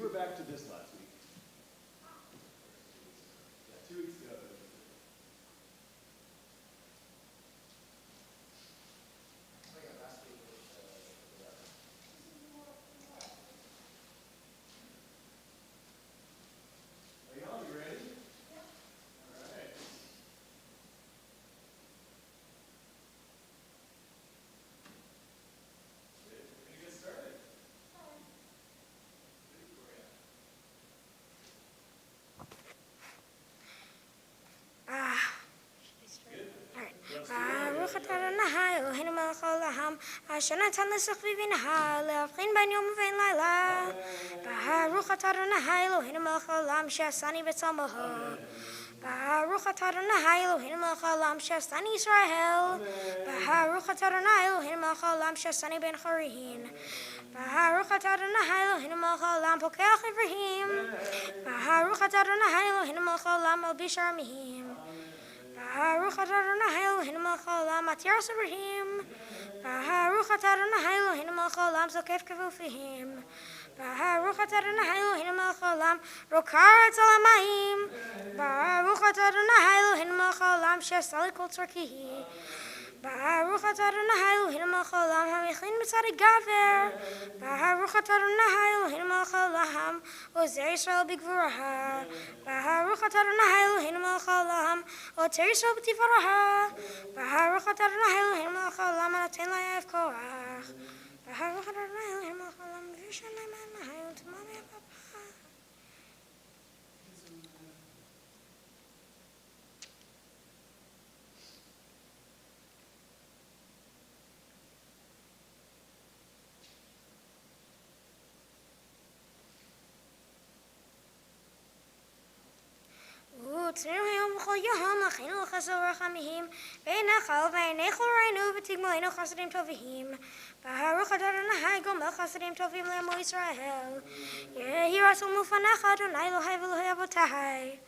were back to this last week. Yeah, 2 weeks ago. Are y'all ready? Yeah. All right. We're gonna get started. ברוך אתה אדוני אלוהינו מלך העולם אשר נתן לשכל ובינה להבחין בין יום ובין לילה. ברוך אתה אדוני אלוהינו מלך העולם שעשני בצלמו. ברוך אתה אדוני אלוהינו מלך העולם שעשני ישראל. ברוך אתה אדוני אלוהינו מלך העולם שעשני בן חורין. ברוך אתה אדוני אלוהינו מלך העולם פוקח עבריים. ברוך אתה אדוני אלוהינו מלך העולם מלביש ארמיים. ברוך אתה אדוני אלוהינו מלך העולם מתיר סבריים. ברוך אתה אדוני אלוהינו מלך העולם זוקף כבופיהם. ברוך אתה אדוני אלוהינו מלך העולם רוקע ארץ על המים. ברוך אתה אדוני אלוהינו מלך העולם שעשה לי כל צורכי. ברוך אתה אדוני אלוהינו מלך העולם המכין מצד גבר. ברוך אתה אדוני אלוהינו מלך העולם עוזר ישראל בגבורה. ברוך אתה אדוני אלוהינו מלך העולם עוטר ישראל בתפארה. ברוך אתה אדוני אלוהינו מלך העולם הנותן לאויב כוח. ברוך אתה אדוני אלוהינו מלך העולם מביא שנה מהנהר ותמם מהפפה. וצרינו היום בכל יום אחינו לחסד ורחמים בעיניך ובעיני כל רעינו ותגמלנו חסדים טובים. ברוך אתה אדוני גומל חסדים טובים לעמו ישראל. יהי רצון מלפניך אדוני אלוהי ואלוהי אבותיי.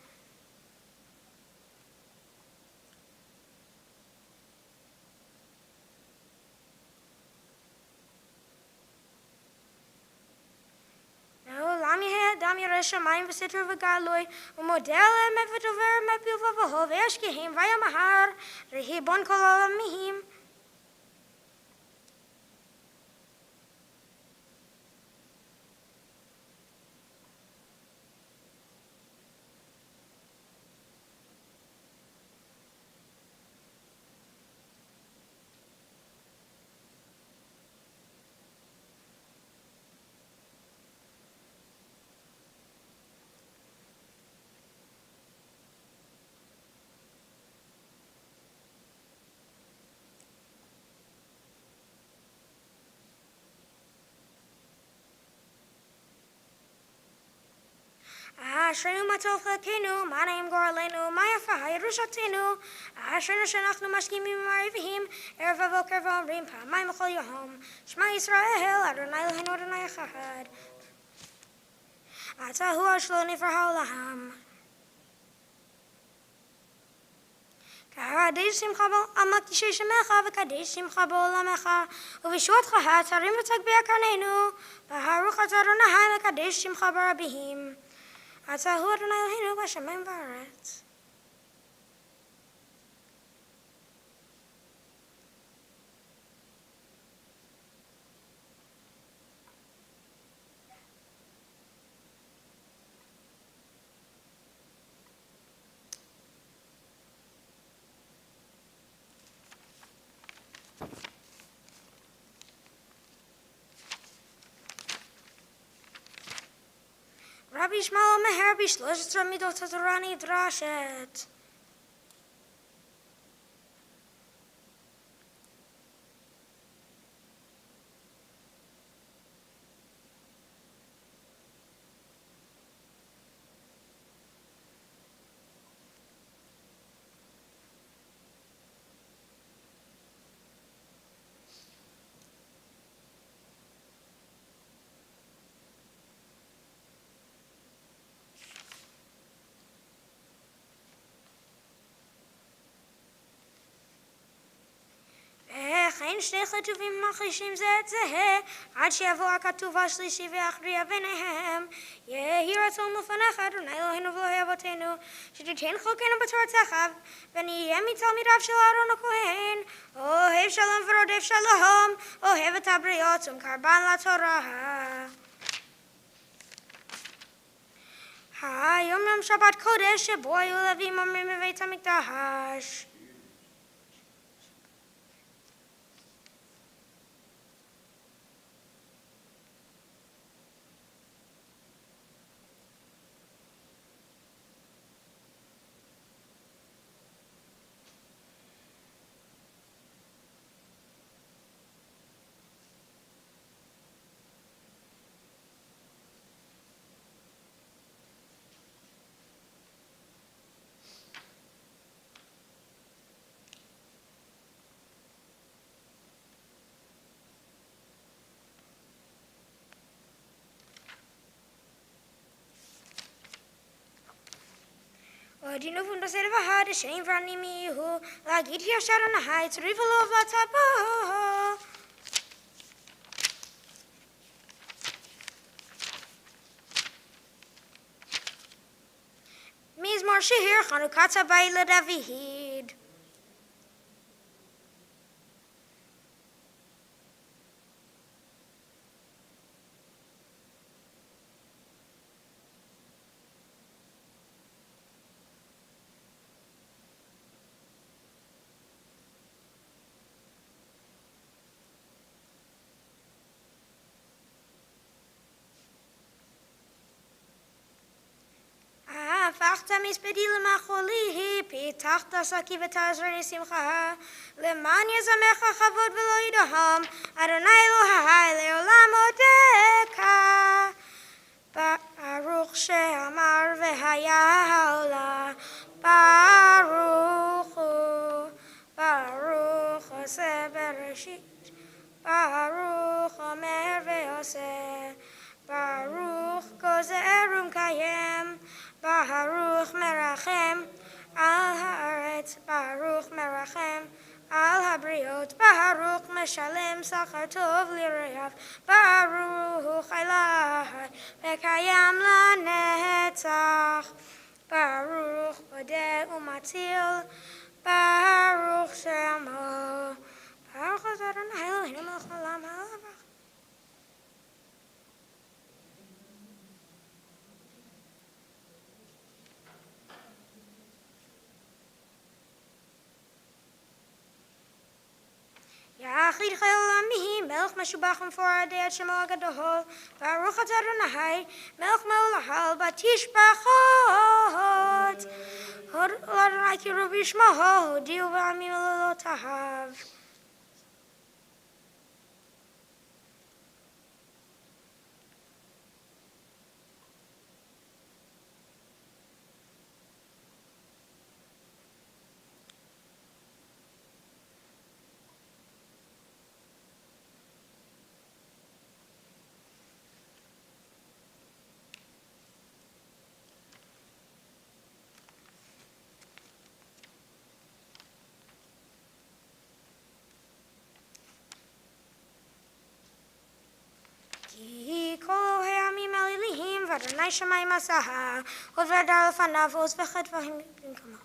לעולם יהא אדם ירא שמיים וסתר וגלוי ומודה על האמת ודובר אמת בלבבו וישכיהם ויאמר ריבון כל העולמים. אשרינו מה טוב חלקנו, מה נעים גורלנו, מה יפה ירושתנו. אשרינו שאנחנו משכימים ומערבים ערב ובוקר ואומרים פעמיים בכל יום שמע ישראל אדוני אלוהינו אדוני אחד. אתה הוא אשר נברא העולם. קדש שמך על מקדישי שמך וקדש שמך בעולמך ובשבתך תרים ותגביה קרננו. ברוך אתה אדוני מקדש שמך ברבים. אתה הוא אדוני אלוהינו בשמיים בארץ. רבי ישמעאל אומר ב13 מידות התורה נדרשת. שני חטופים מכחישים זה את זה, עד שיבוא הכתוב השלישי ויכריע ביניהם. יהי רצון לפניך, אדוני אלוהינו ואלוהי אבותינו, שתיתן חלקנו בתורתך, ונהיה מתלמידיו של אהרון הכהן, אוהב שלום ורודף שלום, אוהב את הבריות ומקרבן לתורה. היום יום שבת קודש שבו היו לווים אומרים בבית המקדש. Odinu fundo serva had a shame for me who like it here shot on the heights, river of Latabo. Miss Marcia here, Hanukata Baila David. הפכת מספדי למחולי, פיתחת שקי ותעזרני שמחה, למען יזמך כבוד ולא ידהם, אדוני אלוהי לעולם אודך. ברוך שאמר והיה העולם, ברוך הוא, ברוך עושה בראשית, ברוך אומר ועושה, ברוך גוזר ומקיים, ברוך מרחם על הארץ, ברוך מרחם על הבריות, ברוך משלם שכר טוב לרעיו, ברוך אלוהי וקיים לנצח, ברוך בודק ומציל, ברוך שמו, ברוך אדוני אלוהינו מלך העולם הלבך. יחיד חיל עולמי, מלך משובח ומפורדי עד שמו הגדול, ברוך אתה אדוני, מלך מעולהל בתשבחות. הוד לאדוני קראו בשמו, הודיעו בעמים לילותיו. כי כל העמים האלילים ואדוני שמיים עשה, עוד והדר לפניו ועוז וחטאים במקומו.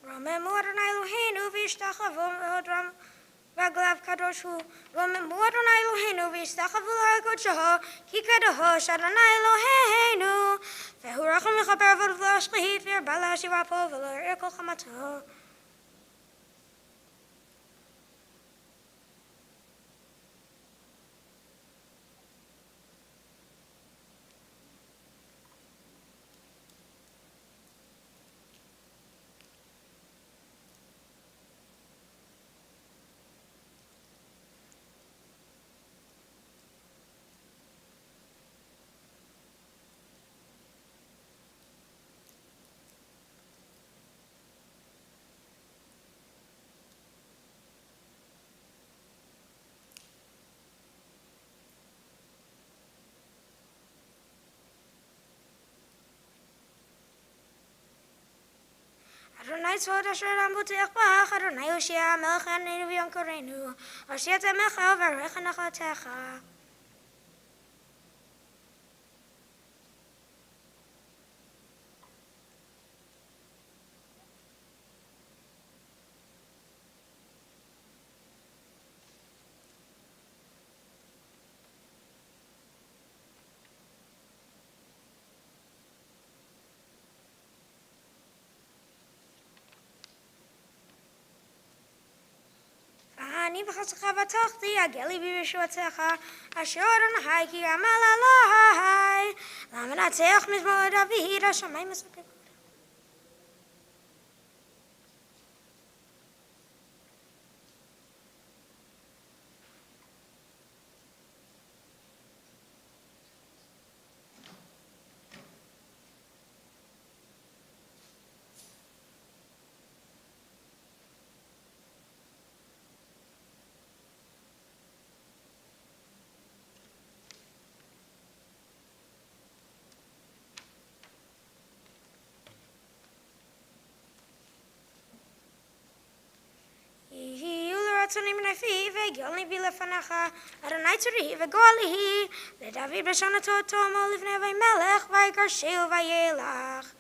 רוממו אדוני אלוהינו והשתחוו מאוד רגליו קדוש הוא. רוממו אדוני אלוהינו והשתחוו לקודשו כי קדוש אדוני אלוהינו. והוא רחום לכפר ולא להשחית והרבה להשיב אפו ולא יראה כל חמתו. Adonai tzod asher ambuteach bach, Adonai Hoshea melech anenu v'yom korenu, Hoshea temecha v'arecha nachatecha. אני בחסך בטחתי, הגלי בי בישועתך, אשר אדוני כי עמל עלי, למנצח מזמור דוד, השמיים מספקים. רצוני מנפי וגאלני בי לפניך, אדוני צורי וגואלי, לדוד בשנתו תומו לפני אבי מלך, ויגרשהו וילך.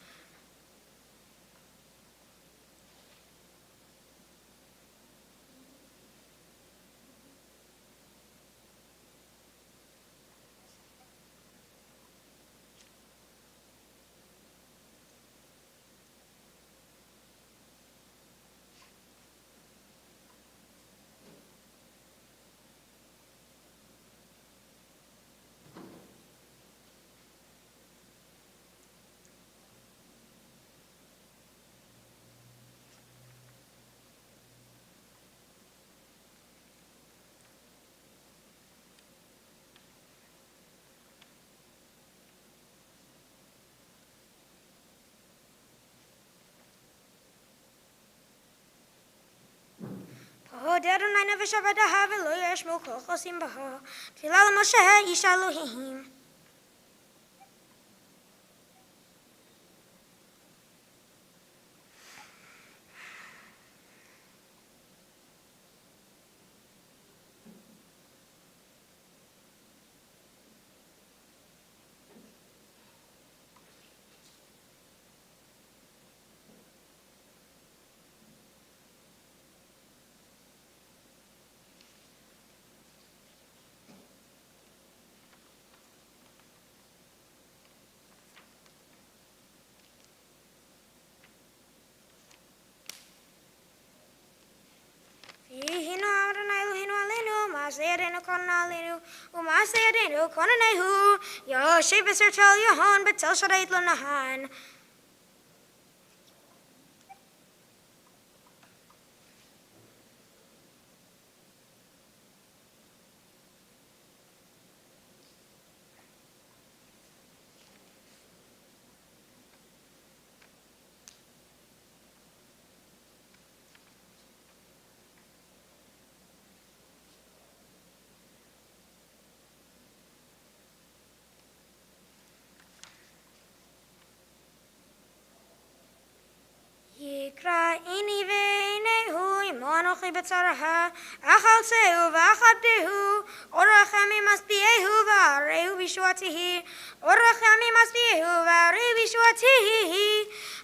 הוד אדוני נפש עבדך ולא ישמעו כל חוסים בהו, תפילה למשה איש אלוהים. Sayadenu konalenu, sayadenu konanehu, Yoshe Beser Tel Yahon, Betel Shadait Lunahan. Yikra-ini v'einehu, imo anochi b'tzaraha, achaltzehu v'achaddehu, orachami masbiehu v'arehu b'shuatihi, orachami masbiehu v'arehu b'shuatihi,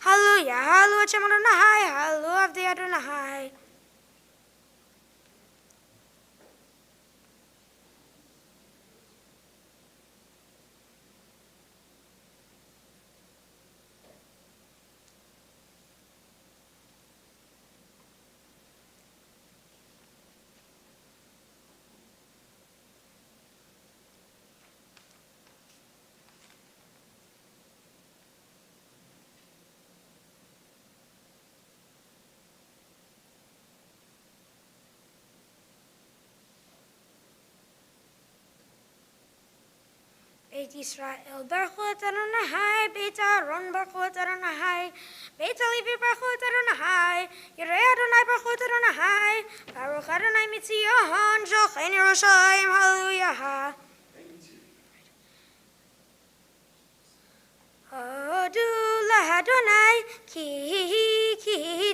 hallelujah, hallelujah, Hashem Adonai, hallelujah, Avdei Adonai. Beit Yisrael, baruch et Adonai, Beit Aaron, baruch et Adonai, Beit Levi, baruch et Adonai, Yirei Adonai, baruch et Adonai, Baruch Adonai Mitzion, Jochen Yerushalayim, hallelujah. Hodu l'Adonai, ki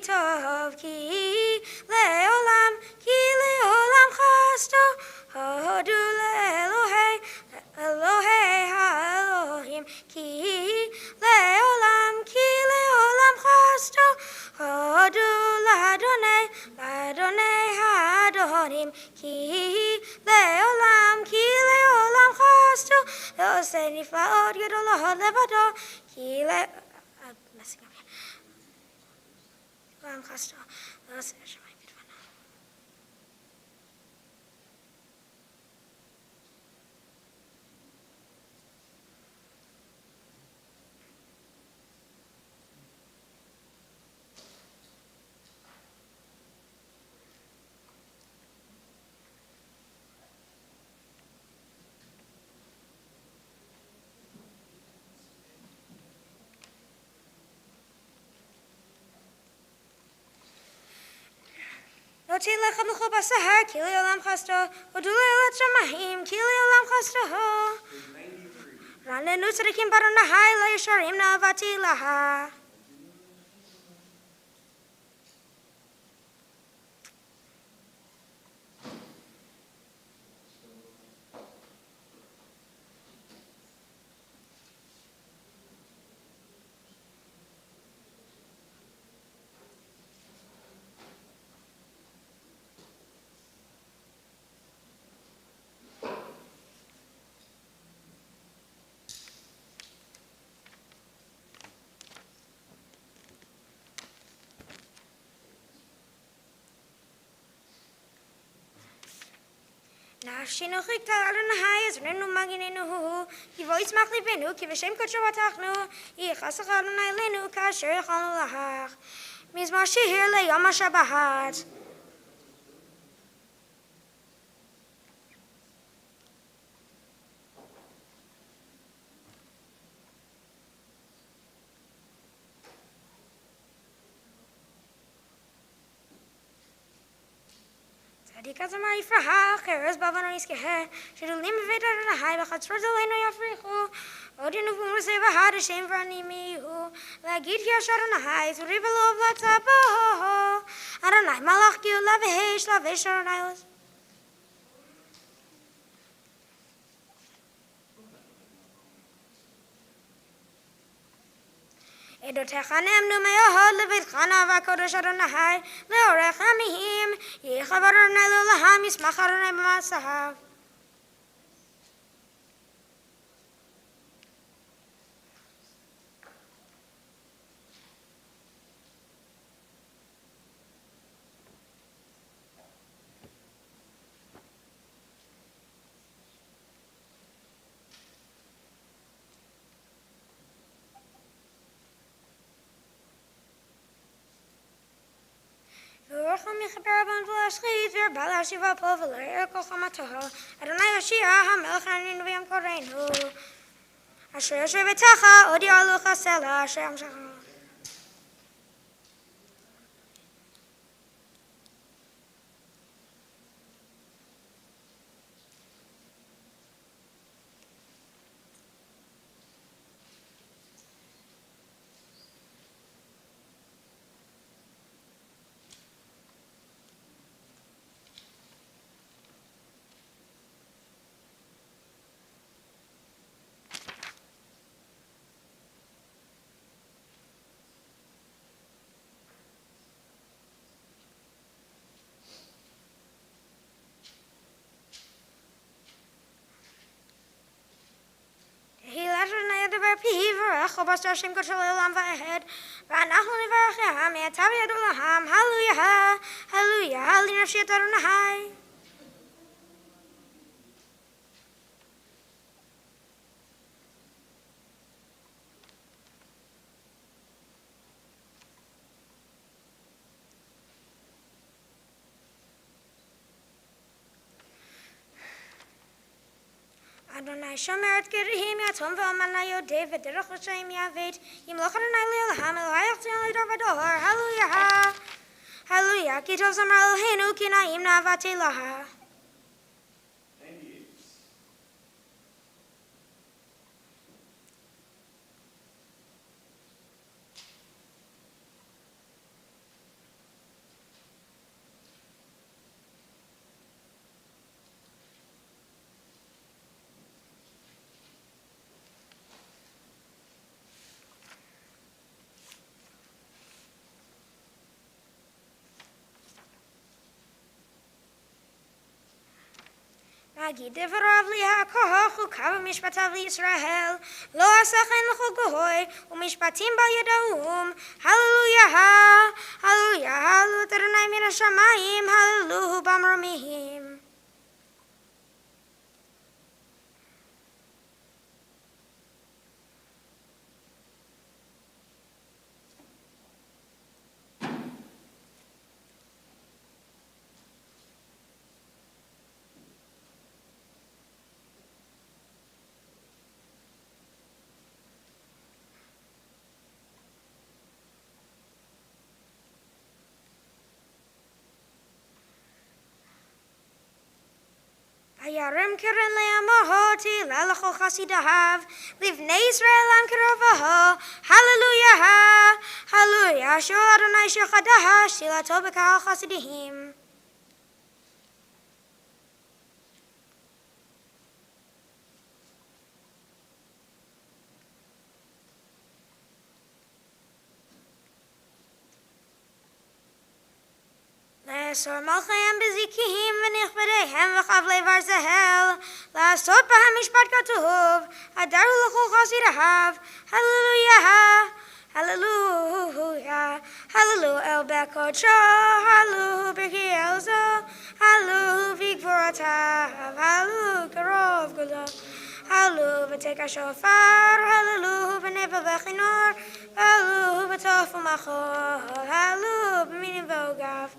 שמיים, כי לעולם חסדו, ועושה נפלאות גדולות לבדו, לעולם חסדו, ועושה שמיים בדברו. לא תלך בכל בסהר, כי לעולם חסדו, ודוללת שמיים, כי לעולם חסדו. רננו צדיקים באדוני, לישרים נאוותי לה. נפשנו חיכתה לאדוני, עזרנו מגננו, כי בו יצמח ליבנו, כי בשם קודשו בטחנו, יכעסך אדוני אלינו כאשר יכולנו לך. מזמור שיר ליום השבת. צדיק הזמר יפרח, ארז בבנו יזכה, שדולים בבית אדוני, בחצרות עלינו יפריחו, עוד ינובו מרזה בהד השם ורנים יהיו, להגיד כי אשר אדוני, זורי ולוב לצבו, אדוני מלך גאולה והש לבש אדוני עוז. עדותיך נאמנו מאוד לביתך נאווה קודש אדוני, לאורך עמים, יכבד אדוני לעולם, ישמח אדוני במעשיו. ורוחם יכפר בן ולהשחית, והרבה להשיב על פה ולערער כל חמתו. אדוני יושיע, המלך עננו ויום קוראנו. אשר יושב ביתך, עוד יעלוך סלע, אשר ימשך. דבר פיו ורך ובשר השם קודשו לעולם ועד ואנחנו נברכיה מעתה ועד עולם הללויה הללויה לנפשי את אדוני. אדוני שומר את גרים יתום ואלמנה יודה ודרך רשעים יעבד ימלוך אדוני לעולם אלוהי יחזיר לדור ודור הללויה הללויה כי טוב זמר אלוהינו כי נעים נאוותי לה. להגיד דבריו לי הכוח וקו משפטיו לישראל, לא עשה כן לכל גוי ומשפטים בל ידעום. הללויה, הללויה, הללו את אדוני מן השמיים, הללו במרומים. וירם קרן לעמו, תהילה לכל חסידיו, לבני ישראל עם קרובו, הללויה, הללויה, שאול אדוני שיר חדש, תהילתו בקהל חסידים. לאסור מלכיהם בזיקים ונכבדיהם וחבלי ברזל, לעשות בהם משפט כתוב, הדרו לכל חסידיו, הללויה, הללויה, הללו אל בקודשו, הללו בקי אל זו, הללו בגבורתיו, הללו קרוב גדול, הללו בתקע שופר, הללו בנבל וכינור, הללו בתוף ומחול, הללו במינים ועוגב,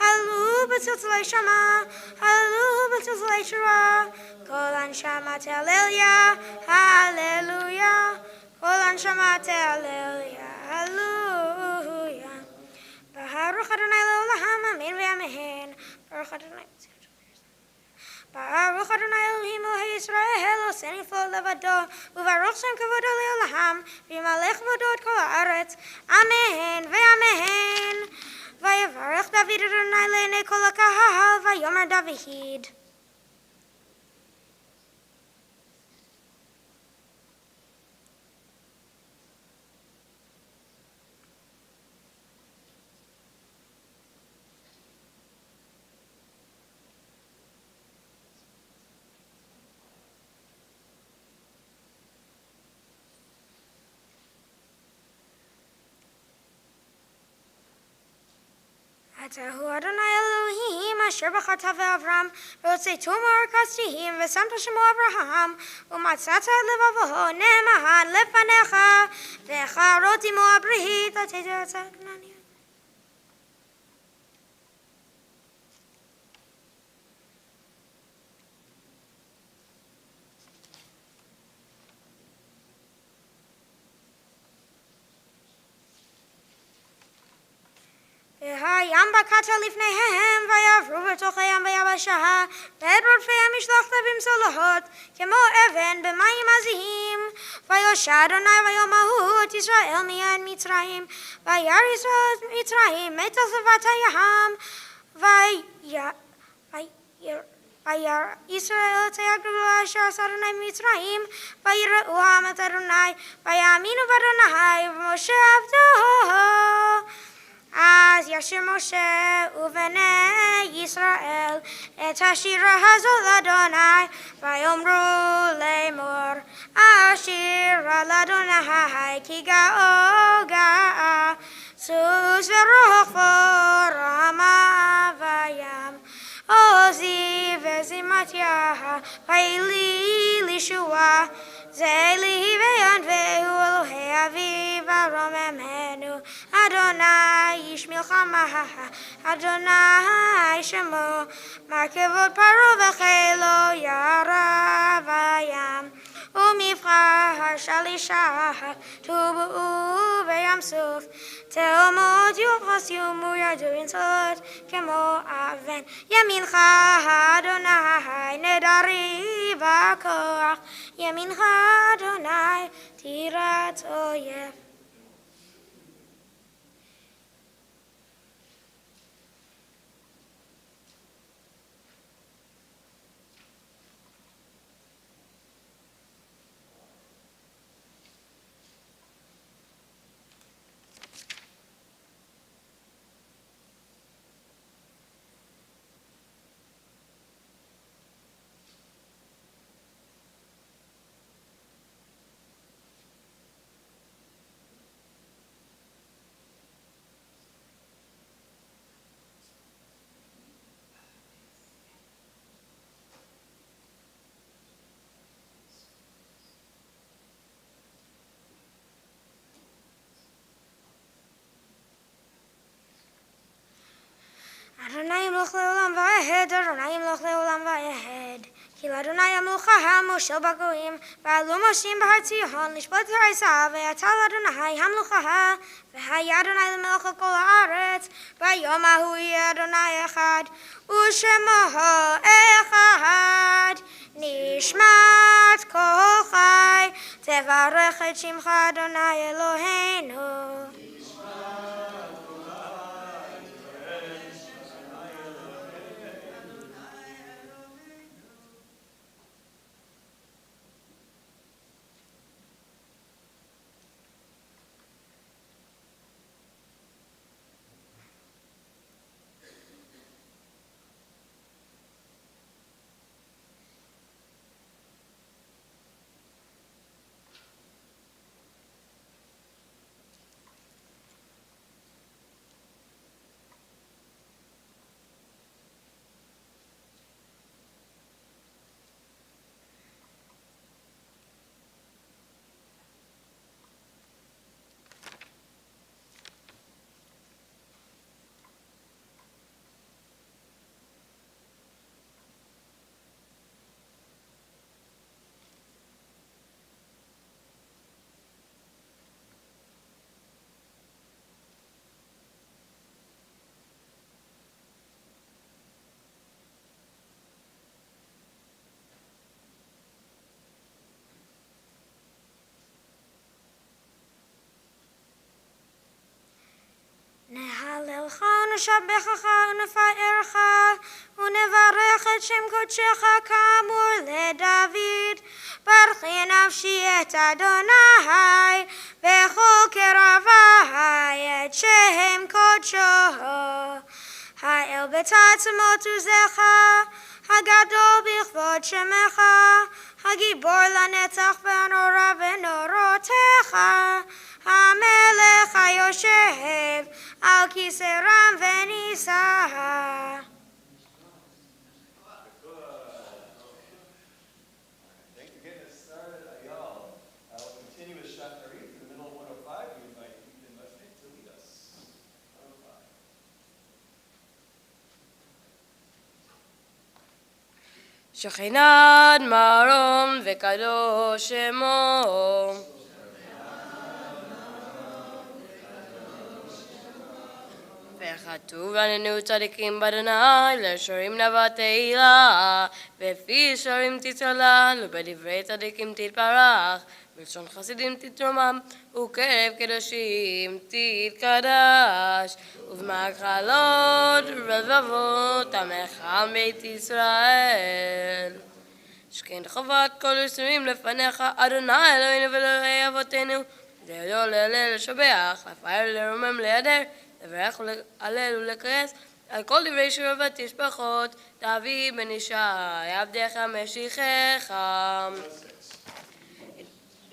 הללו בצלצלי שמע, הללו בצלצלי שירה, כל הנשמה תהלליה, הללויה, כל הנשמה תהלליה, הללויה. ברוך אדוני לעולם, אמן ואמן. ברוך אדוני. ברוך אדוני אלוהים אלוהי ישראל, עושה נפלאות לבדו, וברוך שם כבודו לעולם, וימלא כבודו את כל הארץ, אמן ואמן. ויברך דוד אדוני לעיני כל הקהל, ויאמר דוד. אתה הוא אדוני אלוהים אשר בחרת באברהם והוצאתו מאור כסדים ושמת שמו אברהם ומצאת את לבבו נאמן לפניך וכרות עמו הברית לתת ארץ הכנענית. והים בקעת לפניהם ויעברו בתוך הים ביבשה ואת רודפיהם ישלחת במשלחות כמו אבן במים עזיים ויושע אדוני ויומהו את ישראל מיד מצרים וירא ישראל את מצרים את שפת הים וירא ישראל את הגדולה אשר עשה אדוני במצרים ויראו העם את אדוני ויאמינו באדוני ובמשה עבדו. אז ישיר משה ובני ישראל את השירה הזו לאדוני ויאמרו לאמור השירה לאדוני כי גאו גאה סוס ורוחבו רמה וים עוזי וזימתיה וילי לישועה זה לי ויענווהו אלוהי אביו ורוממנו אדוני איש מלחמה אדוני שמו מרכבות פרעה וחילו ירה בים ומבחר שלישה טובעו בים סוף תהומות יוחס יומו ירדו בנצלות כמו אבן ימינך אדוני נדרי בכוח ימינך אדוני תירץ אויב. אדוני המלוכה המושל בגויים, ועלו מושים בהר ציון, לשפוט הריסה, ויצא לאדוני המלוכה, והיה אדוני למלך על כל הארץ, ביום ההוא יהיה אדוני אחד, ושמו אחד. נשמת כל חי, תברך את שמך אדוני אלוהינו. נהללך ונשבחך ונפארך ונברך את שם קודשך כאמור לדוד. ברכי נפשי את אדוני וכל קרבי את שם קודשו. האל בתעצמות עוזך, הגדול בכבוד שמך, הגיבור לנצח והנורא בנורותיך, המלך היושב על כיסא רם ונישא. Thank you for getting us started, y'all. We'll continue with chapter 8 in the middle of 105. We invite Ethan Westnick to lead us. 105. שכינת מרום וקדוש שמו. וכתוב עלינו צדיקים באדוני, לשרים נבט תהילה, בפי שרים תצלל, ובדברי צדיקים תתברך, בלשון חסידים תתרומם, וקרב קדושים תתקדש, ובמחלות ובלבבות עמך בית ישראל. שכן חובת כל יצורים לפניך, אדוני אלוהינו ואלוהי אבותינו, להודות להלל לשבח, לפאר לרומם להדר, לברך ולהלל ולכרס על כל דברי שירה ותשבחות, תביא בן ישי עבדך משיחך.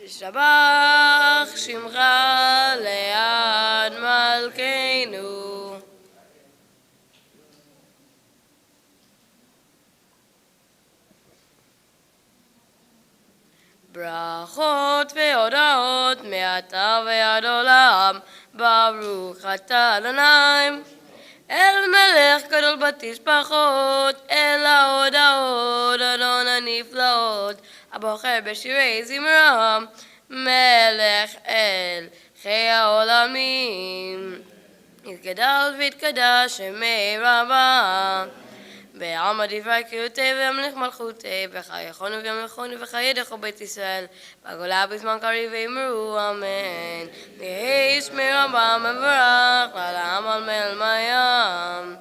שבח שמך ליד מלכנו. ברכות והודעות מעתה ועד עולם, ברוך אתה אדוני, אל מלך גדול בתשבחות, אל ההודעות אדון הנפלאות, הבוחר בשירי זמרה, מלך אל חיי העולמים. יתגדל ויתקדש שמי רבה, בעלמא דברי קירותי והמלך מלכותי, וחייכונו וימלכונו וחיידך בית ישראל, בגולה בזמן קריב ואמרו אמן. יהי שמי רבה מבורך, לעולם על מעל מים.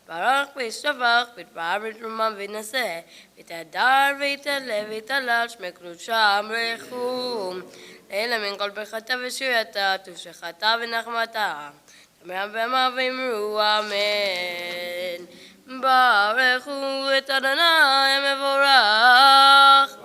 יתברך וישתבח, ויתפאר ויתרומם ויתנשא, ויתהדר ויתעלה ויתהלל, שמי קדושה ברכו. לעילא מן כל ברכתה ושירתה, תושחתה ונחמתה. תמר במה ואמרו אמן. ברכו את אדוני המבורך.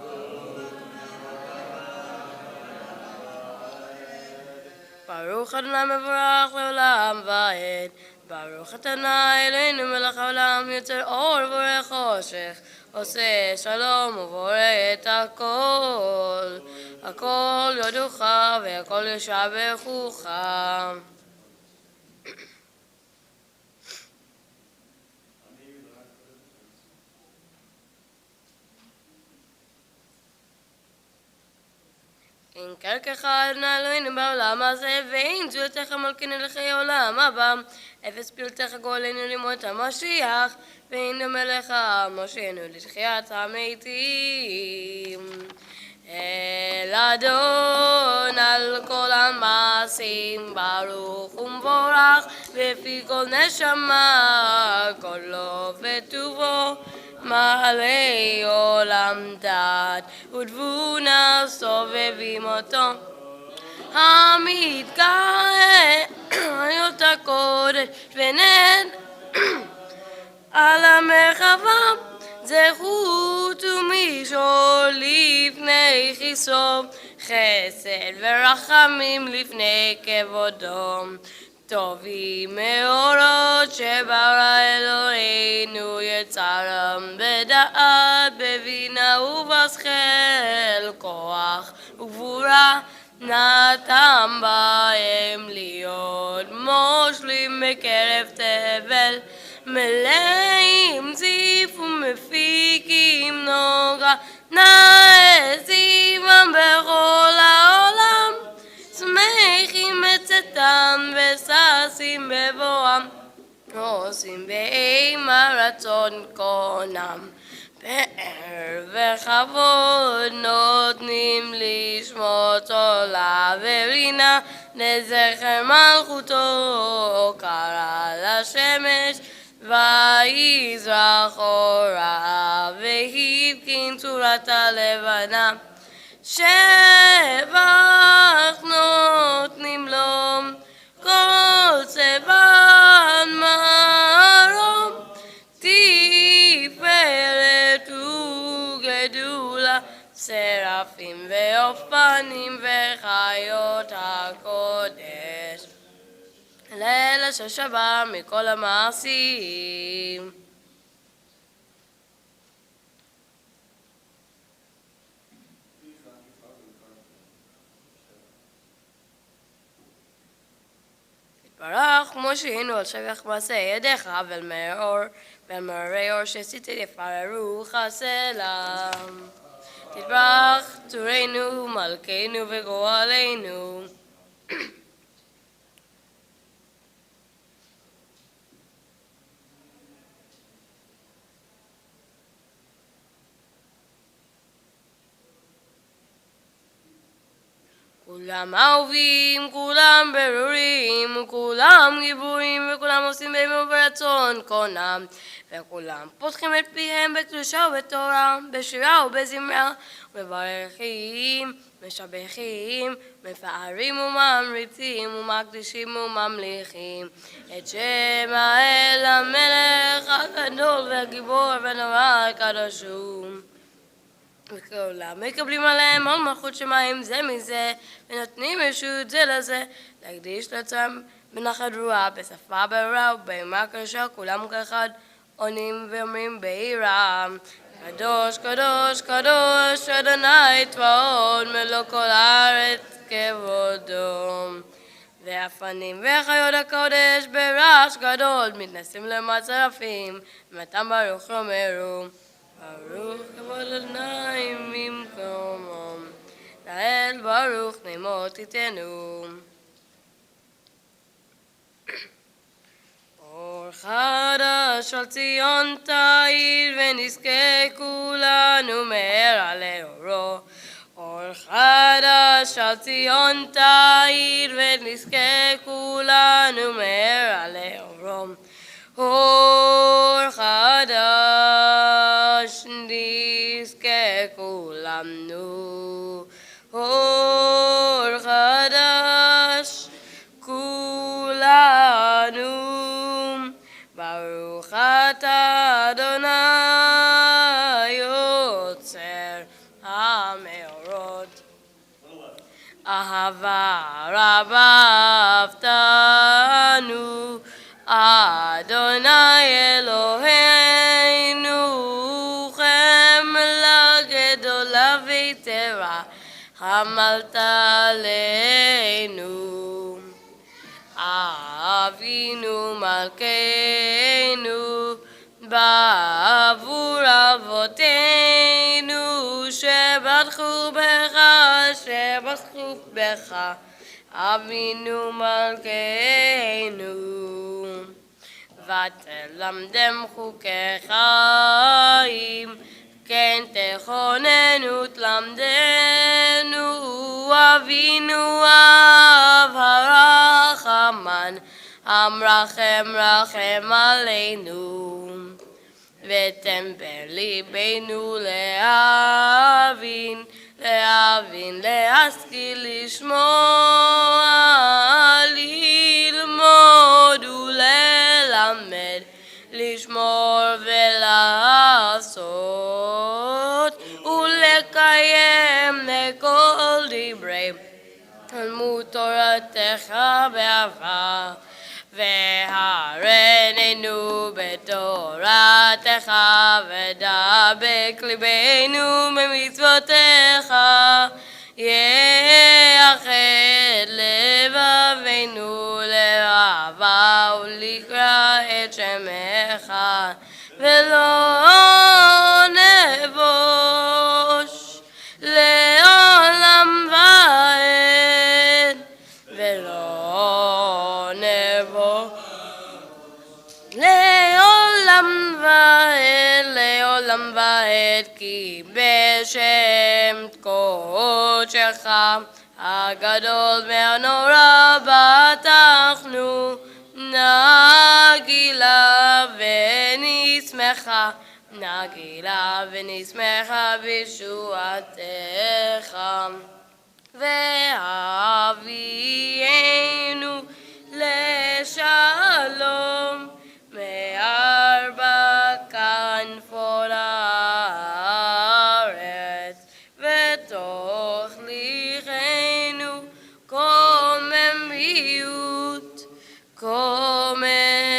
ברוך אדוני מבורך לעולם ועד. ברוך אדוני אלוהינו מלך העולם, יוצר אור ובורא חושך, עושה שלום ובורא את הכל. הכל יודוך והכל ישבחוך. אין כרך אדוני אלוהינו בעולם הזה, ואין תפילתך מלכנו לחיי עולם הבא. אפס פילתך גואלנו למות המשיח, ואין דומה לך מושיענו לתחיית המתים. אל אדון על כל המעשים, ברוך ומבורך בפי כל נשמה, כלו וטובו מעלי עולם דעת, ותבונה סובבים אותו. המתגאה חיות הקודש ונד על המרחבה, זכות ומישור לפני כיסו, חסד ורחמים לפני כבודו. טובים מאורות שברא אלוהינו, יצרם בדעת בבינה ובשכל, כוח וגבורה נתן בהם להיות מושלים בקרב תבל, מלאים זיף ומפיקים נוגה, נעזיבם בכל העולם, שמחים בצאתם וששים בבואם, עושים באימה רצון קונם. פאר וכבוד נותנים לשמות עולה ורינה, לזכר מלכותו קרא לשמש ויזרח אורה, והבקין צורת הלבנה. שבח נותנים לו כל צבן מרום, תפארת וגדולה, סרפים ואופנים וחיות הקודש. ליל אשר שבר מכל המעשים. יתברך מושיענו על שבח מעשה ידיך, ואל מאורי אור שעשיתי יפארו חסלם. תתברך צורנו מלכנו וגואלנו. כולם אהובים, כולם ברורים, כולם גיבורים, וכולם עושים באמונה ברצון קונם, וכולם פותחים את פיהם בקדושה ובתורה, בשירה ובזמרה, ומברכים, משבחים, מפארים וממריצים, ומקדישים וממליכים את שם האל המלך הגדול והגיבור ונורא הקדוש הוא. וכולם מקבלים עליהם על מלכות שמיים זה מזה, ונותנים רשות זה לזה להקדיש לעצמם בנחת רוח, בשפה ברורה ובאימה קדושה, כולם כאחד עונים ואומרים ביראה, קדוש קדוש קדוש אדוני צבאות מלוא כל הארץ כבודו. והפנים וחיות הקודש ברעש גדול מתנסים למצרפים, ומתם ברוך אומרו, ברוך כבוד אדוני ממקומו, לאל ברוך נעמות תיתנו. אור חדש על ציון תאיר, ונזכה כולנו מהר על אורו. אור חדש על ציון תאיר, ונזכה כולנו מהר על אורו. אור חדש נזכה כולנו, אור חדש כולנו. ברוך אתה אדוני יוצר המאורות, אהבה רבה אהבתנו, אדוני אלוהינו, חמלה גדולה ויתרה חמלת עלינו. אבינו מלכנו בעבור אבותינו שבטחו בך, אשר שבטחו בך, אבינו מלכנו. ותלמדם חוקי חיים, כן תכוננו תלמדנו, אבינו אב הרחמן, המרחם רחם עלינו. ותמבר ליבנו להבין, להשכיל לשמוע, ללמוד וללמד, לשמור ולעשות, ולקיים לכל דברי תלמוד תורתך באהבה. והרננו בתורתך ודבק ליבנו במצוותיך, יאחד לבבינו לאהבה ולקרוא את שמך, ולא נבוש לעולם ועד, ולא נבוש לעולם ועד, לעולם ועד, כי בשם קודשך הגדול והנורא בטחנו, נגילה ונשמחה, נגילה ונשמחה בישועתך. והביאנו לשלום מארבע כנפות הארץ, ותוכליכנו קוממיות, קוממיות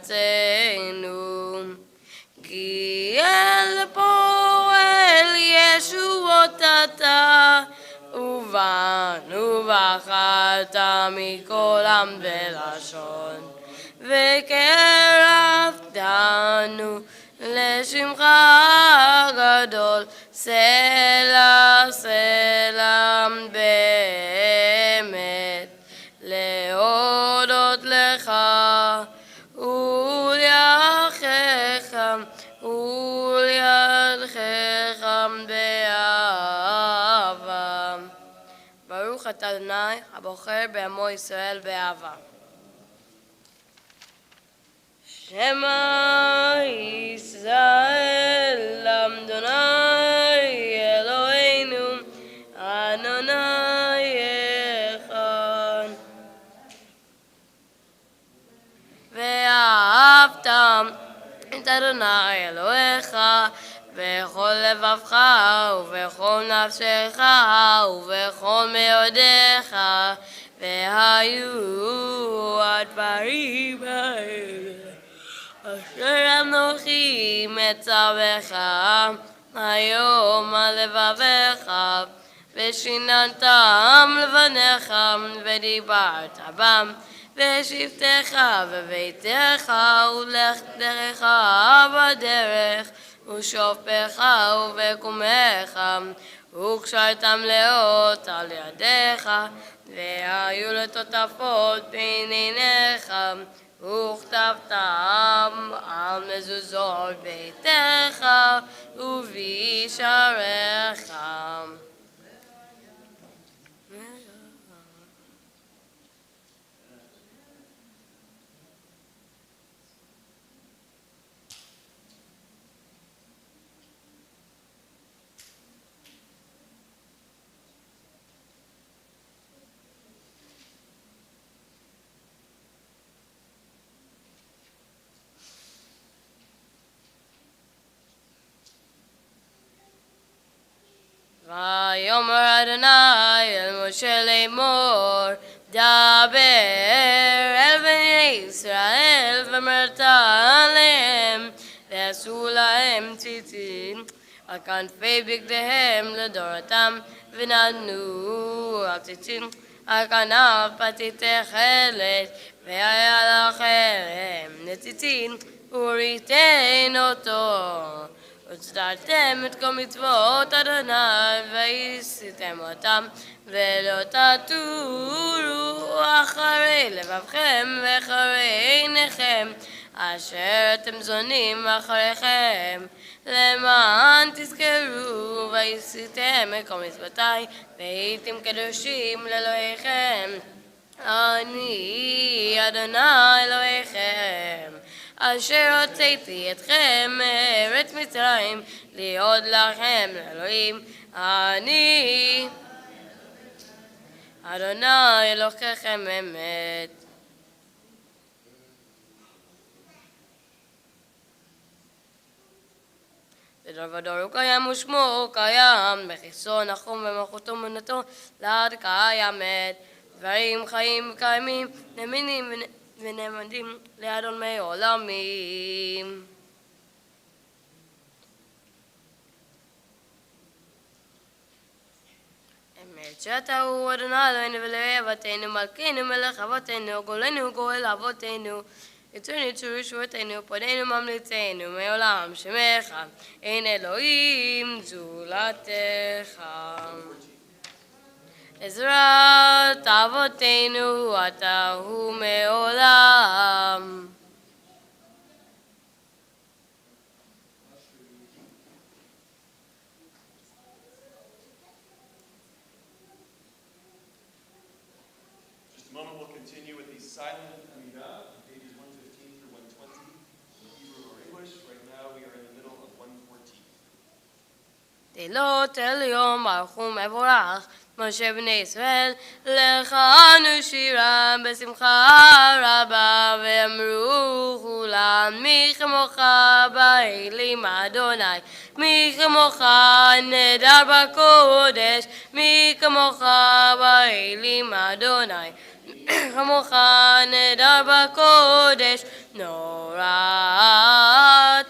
לארצנו. כי אל פועל ישועות אתה, ובנו בחרת מכל עם ולשון, וקרבתנו לשמך הגדול, סלע סלע באמת, להודות לך וליחך ולידך באהבה. ברוך אתה אדוני הבוחר בעמו ישראל באהבה. שמע ישראל אדוני אלוהינו אדוני אחד. ואהבת את אדוני אלוהיך בכל לבבך ובכל נפשך ובכל מאודיך, והיו הדברים האלה אשר אנוכי מצווך היום על לבביך, ושיננתם לבניך ודיברת בם, ושבתך בביתך ולכתך בדרך, ושופך ובקומך, וקשרתם לאות על ידיך, והיו לטוטפות בין עיניך, וכתבתם על מזוזות ביתך ובשעריך. ויאמר אדוני אל משה לאמור, דבר אל בני ישראל ואמרת עליהם, ועשו להם ציצית על כנפי בגדיהם לדורתם, ונתנו על ציצית על כנף פתית תכלת, והיה לכם לציצית וריתן אותו, וצדרתם את כל מצוות אדוני ועשיתם אותם ולא תטורו אחרי לבבכם ואחרי עיניכם אשר אתם זונים אחריכם למען תזכרו ועשיתם את כל מצוותי והייתם קדושים לאלוהיכם אני אדוני אלוהיכם אשר הוצאתי אתכם מארץ מצרים להיות לכם לאלוהים אני אדוני אלוהיכם אמת. ודור ודור הוא קיים ושמו קיים בחיסון נחום ומלכותו ומנותו לעד קיימת דברים חיים וקיימים נאמנים ונאמנים לאדון מעולמים. אמת שאתה הוא אדוני אלוהינו ואלוהי אבותינו מלכנו מלך אבותינו גואלנו גואל אבותינו יצרנו צור ישועתנו פודנו ממליצנו מעולם שמך אין אלוהים זולתך. עזרת אבותינו אתה הוא מעולם. Just a moment, we'll continue with the silent Amidah, pages 115 through 120 in Hebrew or English. Right now we are in the middle of 114. תהילות עליון ברוך ומבורך משה בני ישראל לך אנו שירה בשמחה רבה ואמרו כולם מי כמוך באלים אדוני מי כמוך נדר בקודש מי כמוך באלים אדוני כמוך נדר בקודש נורא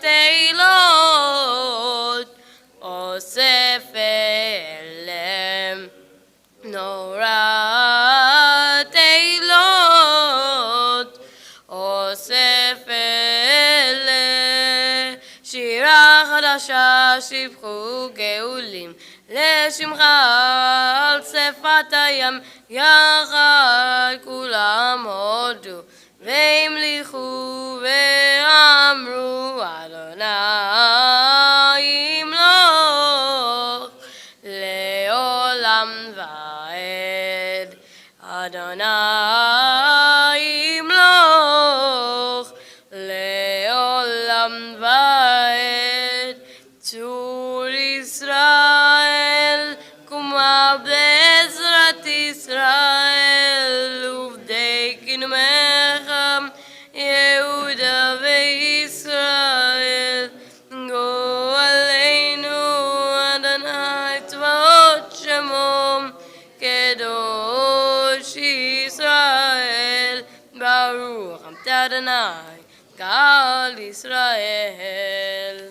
תהילות אוסף אליהם נורא תהילות אוסף אלה שירה חדשה שיבחו גאולים לשמך על שפת הים יחד כולם הודו והמליכו ואמרו אדוני ימלוך לעולם ועד אדוני ימלוך לעולם ועד צור ישראל קומה בעזרת ישראל עובדי קדמך יהודה וישראל גואלנו אדוני צבאות שמו קדוש ישראל ברוך אתה אדוני גאל ישראל.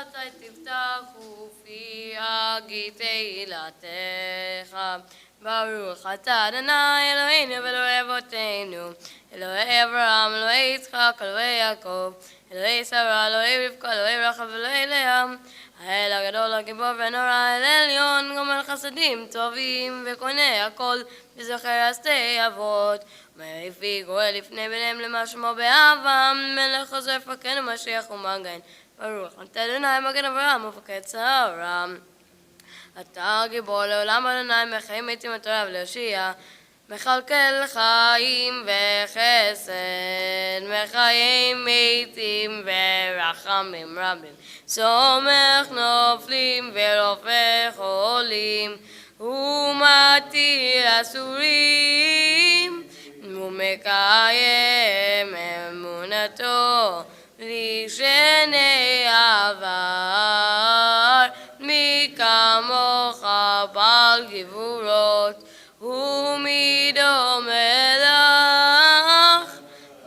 מתי תפתחו פי אגיד תהילתך. ברוך אתה אדוני אלוהינו ואלוהי אבותינו, אלוהי אברהם, אלוהי יצחק, אלוהי יעקב, אלוהי שרה, אלוהי רבקה, אלוהי רחל ואלוהי לאה. האל הגדול, הגיבור והנורא, האל העליון, גומל חסדים טובים וקונה הכל, וזוכר עשי אבות. מפי גואל לפני בניהם למה שמו באהבה, מלך חוזר פקד ומשיח ומגן. ברוך אתה אדוני מגן אברהם ומפקד שרה. אתה גיבור לעולם אדוני, מחיים מתים התורה ולהושיע, מכלכל חיים וחסד, מחיים מתים ורחמים רבים, סומך נופלים ורופא חולים, ומתיר אסורים, ומקיים אמונתו לשני עבר. מי כמוך בעל גבורות ומידו מלך,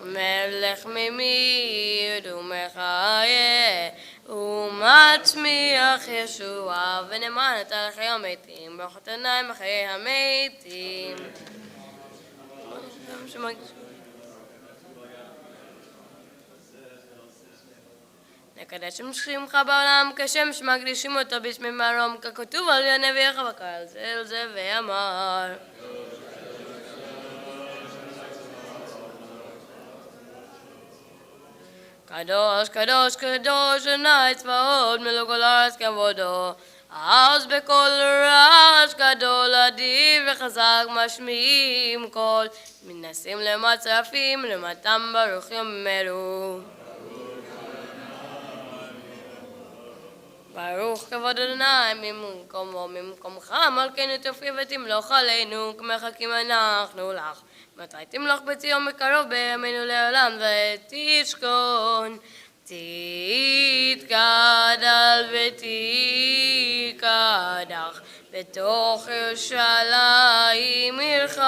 מלך ממיר ומחיה ומצמיח ישועה, ונאמן אתה לחיי המתים, ברוך אתה אדוני מחיי המתים. נקדש שם שמך בעולם כשם שמקדישים אותו בשמי מרום, ככתוב על ידי נביאך וקרא זה אל זה ואמר. קדוש קדוש קדוש אדוני צבאות מלוא כל הארץ כבודו, אז בקול רעש גדול אדיב וחזק משמיעים קול, מנסים למצרפים למתם ברוך יאמרו. ברוך כבוד אדוני ממקומו ממקומך, מלכנו תופיע ותמלוך עלינו, כמחכים אנחנו לך. מתי תמלוך בציון מקרוב בימינו לעולם, ותשכון תתגדל ותקדח בתוך ירושלים עירך,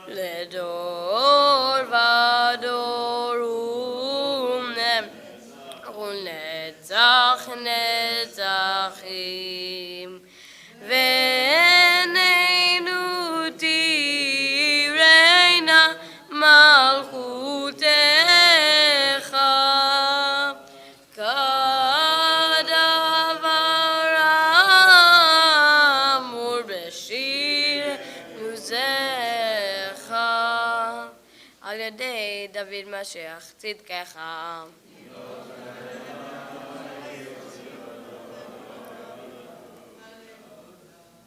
לדור ודור נצח נצחים, ועינינו תראינה מלכותך, כדבר האמור בשיר נוזך, על ידי דוד משיח צדקך.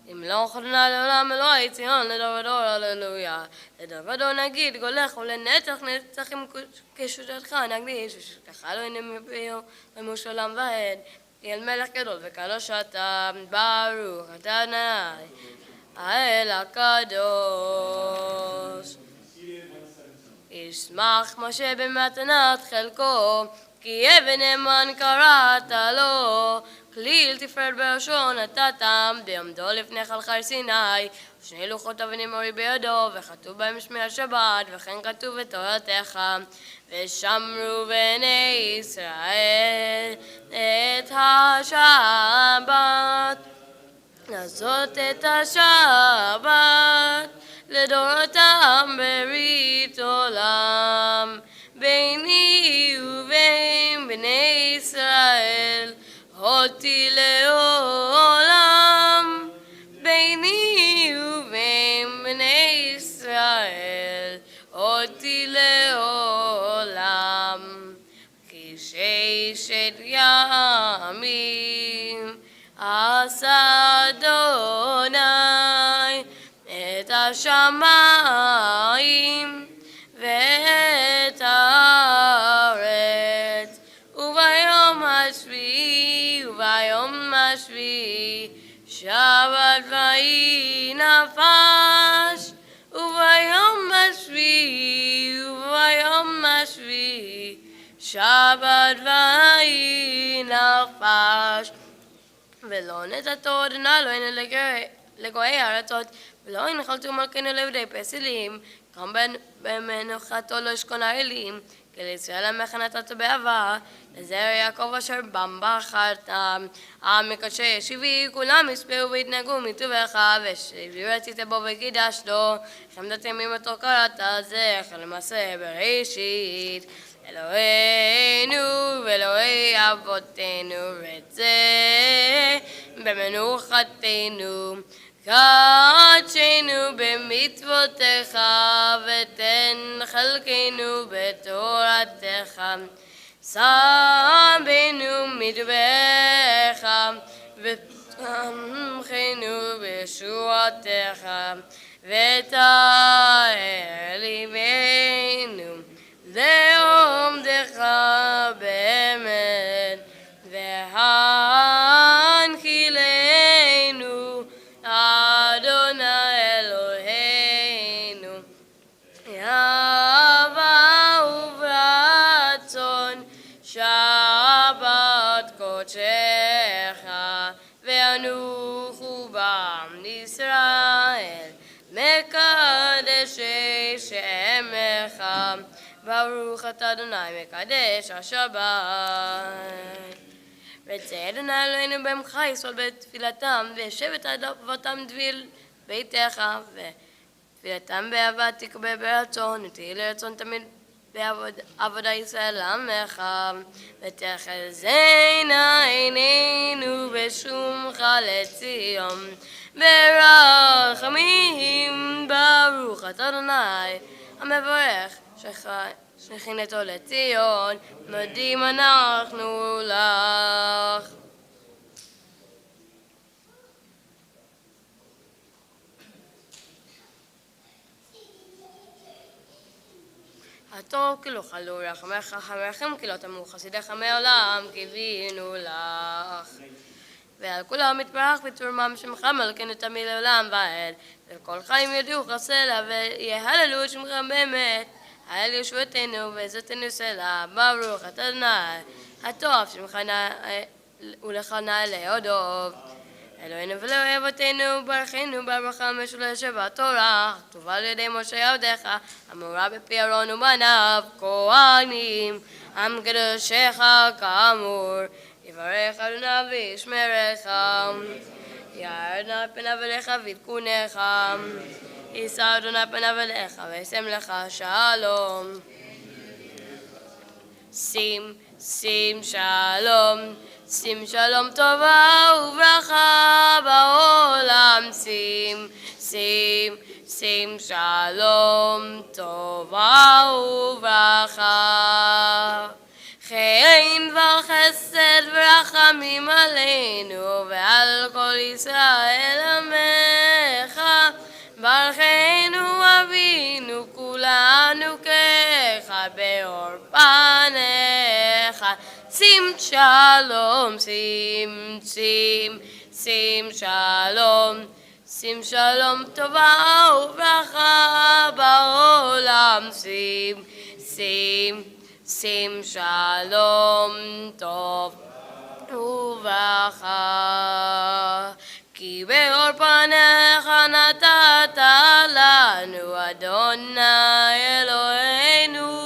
ימלוך אדוני לעולם אלוהי ציון לדור ודור הללויה. לדור ודור נגיד גולך ולנצח נצחים כשותתך נקדיש, ושותתך אלוהינו מפיהו למוש עולם ועד. תהיה מלך גדול וקדוש אתה, ברוך אתה אדוני האל הקדוש. ישמח משה במתנת חלקו, כי אבן נאמן קראת לו, כליל תפארת בראשו נתתם, בעמדו לפני חר סיני, ושני לוחות אבנים אורי בידו, וכתוב בהם שמי השבת, וכן כתוב בתורתך, ושמרו בני ישראל את השבת, לעשות את השבת לדורותם ברית עולם, ביני ובין בני ישראל אותי לעולם, ביני ובין בני ישראל אותי לעולם. כי ששת ימים עשה אדוני את השמיים ואת הארץ, וביום השביעי שבת ויהי נפש, וביום השביעי שבת ויהי נפש. ולא נתתו אדוני אלוהינו לגויי הארצות, ולא הנחלתו מלכנו לעבדי פסלים, גם במנוחתו לא ישכון האלים, כי לישראל עמך נתת בעבר, לזרע יעקב אשר בם בחרתם. מקדשי ישיבי כולם יספרו ויתנהגו מטובך, ושבי רצית בו וקידשתו, חמדת ימים אותו קראת זכר למעשה בראשית. אלוהינו ואלוהי אבותינו רצה במנוחתנו, קדשנו במצוותיך ותן חלקנו בתורתך, שם בנו מדברך ותמכנו בישועתך, ותאר ליבנו לעומדך באמת, והנחילנו אדוני אלוהינו, אהבה וברצון שבת קודשך, ואנוכו בעם ישראל מקדשי שמך. ברוך אתה אדוני מקדש השבת. רצה אדוני אלוהינו בעמך ישראל בתפילתם, וישבת אדבותם דביל ביתך, ותפילתם באהבה תקבל ברצון, ותהי לרצון תמיד בעבודה ישראל עמך, ותחזינה עינינו בשומך לציון ברחמים. ברוך אתה אדוני המברך שכינתו לציון, מודים אנחנו לך. הטוב כי לא חלו רחמך, חמכם כי לא תמו חסידיך מעולם קיווינו לך. ועל כולם יתברך ותורמם שמך מלכנו תמיד לעולם ועד, וכל חיים ידעו חסלה ויהללו שמך באמת. הלל ישועתנו ועזרתנו סלע, ברוך אתה אדוני הטוב שמך ולך נעלה הודות. אלוהינו ואלוהי אבותינו ברכנו ברכה משולשת בתורה, כתובה על ידי משה עבדך, אמורה בפי אהרון ובניו כהנים, עם קדושך כאמור. יברך אדוני וישמרך, יאר אדוני פניו אליך ויתקונך, יישא אדוני פניו אליך וישם לך שלום. שים שלום, שים שלום טובה וברכה בעולם. שים שלום טובה וברכה. חן וחסד ורחמים עלינו ועל כל ישראל עמך. ברכנו אבינו כולנו כאחד באור פניך. שים שלום, שים שלום, שים שלום טובה וברכה בעולם. שים שלום טוב וברכה. כי באור פניך נתת לנו אדוני אלוהינו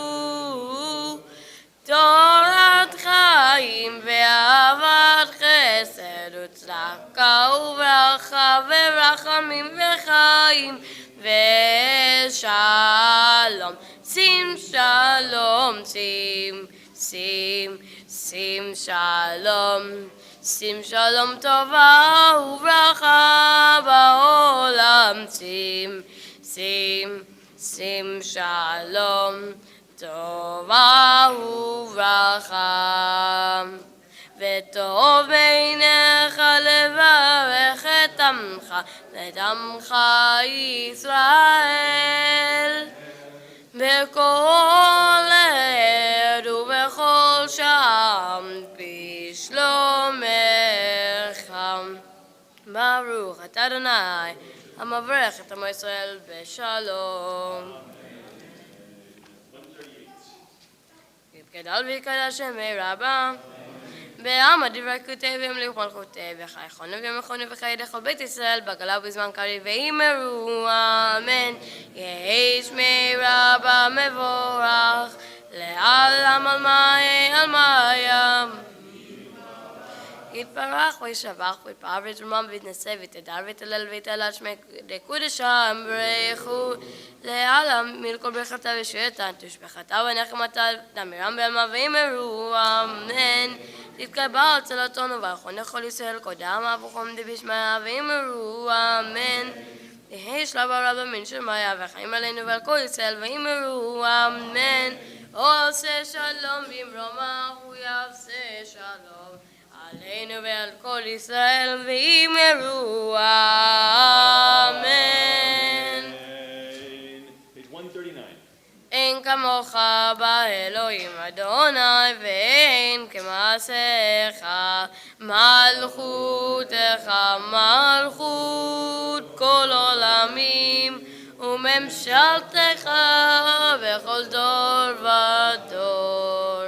תורת חיים ואהבת חסד וצדקה וברכה ורחמים וחיים ושלום. שים שלום, שים שלום, שים שלום טובה וברכה בעולם. שים שלום טובה וברכה. וטוב בעיניך לברך את עמך ואת עמך ישראל בכל עת ובכל שעה בשלומך. ברוך אתה אדוני המברך את עמו ישראל בשלום. יתגדל ויקדש שמי רבה בעם דברי כותב וימליך מלכותב וחייכון וימכון וחיי לכל בית ישראל בגלה ובזמן קריב ואמרו אמן. יהי שמי רבה מבורך לעלם על מים. יתברך וישבח ויתפאר ויתרומם ויתנשא ויתהדר ויתהלל ויתהלל שמי קודשם ברכו לעלם מלכל ברכתה וישועתה תשבחתה ונחמתה תמירם בעלמא ואמרו אמן. תתקבל צלתנו וברכו לכל ישראל קודם אבוכם דבשמיא ואמרו אמן. יהי שלב הרב מן שמיא וחיים עלינו ועל כל ישראל ואמרו אמן. עושה שלום במרומה הוא יעשה שלום עלינו ועל כל ישראל ואמרו אמן. Page 139. אין כמוך באלוהים אדוני ואין כמעשיך מלכותך מלכות כל עולמים וממשלתך בכל דור ודור.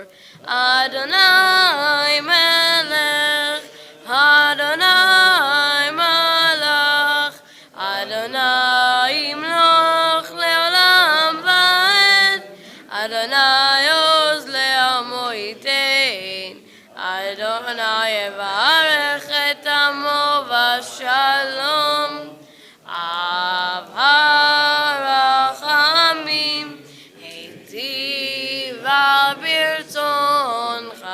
אדוני מלך אדוני מלך אדוני ימלוך לעולם ועד אדוני עוז לעמו ייתן אדוני יברך את עמו בשלום. אב הרחמים היטיב ברצונך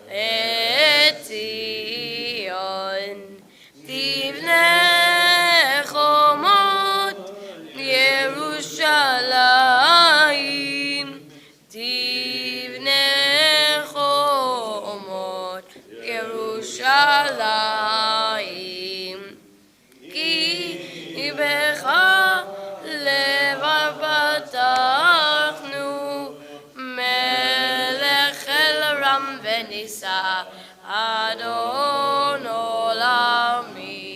את ציון תבנה חומות ירושלים תבנה חומות ירושלים כי בך לבב פתחנו מלך אל רם ונישא אדון עולמי.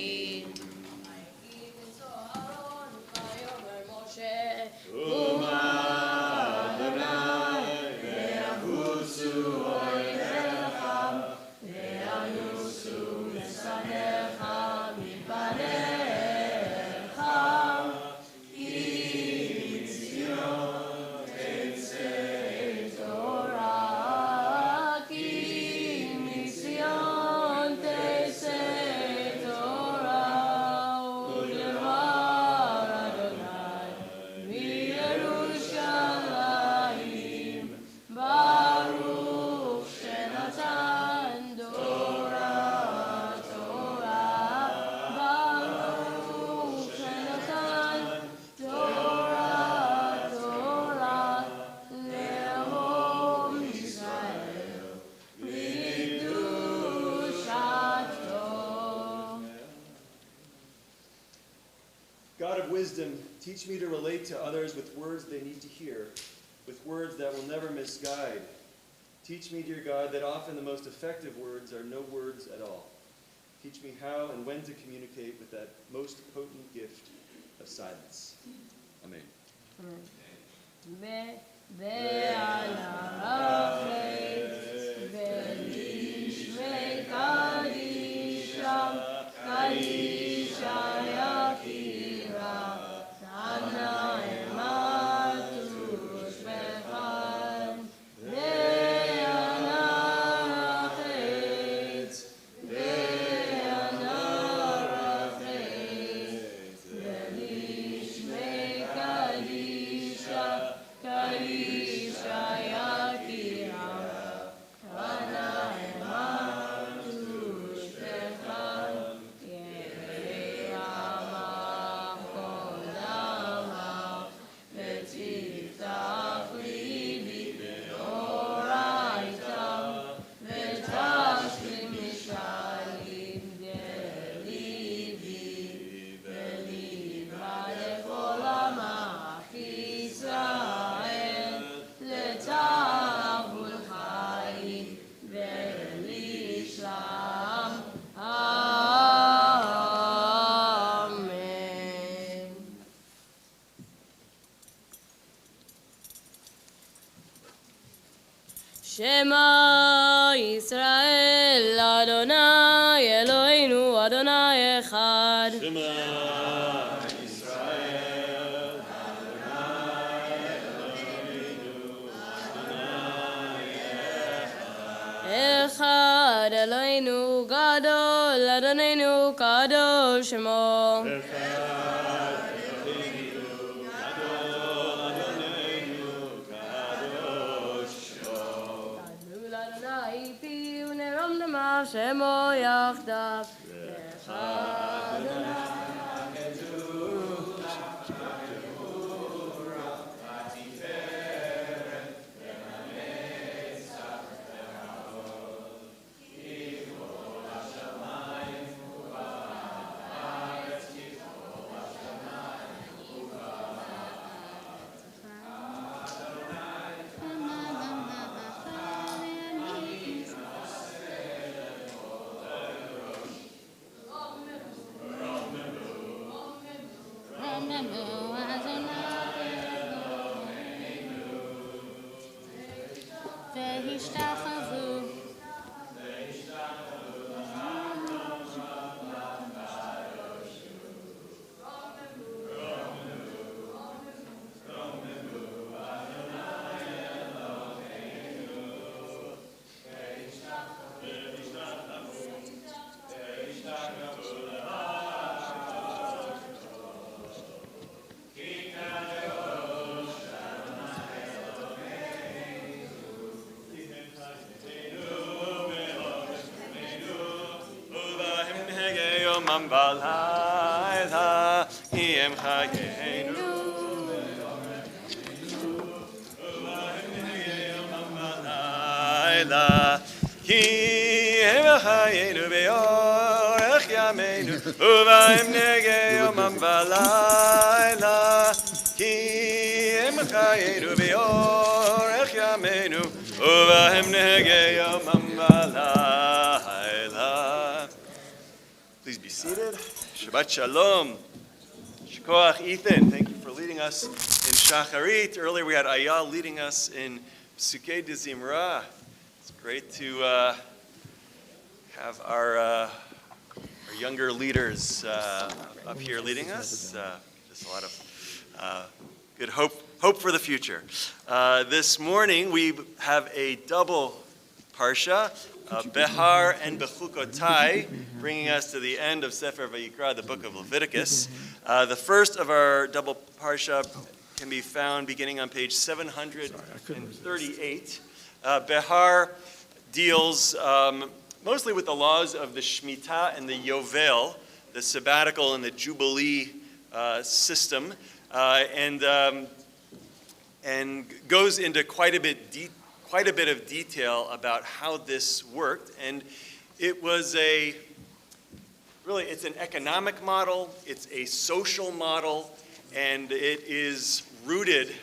God of wisdom, teach me to relate to others with words they need to hear, with words that will never misguide. Teach me, dear God, that often the most effective words are no words at all. Teach me how and when to communicate with that most potent gift of silence. Amen. Shema Yisrael Adonai Eloheinu Adonai Echad. Shema Yisrael Adonai Eloheinu Echad Eloheinu Gadol, Adonenu Kadosh Shemo. Gadol Adonai Pi unerom namav Shemo Yachdav. Echad Adonai. Balayla, Iem Chayenu, Balayla, Iem Chayenu be'orech yameinu, Uvaim negeyom balayla, Iem Chayenu be'orech yameinu, Uvaim negeyom balayla. Please be seated. Shabbat Shalom. Shkoach Ethan, thank you for leading us in Shacharit. Earlier we had Ayal leading us in Psukei de Zimra. It's great to have our younger leaders up here leading us. Just a lot of good hope for the future. This morning we have a double parsha. Behar and Bechukotai, bringing us to the end of Sefer Vayikra, the book of Leviticus. The first of our double parsha can be found beginning on page 738. Behar deals mostly with the laws of the Shemitah and the Yovel, the sabbatical and the Jubilee system, and goes into quite a bit of detail about how this worked. And it was it's an economic model, it's a social model, and it is rooted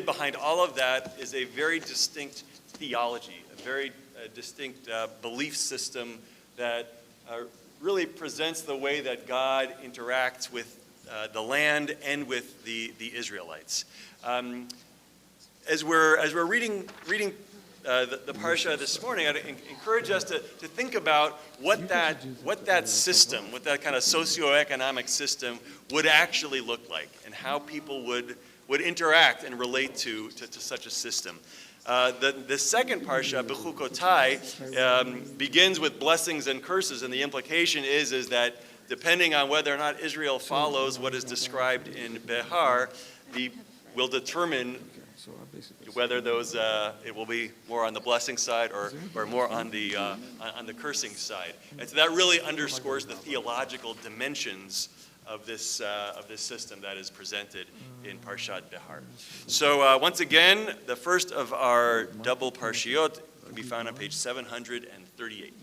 behind all of that is a very distinct theology, a very distinct belief system that really presents the way that God interacts with the land and with the Israelites. As we're reading the parsha this morning, I'd encourage us to think about what that system, what that kind of socioeconomic system would actually look like, and how people would interact and relate to such a system. The second parsha, Bechukotai, begins with blessings and curses, and the implication is that depending on whether or not Israel follows what is described in Behar, will determine whether those it will be more on the blessing side or more on the cursing side. And so that really underscores the theological dimensions of this system that is presented in Parshat Behar. So once again, the first of our double parshiot can be found on page 738.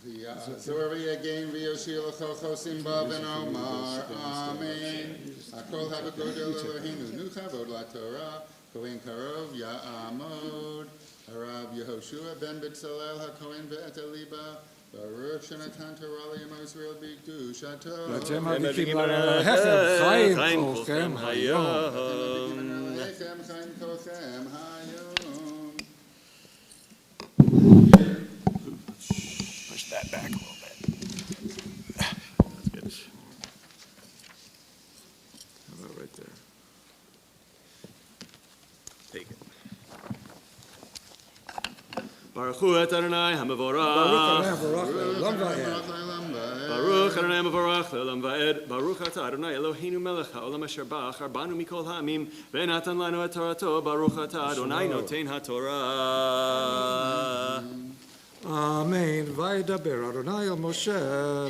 V'ya'azor v'yagein v'yoshir l'chocho simba v'nomar amen. Hakol ha'v'godel Eloheinu nu chavod la'torah kohen karov ya'amod. Harav Yehoshua ben B'Tzalel ha'kohen ve'et eliba Baruch shenatan Torah li'am Yisrael b'kedushato. ואתם מדליקים עליכם חיים כולכם היום. Alechem chaim kolchem hayom. Push that back a little bit. That's good. How about right there? Take it. Baruch hu et Adonai hamavorach. Baruch Adonai Mavarach Le'olam Va'ed. Baruch Atah Adonai Eloheinu Melech HaOlam Asher Ba'ach Arbanu Mikol Ha'amim Ve'natan Lanu Et Torato. Baruch Atah Adonai Noten HaTorah. Amen. Vaydaber Adonai el Moshe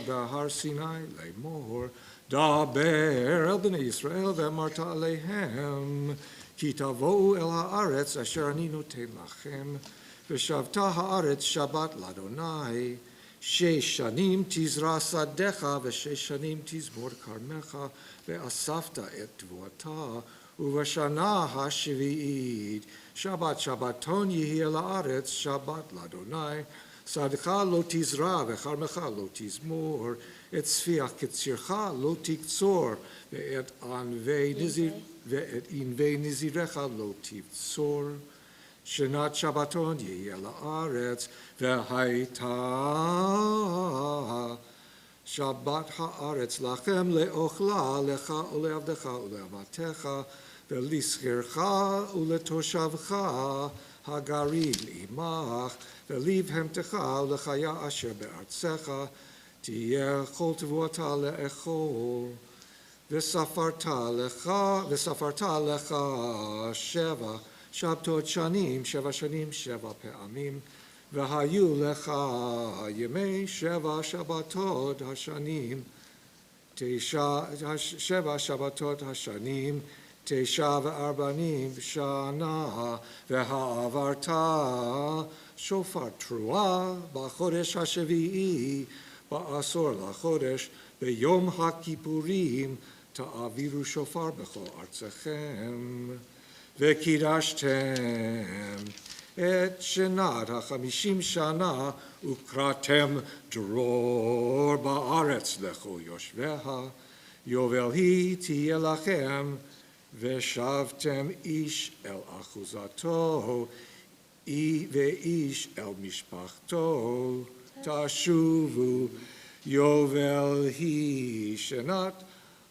b'Har Sinai le'mor. Daber el bnei Yisrael ve'amarta aleihem. Ki tavo'u el ha'aretz asher ani noten lachem. V'shavta ha'aretz Shabbat l'Adonai. Shesh shanim tizra sadecha v'shesh shanim tizmor karmecha ve'asafta et tvuata uvashana hashvi'id Shabbat Shabbaton yehi la'aretz Shabbat l'Adonai sadecha lo tizra v'karmecha lo tizmor et tzfiach ketzircha lo tiktzor ve'et anvei nizirecha lo tivtzor Shenat Shabbaton yehi la'aretz ve'haita Shabbat ha'aretz lachem le'ochla lecha ule'avdecha ule'avatecha ve'lischircha ule'toshavcha hagarim imach ve'livhemtecha ule'chaya asher be'artzecha tiyeh chol tevuata le'echol ve'safarta lecha sheva Shabtot shanim, sheva pe'amim, v'hayu lecha yemei sheva shabbatot hashanim, sheva shabbatot hashanim, tesha ve'arbanim shana, v'ha'avarta shofar trua, b'chodesh hashevi'i, ba'asor la'chodesh, be'yom ha'kippurim, ta'aviru shofar b'chol artzechem. V'kidashtem et shenat ha'chamishim shana ukratem dror ba'aretz lecho yoshveha yovel hi tiyeh lachem v'shavtem ish el achuzato ve'ish el mishpachto tashuvu yovel hi shenat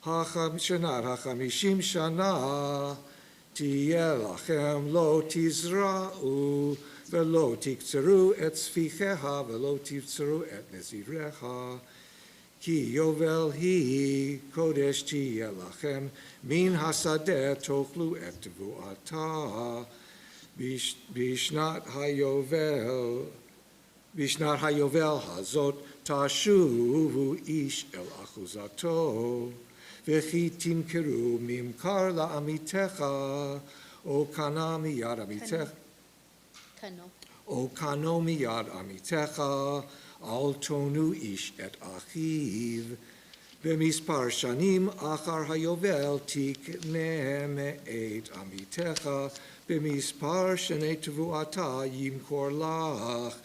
ha'chamishim shana Tiyeh lachem lo tizra'u ve'lo tiktzeru et tzficheha ve'lo tivtzeru et nezirecha ki yovel hi kodesh tiyeh lachem min hasadeh tochlu et tevuata bishnat hayovel hazot tashuvu ish el achuzato V'chi timkeru mimkar la'amitecha o kana miyad amitecha o kano miyad amitecha al tonu ish et achiv v'mispar shanim achar hayovel tikne me'et amitecha v'mispar shenei tevuata yimkor lach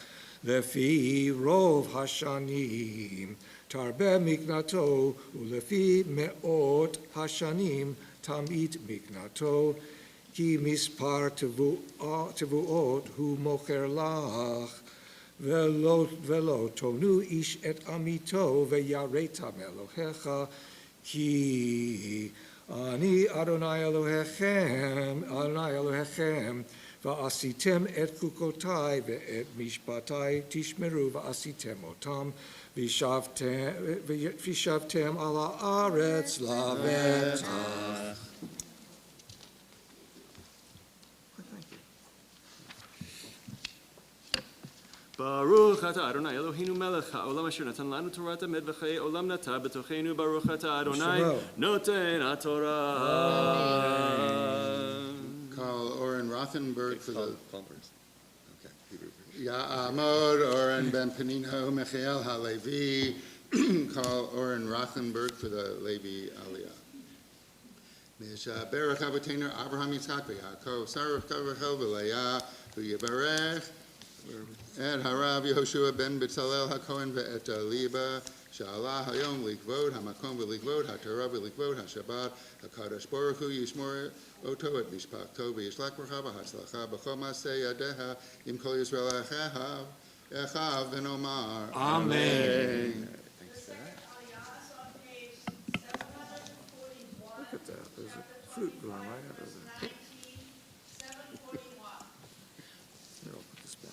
lefi rov hashanim Tarbe miknato ulefi me'ot hashanim tamit miknato ki mispar tevuot hu mocher lach velo tonu ish et amito ve'yaretam Elohecha ki ani Adonai Elohechem va'asitem et kukotai ve'et mishpatai tishmeru va'asitem otam Vishavtem ala aretz lavetach. Baruch atah Adonai Eloheinu melech ha'olam asher natan lanu Torah tamed v'chei olam nata b'tocheinu Baruch atah Adonai noten ha'torah. Call Oren Rothenberg for the... Ya'amod Oren ben Penino Michael HaLevi. Call Oren Rothenberg for the Levi Aliyah. Mishaberach Avotenu Abraham Yitzchak v'Yaakov Sarach Kavachel v'Leah v'Yivarech et Harav Yehoshua ben B'Tzalel HaKohen ve'et Liba Sha'alah Hayom Likvod HaMakom v'Likvod HaTorah v'Likvod HaShabbat HaKadosh Baruch Hu Yishmor Oto et Mishpachto v'Yishlach Bracha v'Hatzlacha b'chol Masei Yadeha im Kol Yisrael Echav v'Nomar Amen. Thanks for that. Look at that. There's a fruit growing right out of there. Here, I'll put this back.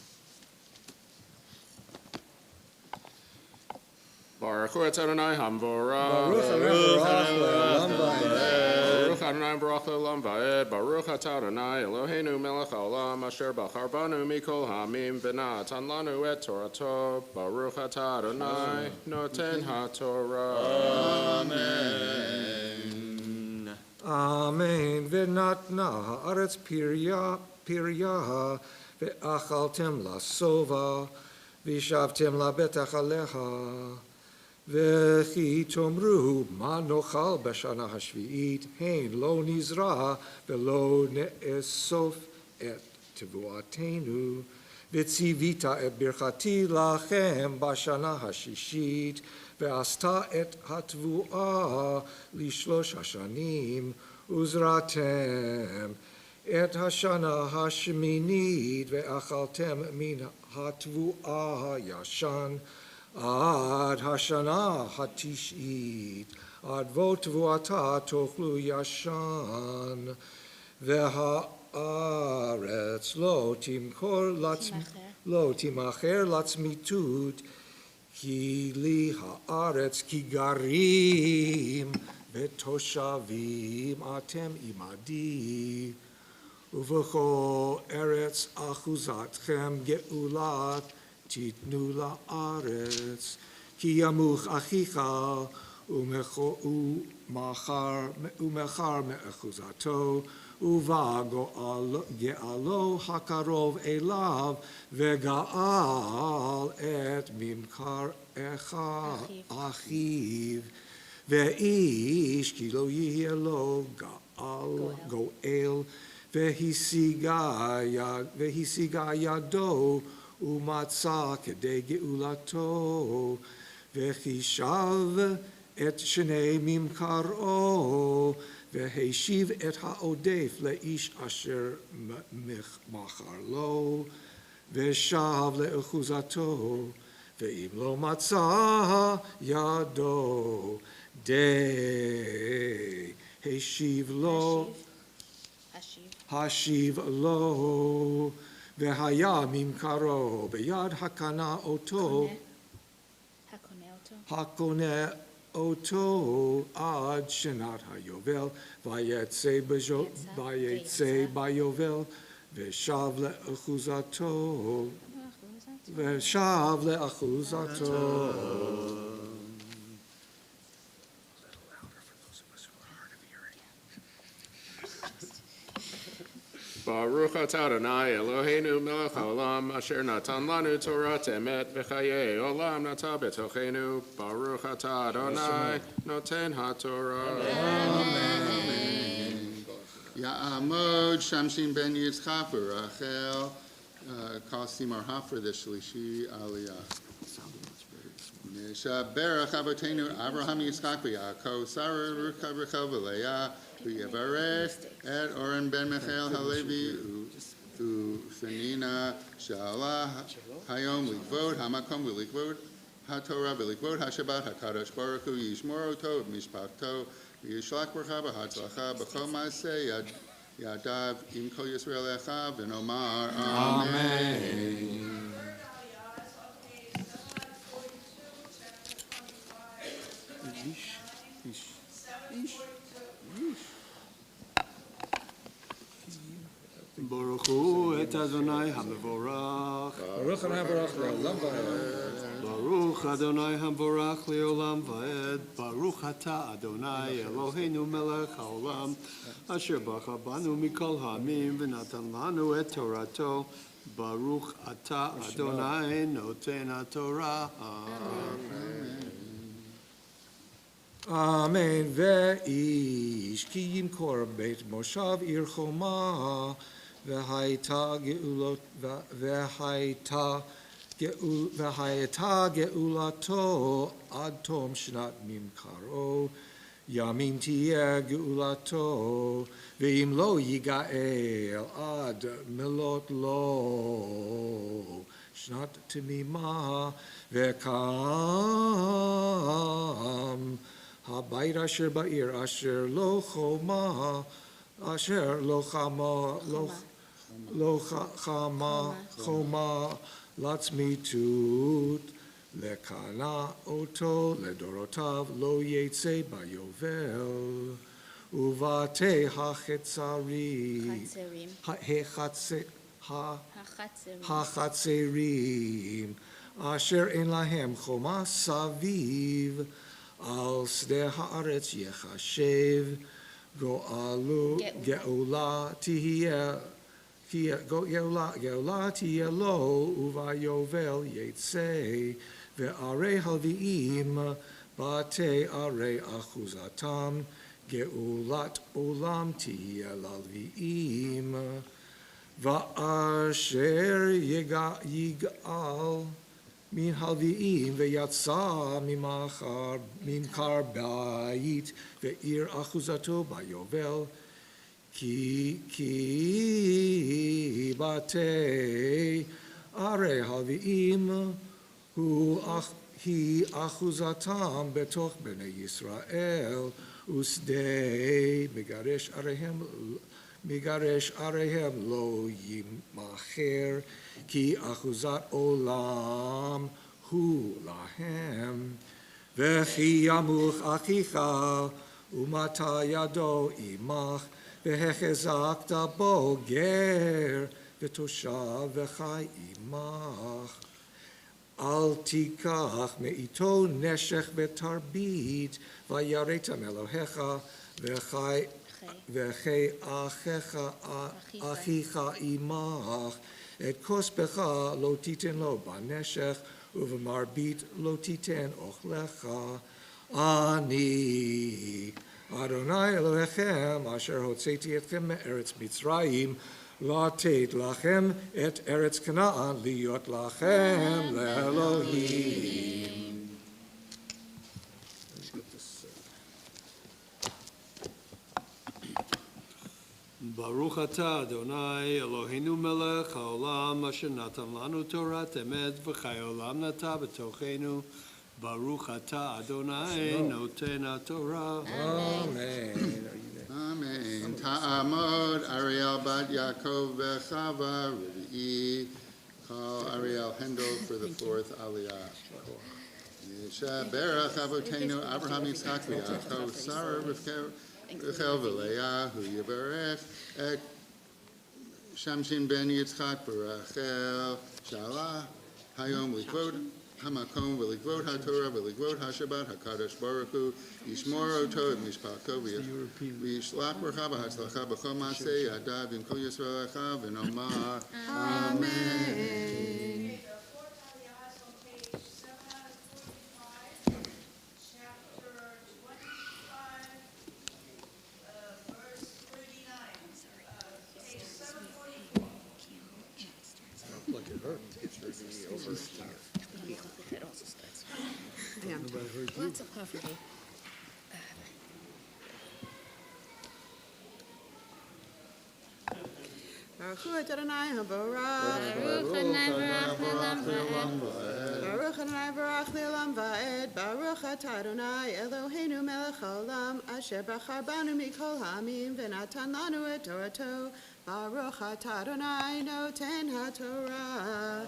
Baruch hu et Adonai hamvorach. Baruch Adonai le'olam va'ed. Baruch Adonai barach le'olam va'ed. Baruch atah Adonai Eloheinu melech haolam asher bachar banu mikol ha'amim v'natan lanu et Torato. Baruch atah Adonai noten haTorah. Amen. Amen. V'natna ha'aretz piryaha ve'achaltem lasova v'shavtem labetach aleha וכי תאמרו מה נאכל בשנה השביעית, הן לא נזרע ולא נאסוף את תבואתנו, וציווית את ברכתי לכם בשנה השישית, ועשת את התבואה לשלוש השנים, וזרעתם את השנה השמינית, ואכלתם מן התבואה הישן, עד השנה התשעית, עד בוא תבואתה תאכלו ישן, והארץ לא תימכר לצמיתות, כי לי הארץ כי גרים ותושבים אתם עמדי, ובכל ארץ אחוזתכם גאולת תיתנו לארץ, כי ימוך אחיך ומחר מאחוזתו, ובא גאלו הקרוב אליו, וגאל את ממכר אחיו, ואיש כי לא יהיה לו גואל, והשיגה ידו, ומצא כדי גאולתו, וחישב את שני ממכרו, והשיב את העודף לאיש אשר מכר לו, ושב לאחוזתו, ואם לא מצא ידו, השיב לו, והיה ממכרו ביד הקונה אותו עד שנת היובל, ויצא ביובל, ושב לאחוזתו. Baruch atah Adonai Eloheinu melech haolam asher natan lanu Torat emet v'chayei olam nata betochenu. Baruch atah Adonai noten haTorah. Amen. Ya'amod Shamshin ben Yitzchak Rachel Kasimar Hafer the Shlishi Aliyah. Neshaberach Avotenu Abraham Yitzchak v'Yaakov Sarah Rivka Rachel v'Leah v'Yavarech et Oren ben Michael Halevi u'Fanina Shala Hayom Likvod Hamakom v'Likvod HaTorah v'Likvod HaShabbat HaKadosh Baruch Hu Yishmor Oto v'Mishpachto v'Yishlach Bracha v'Hatzlacha b'Chol Ma'aseh Yadav Im Kol Yisrael Echav v'Nomar Amen. Baruch hu et Adonai hamvorach. Baruch Adonai Baruch le'olam va'ed. Baruch Adonai hamvorach le'olam va'ed. Baruch atah Adonai Eloheinu melech haolam, asher bachar banu mikol ha'amim v'natan lanu et Torato. Baruch atah Adonai noten haTorah. Amen. ואיש כי ימכור בית מושב עיר חומה, והייתה גאולתו עד תום שנת ממכרו, ימים תהיה גאולתו, ואם לא יגאל עד מלות לו שנת תמימה, וקם הבית אשר בעיר אשר לא חומה, אשר לא חמה לצמיתות, לקנא אותו לדורותיו לא יצא ביובל, ובתי החצרים, החצרים, אשר אין להם חומה סביב, על שדה הארץ יחשב, גאולה תהיה לו, וביובל יצא, וערי הלוויים, בתי ערי אחוזתם, גאולת עולם תהיה ללוויים, ואשר יגאל מן הלוויים ויצא ממכר בית ועיר אחוזתו ביובל, כי בתי ערי הלוויים היא אחוזתם בתוך בני ישראל, ושדה מגרש עריהם לא ימכר, כי אחוזת עולם הוא להם. וכי ימוך אחיך ומטה ידו עמך, והחזקת בו גר ותושב וחי עמך. אל תיקח מאיתו נשך ותרבית, ויראת מאלוהיך, וכי אחיך עמך, את כוספך לא תיתן לו בנשך, ובמרבית לא תיתן אוכלך. אני אדוני אלוהיכם, אשר הוצאתי אתכם מארץ מצרים, לתת לכם את ארץ כנען, להיות לכם לאלוהים. ברוך אתה אדוני אלוהינו מלך העולם אשר נתן לנו תורת אמת וחי עולם נטע בתוכנו. ברוך אתה אדוני נותן התורה. Amen. Amen. Ta'amod Ariel Bat Yaakov Bechava Revi'i. Call Ariel Hendel for the fourth Aliyah. Berach Avotenu Abraham Yitzchak V'Yaakov Sarah Rachel V'Leah Hu Yivarech Et Shamshin Ben Yitzchak V'Rachel Shalah Hayom Likvod Hamakom V'Likvod HaTorah V'Likvod HaShabbat HaKadosh Baruch Hu Yishmor Oto Et Mishpacho V'Yishlach Bracha V'Hatzlacha B'Chol Ma'aseh Yadav V'Kol Yisrael Echav V'Nomar Amen. Lots of poverty. Baruch Adonai Habarach. Baruch Adonai Baruch Adonai Barach Le'olam Va'ed. Baruch Atah Adonai Eloheinu Melech Haolam Asher Bachar Banu Mikol Ha'amim V'natan Lanu Et Torato. Baruch Atah Adonai Noten HaTorah.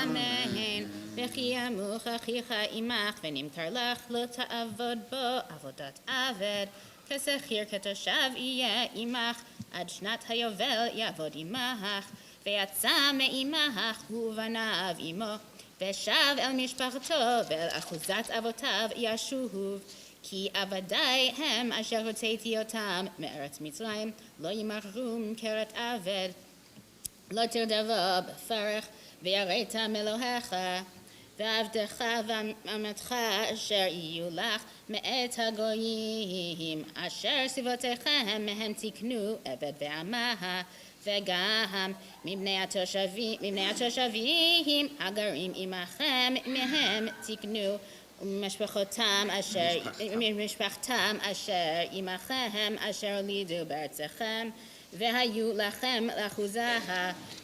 Amen. וכי ימוך אחיך עמך ונמכר לך לא תעבוד בו עבודת עבד. כשכיר כתושב יהיה עמך עד שנת היובל יעבוד עמך. ויצא מעמך ובניו עמו ושב אל משפחתו ואל אחוזת אבותיו ישוב. כי עבדי הם אשר הוצאתי אותם מארץ מצרים לא ימכרו ממכרת עבד. לא תרדבו בפרך ויראת מאלוהיך. ועבדך ואמתך אשר יהיו לך מאת הגויים אשר סביבותיכם מהם תקנו עבד ועמה. וגם מבני התושבים הגרים עמכם מהם תקנו ומשפחתם אשר עמכם אשר הולידו בארצכם והיו לכם לאחוזה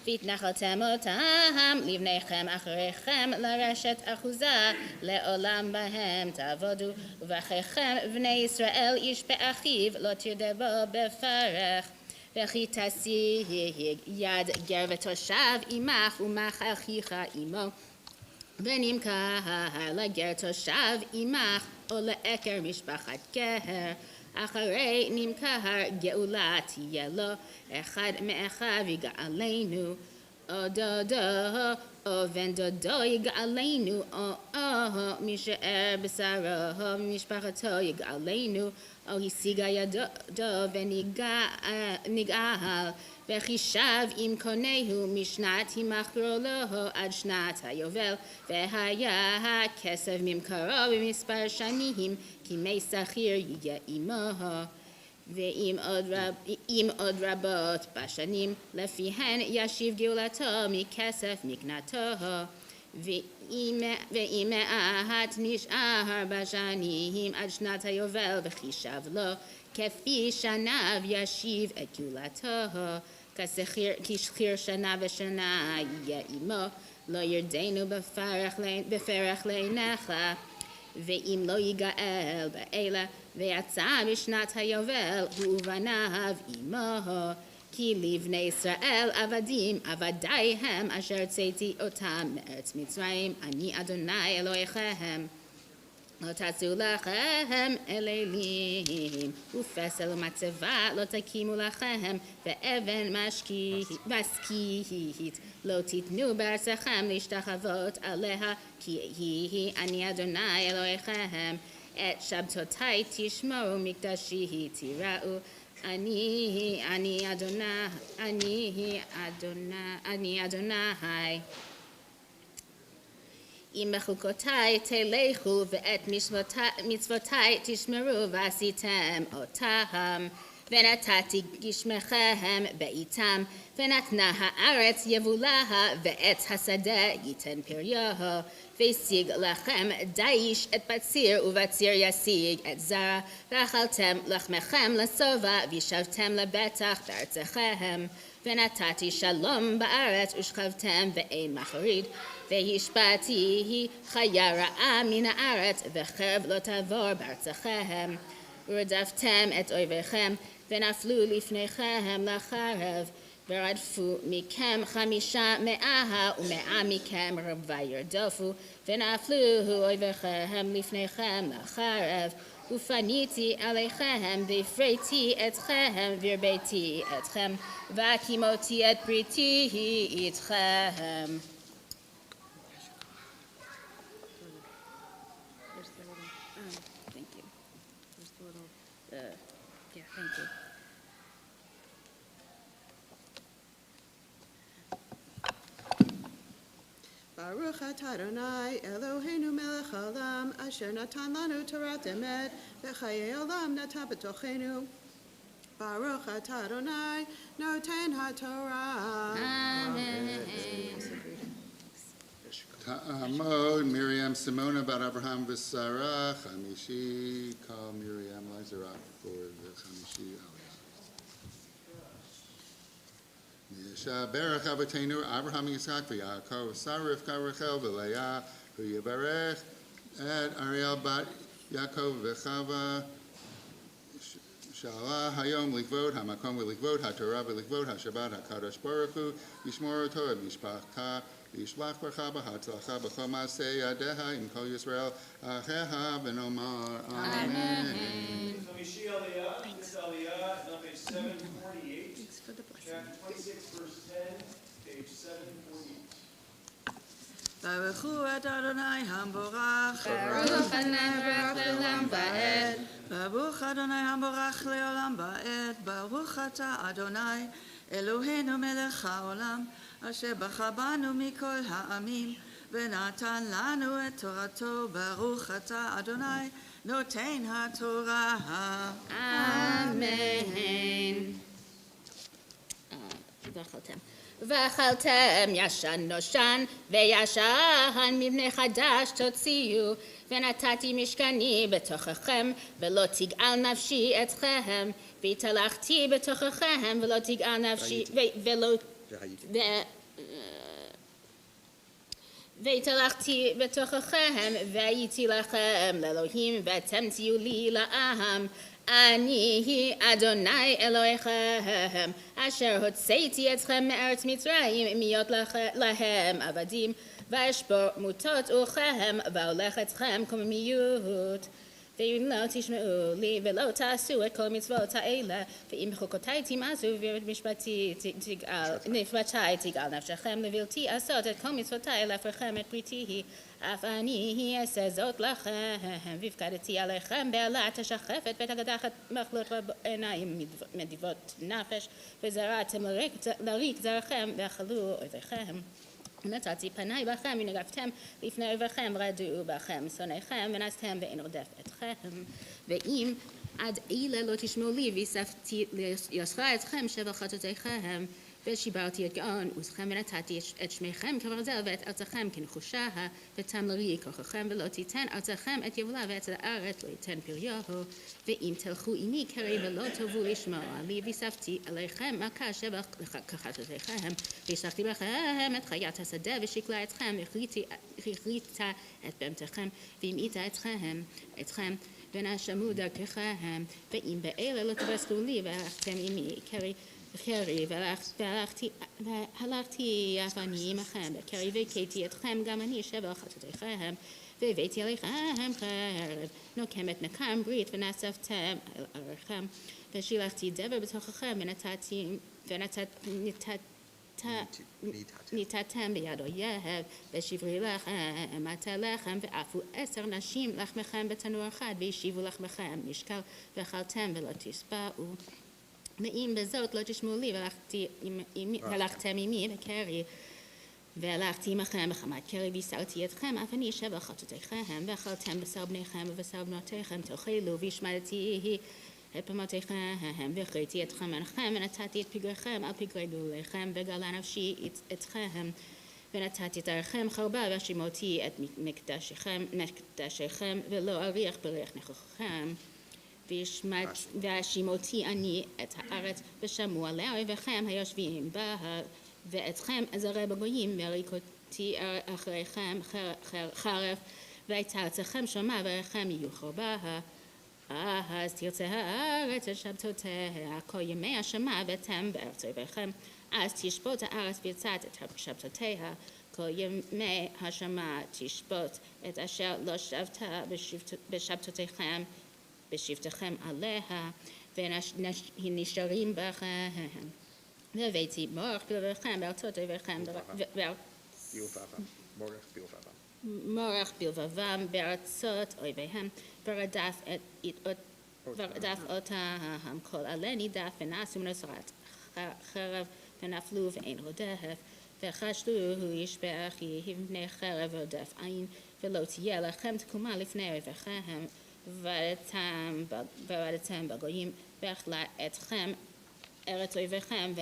והתנחלתם אותם לבניכם אחריכם לרשת אחוזה לעולם בהם תעבודו. ובאחיכם בני ישראל איש באחיו לא תרדבו בפרך. וכי תשיג יד גר ותושב עמך ומך אחיך עמו ונמכר לגר תושב עמך או לעקר משפחת גר. אחרי נמכר גאולה תהיה לו, אחד מאחיו יגאלנו, או דודו או בן דודו יגאלנו, או משאר בשרו משפחתו יגאלנו, או השיגה ידו ונגאל, וחישב עם קונהו משנת הימכרו לו עד שנת היובל, והיה הכסף ממכרו במספר שנים, כימי שכיר יהיה עמו. ואם עוד רבות בשנים, לפיהן ישיב גאולתו מכסף מקנתו. ואם מעט נשאר בשנים עד שנת היובל וחישב לו, כפי שניו ישיב את גאולתו. כשכיר שנה ושנה יהיה עמו, לא ירדנו בפרח לעיניך. ואם לא יגאל באלה ויצא בשנת היובל הוא ובניו עמו, כי לבני ישראל עבדים עבדי הם אשר הוצאתי אותם מארץ מצרים, אני אדוני אלוהיכם. לא תעשו לכם אלילים, ופסל ומצבה לא תקימו לכם, ואבן משכית לא תיתנו בארצכם להשתחוות עליה, כי היא אני אדוני אלוהיכם. את שבתותי תשמעו, מקדשי תיראו, אני אדוני. אם בחוקותי תלכו ואת מצוותי תשמרו ועשיתם אותם, ונתתי גשמכם בעיתם, ונתנה הארץ יבולה, ועץ השדה ייתן פריו, והשיג לכם דיש את בציר, ובציר ישיג את זרע, ואכלתם לחמכם לשובע, וישבתם לבטח בארצכם. ונתתי שלום בארץ, ושכבתם ואין מחריד, והשפעתי חיה רעה מן הארץ, וחרב לא תעבור בארצכם. ורדפתם את אויביכם, ונפלו לפניכם לחרב, ורדפו מכם 500, ו100 מכם רבבה ירדפו, ונפלו אויביכם לפניכם לחרב. ופניתי עליכם, והפריתי אתכם, והרביתי אתכם, והקימותי את בריתי איתכם. Baruch atah Adonai Eloheinu melech haolam asher natan lanu Torat emet v'chayei olam natan b'tochenu. Baruch atah Adonai noten haTorah. Amen. Ta'amod Miriam Simona bar Abraham v'Sarah Chamishi. Call Miriam Lizarah for the Chamishi Aliyah. Berach Avotenu Abraham Yitzchak v'Yaakov Sarah Rivka Rachel v'Leah who Yivarech et Ariel bat Yaakov v'Chava Shala Hayom Likvod Hamakom v'Likvod HaTorah v'Likvod HaShabbat HaKadosh Baruch Hu Yishmor Oto et Mishpachta Yishlach Barcha B'Hatzlacha B'chol Ma'aseh Yadeha Im Kol Yisrael Acheha V'Nomar Amen. Chamishi Aliyah, this Aliyah is on page 748. Chapter 26, verse 10, page 748. Baruchu et Adonai Hamborach. Baruch Adonai le'olam va'ed. Baruch Adonai Hamborach le'olam va'ed. Baruch atah Adonai Eloheinu melech haolam asher bacha banu mikol ha'amim ונתן לנו את תורתו. ברוך אתה אדוני נותן התורה. אמן. ואכלתם ישן נושן וישן מבנה חדש תוציאו, ונתתי משכני בתוככם ולא תגאל נפשי אתכם, והתהלכתי בתוככם ולא תגאל נפשי והתהלכתי בתוככם והייתי לכם לאלוהים ואתם תהיו לי לעם. אני אדוני אלוהיכם אשר הוצאתי אתכם מארץ מצרים להיות להם עבדים, ואשבור מוטות אורכם והולך אתכם קוממיות. ואם לא תשמעו לי ולא תעשו את כל מצוות האלה, ואם בחוקותיי תמעזו ובמשפטי תגאל נפשכם לבלתי לעשות את כל מצוותיי להפרכם את בריתי, אף אני אעשה זאת לכם, והפקדתי עליכם בעלת השחפת ותגדחת מחלות עיניים מדיבות נפש, וזרעתם לריק זרעכם ואכלו אויביכם. ונתתי פניי בכם ונגפתם לפני אויביכם רדו בכם שונאיכם ונסתם ואין רודף אתכם. ואם עד אלה לא תשמעו לי ואספתי ליושרה אתכם שבר חטאותיכם ושיברתי את גאון עוזכם ונתתי את שמיכם כברזל ואת ארצכם כנחושה ותם לרי כוחכם ולא תיתן ארצכם את יבולה ואת הארץ לא ייתן פריהו. ואם תלכו עמי קרי ולא תאבו לשמוע לי ואספתי עליכם מכה שבר כחטאותיכם והשלכתי בכם את חיית השדה ושקלה אתכם והכריתה את בהמתכם והמעיטה אתכם ונאשמו דרככם. ואם באלה לא תבשרו לי והלכתם עמי קרי והלכתי אף אני עמכם בקרי והכיתי אתכם גם אני שבר חטאותיכם והבאתי עליכם חרב נוקמת נקם ברית ונאספתם עליכם ושילחתי דבר בתוככם ניתתם ביד אויב ושברי לכם מטה לחם ועפו 10 נשים לחמכם בתנור אחד והשיבו לחמכם משקל ואכלתם ולא תשבעו. ואם בזאת לא תשמעו לי והלכתם עמי בקרי והלכתי עמכם בחמת קרי והסרתי אתכם אף אני שבר חטאותיכם ואכלתם בשר בניכם ובשר בנותיכם תאכלו והשמדתי את במותיכם והכריתי אתכם עליכם ונתתי את פגריכם על פגרי גאוליכם וגאלה נפשי אתכם ונתתי את עריכם חרבה והשימותי את מקדשיכם ולא אריח בריח נכוחכם והשימותי אני את הארץ ושמעו עליה אויביכם היושבים בה ואתכם אזרה בגויים והריקותי אחריכם חרב והייתה ארצכם שומע ועריכם יהיו חרבה. אז תרצה הארץ את שבתותיה כל ימי השמה ואתם בארץ אויביכם אז תשפוט הארץ ברצת את שבתותיה כל ימי השמה תשפוט את אשר לא שבתה בשבתותיכם בשבתכם עליה ונשארים בכם והבאתי מורך בלבבכם בארצות אויביכם מורך בלבבם בארצות אויביהם ורדף אותם כל עלה נידף ונעשו מנוסרת חרב ונפלו ואין רודף וחשדו ישבח יהי בני חרב ורודף עין ולא תהיה לכם תקומה לפני אויביכם ועבדתם בגויים ואכלה אתכם ארץ אויביכם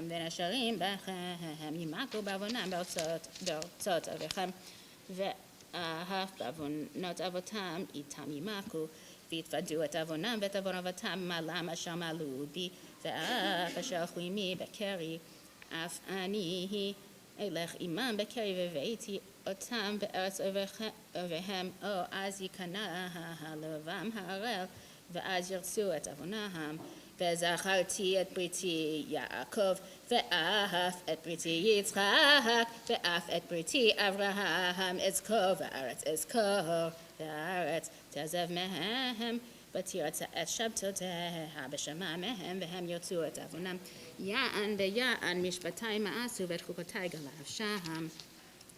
ונשארים בכם ימכו בעוונם בארצות אויביכם ואף בעוונות אבותם איתם ימכו ויתוודו את עוונם ואת עוון אבותם מעלם אשר מעלו בי ואף אשר הלכו עמי בקרי אף אני אלך עמם בקרי והבאתי אותם בארץ אויביהם או אז ייכנע לבבם הערל ואז ירצו את עוונם וזכרתי את בריתי יעקב ואף את בריתי יצחק ואף את בריתי אברהם אזכור והארץ אזכור והארץ תעזב מהם ותרצה את שבתותיה בשמה מהם והם ירצו את עוונם יען ביען משפטי מעשו ואת חוקותי גלה נפשם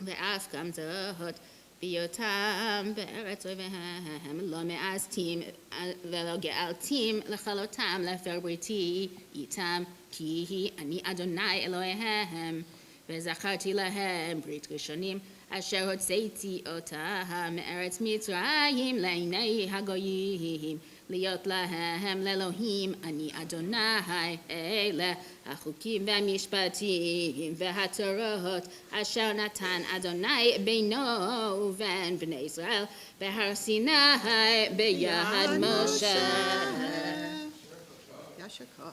ואף גם זאת בהיותם בארץ אויביהם לא מאסתים ולא גאלתים לכלותם להפר בריתי איתם כי אני אדוני אלוהיהם וזכרתי להם ברית ראשונים אשר הוצאתי אותם מארץ מצרים לעיני הגויים להיות להם לאלוהים אני אדוני אלה החוקים והמשפטים והתורות אשר נתן אדוני בינו ובין בני ישראל בהר סיני ביד משה. יישר כוח.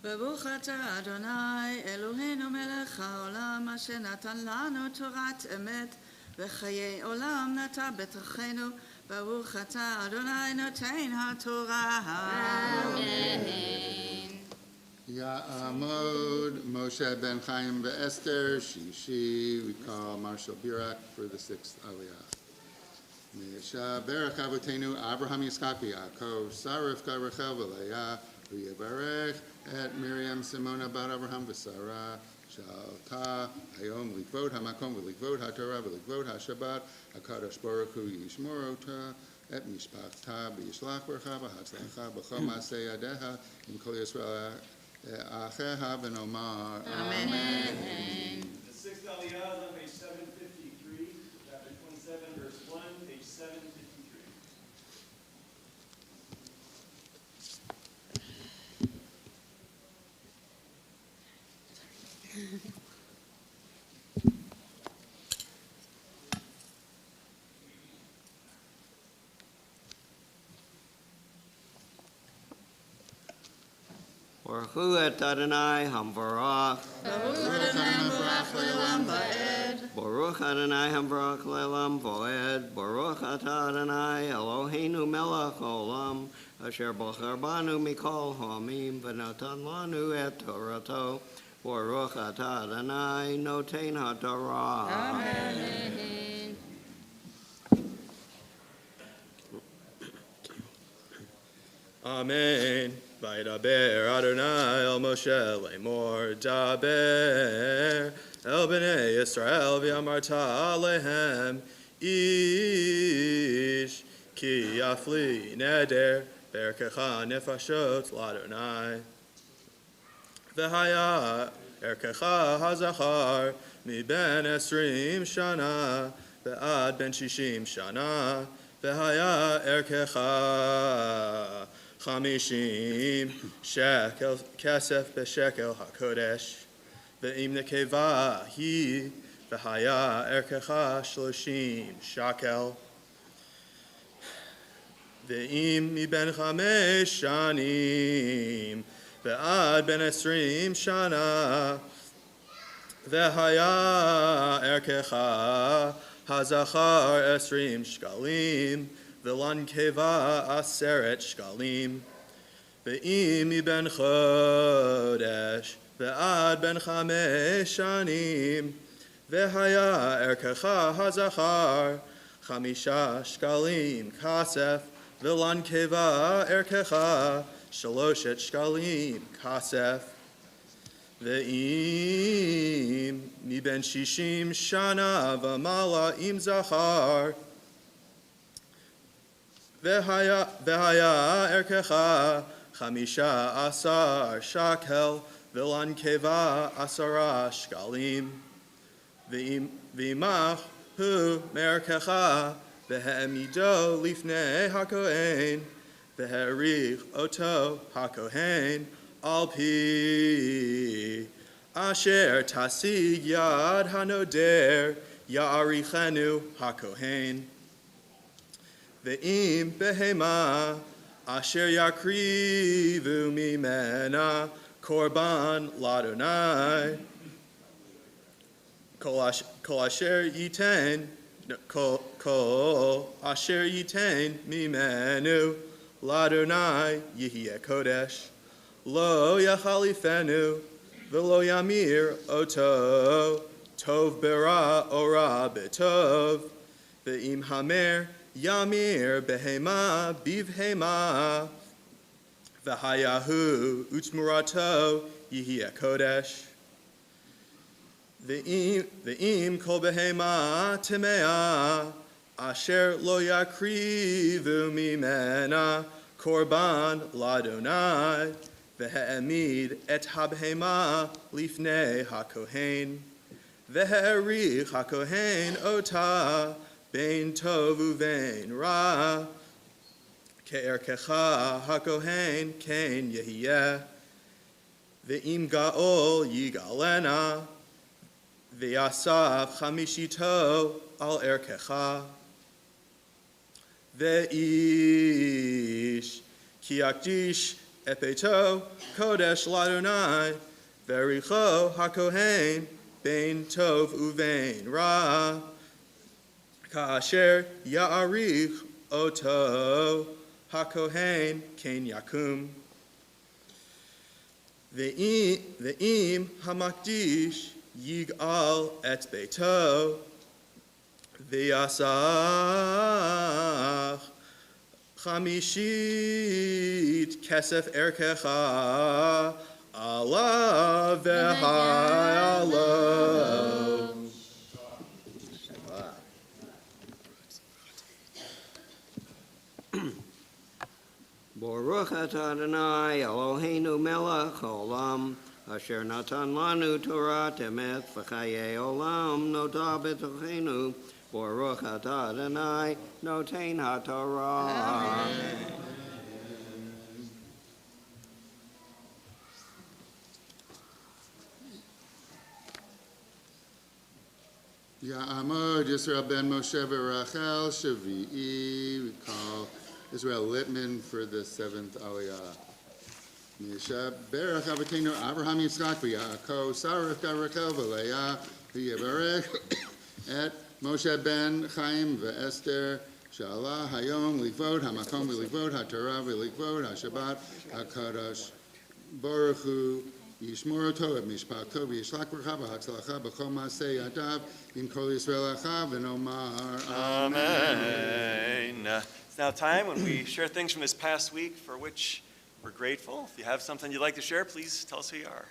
ברוך אתה אדוני אלוהינו מלך העולם אשר נתן לנו תורת אמת וחיי עולם נטע בתוכנו ברוך אתה אדוני נותן התורה. אמן. Ya'amod, Moshe ben Chaim ve'Esther, Shishi. We call Marshal Birak for the 6th Aliyah. Me'esha berach avotenu Abraham Yitzchak v'Yaakov, Sarah Rivka Rachel v'Leah, v'yevarech et Miriam Simona bar Abraham v'Sarah, Shalta hayom likvod hamakom v'likvod haTorah v'likvod haShabbat, HaKadosh Baruch Hu yishmor ota et mishpachta b'yishlach bercha v'hatzlacha b'chol ma'aseh yadeha im kol Yisrael acheha v'nomar. Amen. The 6th Aliyah is on page 753, chapter 27, verse 1, page 753. Baruch hu et Adonai hamvarach. Baruch Adonai Baruch Le'olam Va'ed. Baruch Adonai hamvarach le'olam va'ed. Baruch atah Adonai Eloheinu melech olam. Asher bachar banu mikol ha'amim v'natan lanu et Torato. Baruch atah Adonai noten haTorah. Amen. Amen. Vaydaber Adonai el Moshe lemor daber el bnei Yisrael v'amarta alehem ish ki yafli neder berkecha nefashot l'Adonai v'haya erkecha hazachar mi ben esrim shana ve'ad ben shishim shana v'haya erkecha Chamishim shekel kesef b'shekel hakodesh ve'im nekeva hi v'haya erkecha shloshim shakel ve'im miben chamesh shanim ve'ad ben esrim shana ve'haya erkecha hazachar esrim shkalim V'lan keva aseret shkalim, ve'im ben chodesh, ve'ad ben chamesh shanim, ve'haya erkecha hazachar, chamisha shkalim kasef, v'lan keva erkecha, shaloshet shkalim kasef, ve'im ben shishim shana v'mala im zachar, V'haya erkecha chamisha asar shakel v'lan keva asara shkalim v'imach hu merkecha v'hemido lifnei hakohen v'herich oto hakohen al pi asher tasig yad hanoder ya'arichenu hakohen Ve'im behema asher yakrivu mimena korban ladonai kol asher yiten mimenu ladonai yihye kodesh lo yachalifenu v'lo yamir oto tov bera ora betov ve'im hamer Yamir behema bivhema v'hayahu utmurato yihya kodesh v'im kol behema timea asher lo yakrivu mimena korban ladonai v'ha'emid et habhema lifnei hakohen v'ha'erich hakohen ota Bein tov uvein ra, ke'erkecha hakohen ken yehiyeh, ve'im ga'ol yigalena, ve'yasav chamishito al erkecha, ve'ish ki yakdish epeto kodesh ladonai, ve'richo hakohen bein tov uvein ra, Ka'asher ya'arich oto hakohen ken yakum Ve'im hamakdish yig'al et beito, ve'yasach chamishit kesef erkecha ala v'hayalo. Baruch atah Adonai Eloheinu melech haolam, asher natan lanu Torah emet v'chayei olam nota b'tochenu. Baruch atah Adonai noten haTorah. Ya'amod Yisrael ben Moshe v'Rachel Shavi'i. We call Israel Littman for the 7th Aliyah. Misha Berach Avotenu Abraham Yitzchak v'Yaakov Sarah Rachel v'Leah v'Yevarech et Moshe ben Chaim v'Esther Shallah Hayom Likvod Hamakom v'Likvod HaTorah v'Likvod HaShabbat HaKadosh Baruch Hu Yishmor Oto et Mishpato v'Yishlach Bracha v'Hatzlacha b'Chol Maaseh Yadav Im Kol Yisrael Achav v'Nomar Amen. It's now time when we share things from this past week for which we're grateful. If you have something you'd like to share, please tell us who you are.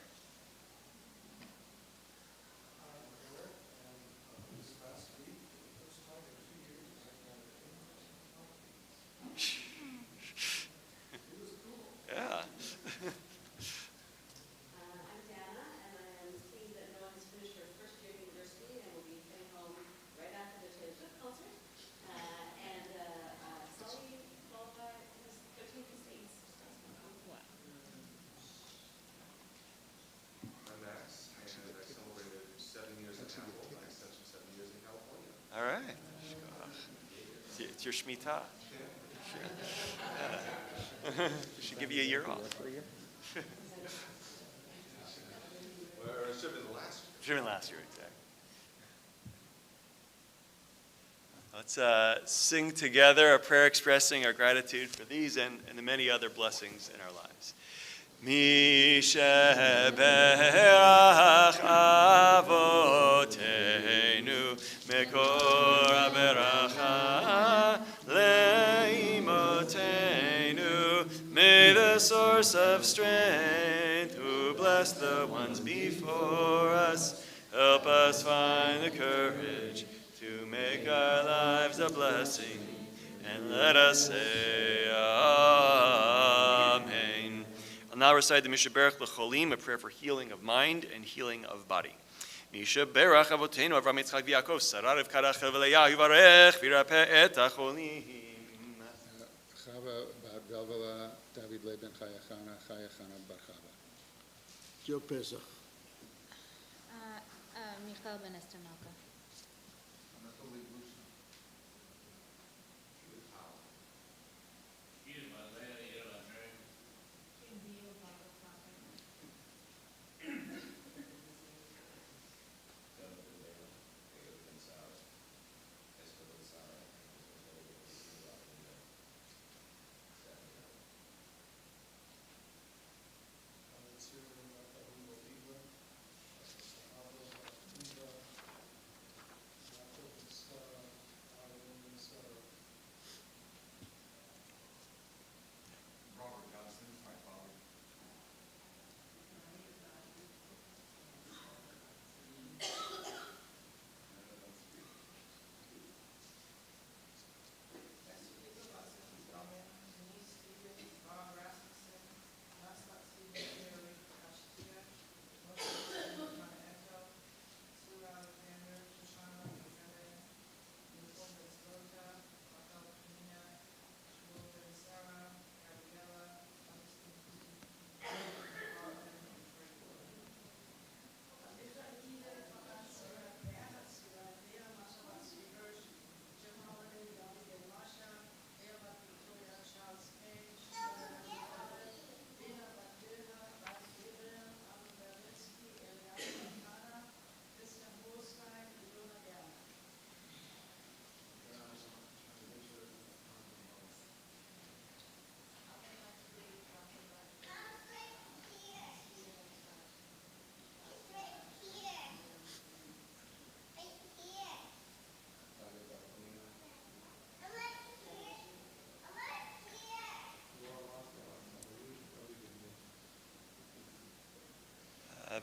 Yeah. I'm Dana, and I am pleased that Noah has finished her first year at university and will be heading home right after the Taylor Swift concert. And Sully qualified in his 13th states. Wow. I'm Max, and I celebrated 7 years in Apple. I spent 7 years in California. All right. It's your Shemitah. We should give you a year off. Or it should have been the last year. Should have been last year, exactly. Let's sing together a prayer expressing our gratitude for these and the many other blessings in our lives. Mi sheberach avotenu mekor haberacha leimotenu. May the source of strength, who bless the ones before us, help us find the courage to make our lives a blessing, and let us say Amen. I'll now recite the Mishaberach L'cholim, a prayer for healing of mind and healing of body. Mishaberach Avotenu Avram Yitzchak v'Yaakov Sarah Rivka Rachel v'Leah Yivarech v'Yirapeh et HaCholim. Chava bat Galvala David Leben Chayachana Bar Chava. Joe Pesach. Michal ben Esther Malka.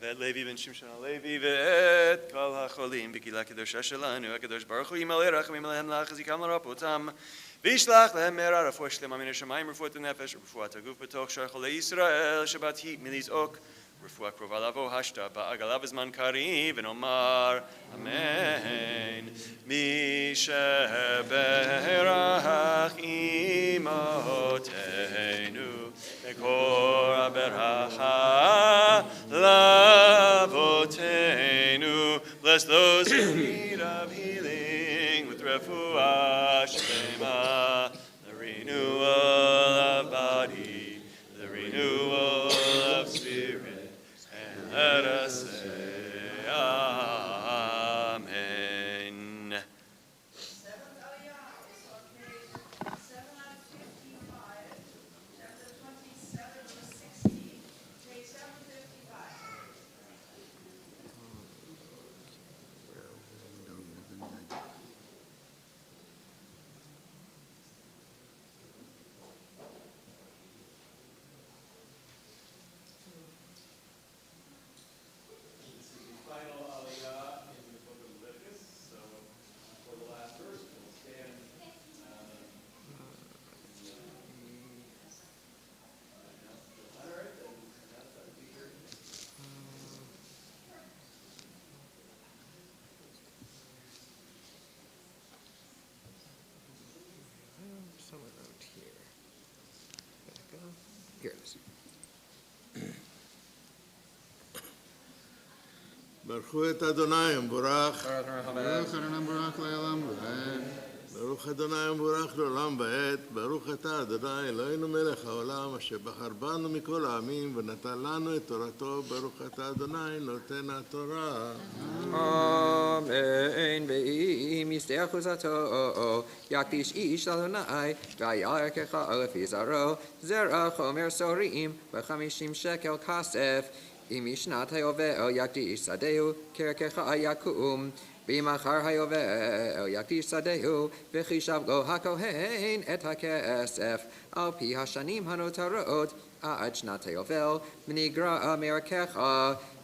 ואת לוי בן שמשון הלוי ואת כל החולים בקהילה הקדושה שלנו, הקדוש ברוך הוא ימלא רחמים עליהם להחזיקם לרפאותם וישלח להם מהרה רפואה שלמה מן השמיים, רפואת הנפש ורפואת הגוף בתוך שאר חולי ישראל, שבת היא מלזעוק רפואה קרובה לבוא, השתה בעגלה בזמן קריב, ונאמר אמן. מי שברך אמותינו מקור הברכה לאבותינו. Bless those in need of healing with refuah shlema, the renewal of body, the renewal of spirit. Let us say Amen. 7th Aliyah is on page 755, chapter 27 to 60, page 755. Final aliyah in the book of Leviticus. So for the last verse, we'll stand. Somewhere around here. Back up. Here it is. ברכו את אדוני המבורך, ברוך אדוני מבורך לעולם ועד. ברוך אדוני המבורך לעולם ועד, ברוך אתה אדוני אלוהינו מלך העולם, אשר בחר בנו מכל העמים ונתן לנו את תורתו, ברוך אתה אדוני נותן התורה. אמן. ואם יסתר חוזתו, יקדיש איש לאדוני, והיה ערכך לפי זרעו, זרע חומר סורים, ו50 שקל כסף. אם משנת היובל יקדיש שדהו, כערכך יקום. ואם אחר היובל יקדיש שדהו, וחישב לו הכהן את הכסף, על פי השנים הנותרות, עד שנת היובל, ונגרע מערכך.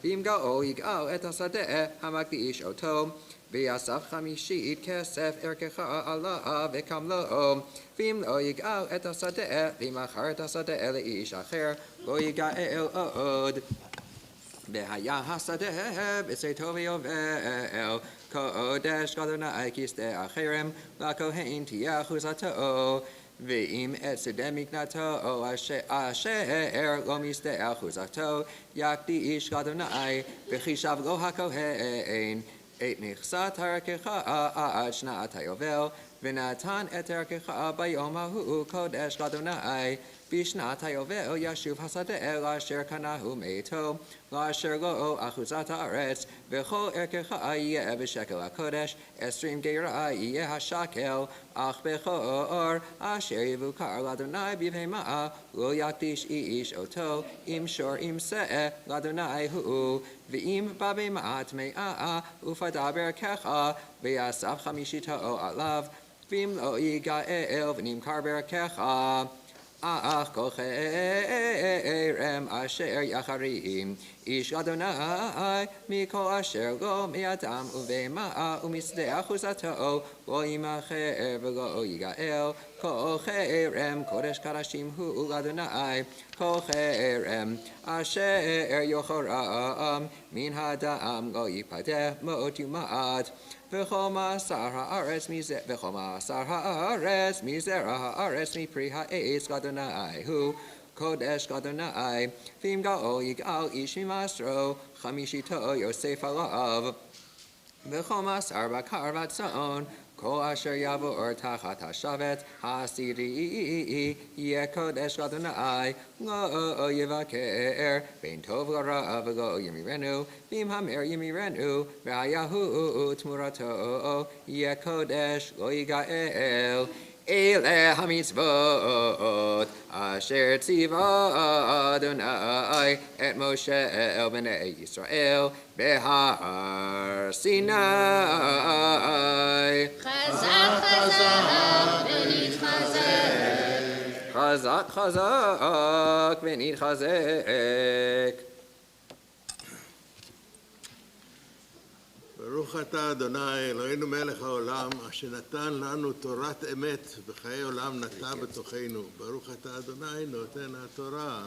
ואם גאו יגאל את השדה המקדיש אותו, ויאסף 50 כסף ערכך עליו וקמלו. ואם לא יגאל את השדה, ומכר את השדה לאיש אחר, לא יגאל עוד. והיה השדה בצאתו ויובל, קודש לאדוני כשדה החרם, לכהן תהיה אחוזתו. ואם את שדה מקנתו אשר לא משדה אחוזתו, יקדיש לאדוני, וחישב לו הכהן את מכסת ערכך עד שנת היובל, ונתן את ערכך ביום ההוא קודש לאדוני. בשנת היובל ישוב השדה לאשר קנהו מאתו, לאשר לו אחוזת הארץ, וכל ערכך יהיה בשקל הקודש, 20 גרה יהיה השקל, אך בכור אשר יבוקר לאדוני בבהמה, לא יקדיש איש אותו, אם שור אם שא לאדוני הוא. ואם בבהמה טמאה ופדה ברכך, ויאסף 50 עליו, ואם לא יגאל ונמכר ברכך. אך כל חרם אשר יחרים איש אדוני מכל אשר לו מאדם ובהמה ומשדה אחוזתו לא ימכר ולא יגאל. כל חרם קודש קדשים הוא לאדוני, כל חרם אשר יחרם מן האדם לא ייפדה מות יומת. וכל מאסר הארץ מזרע הארץ מפרי העץ לאדוני הוא קודש לאדוני. ואם גאו יגאל איש ממסרו 50 יוסף עליו. וכל מאסר בקר וצאן כל אשר יעבור תחת השבט העשירי יהיה קודש לאדוני, לא יבקר בין טוב לרע ולא ימירנו, ואם המר ימירנו והיה הוא תמורתו יהיה קודש לא יגאל. אלה המצוות אשר ציווה אדוני את משה אל בני ישראל בהר סיני. חזק חזק ונתחזק. חזק חזק ונתחזק. ברוך אתה אדוני אלוהינו מלך העולם אשר נתן לנו תורת אמת וחיי עולם נטע בתוכנו. ברוך אתה אדוני נותן התורה.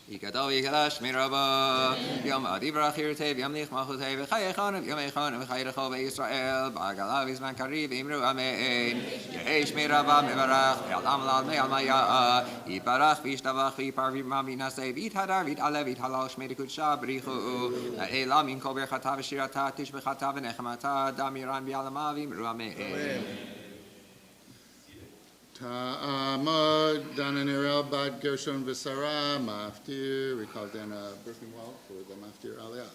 יקדל ויקדש מרבו, יום עדי ברחיר תב, יום נכמחו תב, וחיי חונם, יום חונם, וחיי לכו בישראל, בעגלה בזמן קריב, אמרו אמן. יהי שמי רבה מברך, אל עמל מעל מיה, יתברך וישתבח ויפר וימם וינשא ויתהדר ויתעלה ויתהלל שמי דקודשה בריחו, לאלה מן כל ברכתה ושירתה, תשבחתה ונחמתה, דמירן ביעלמה ואמרו אמן. Ta'amod, Dana Nirel, Bad Gershon Visara, Maftir, we call Dana Birkenwald for the Maftir Aliyah.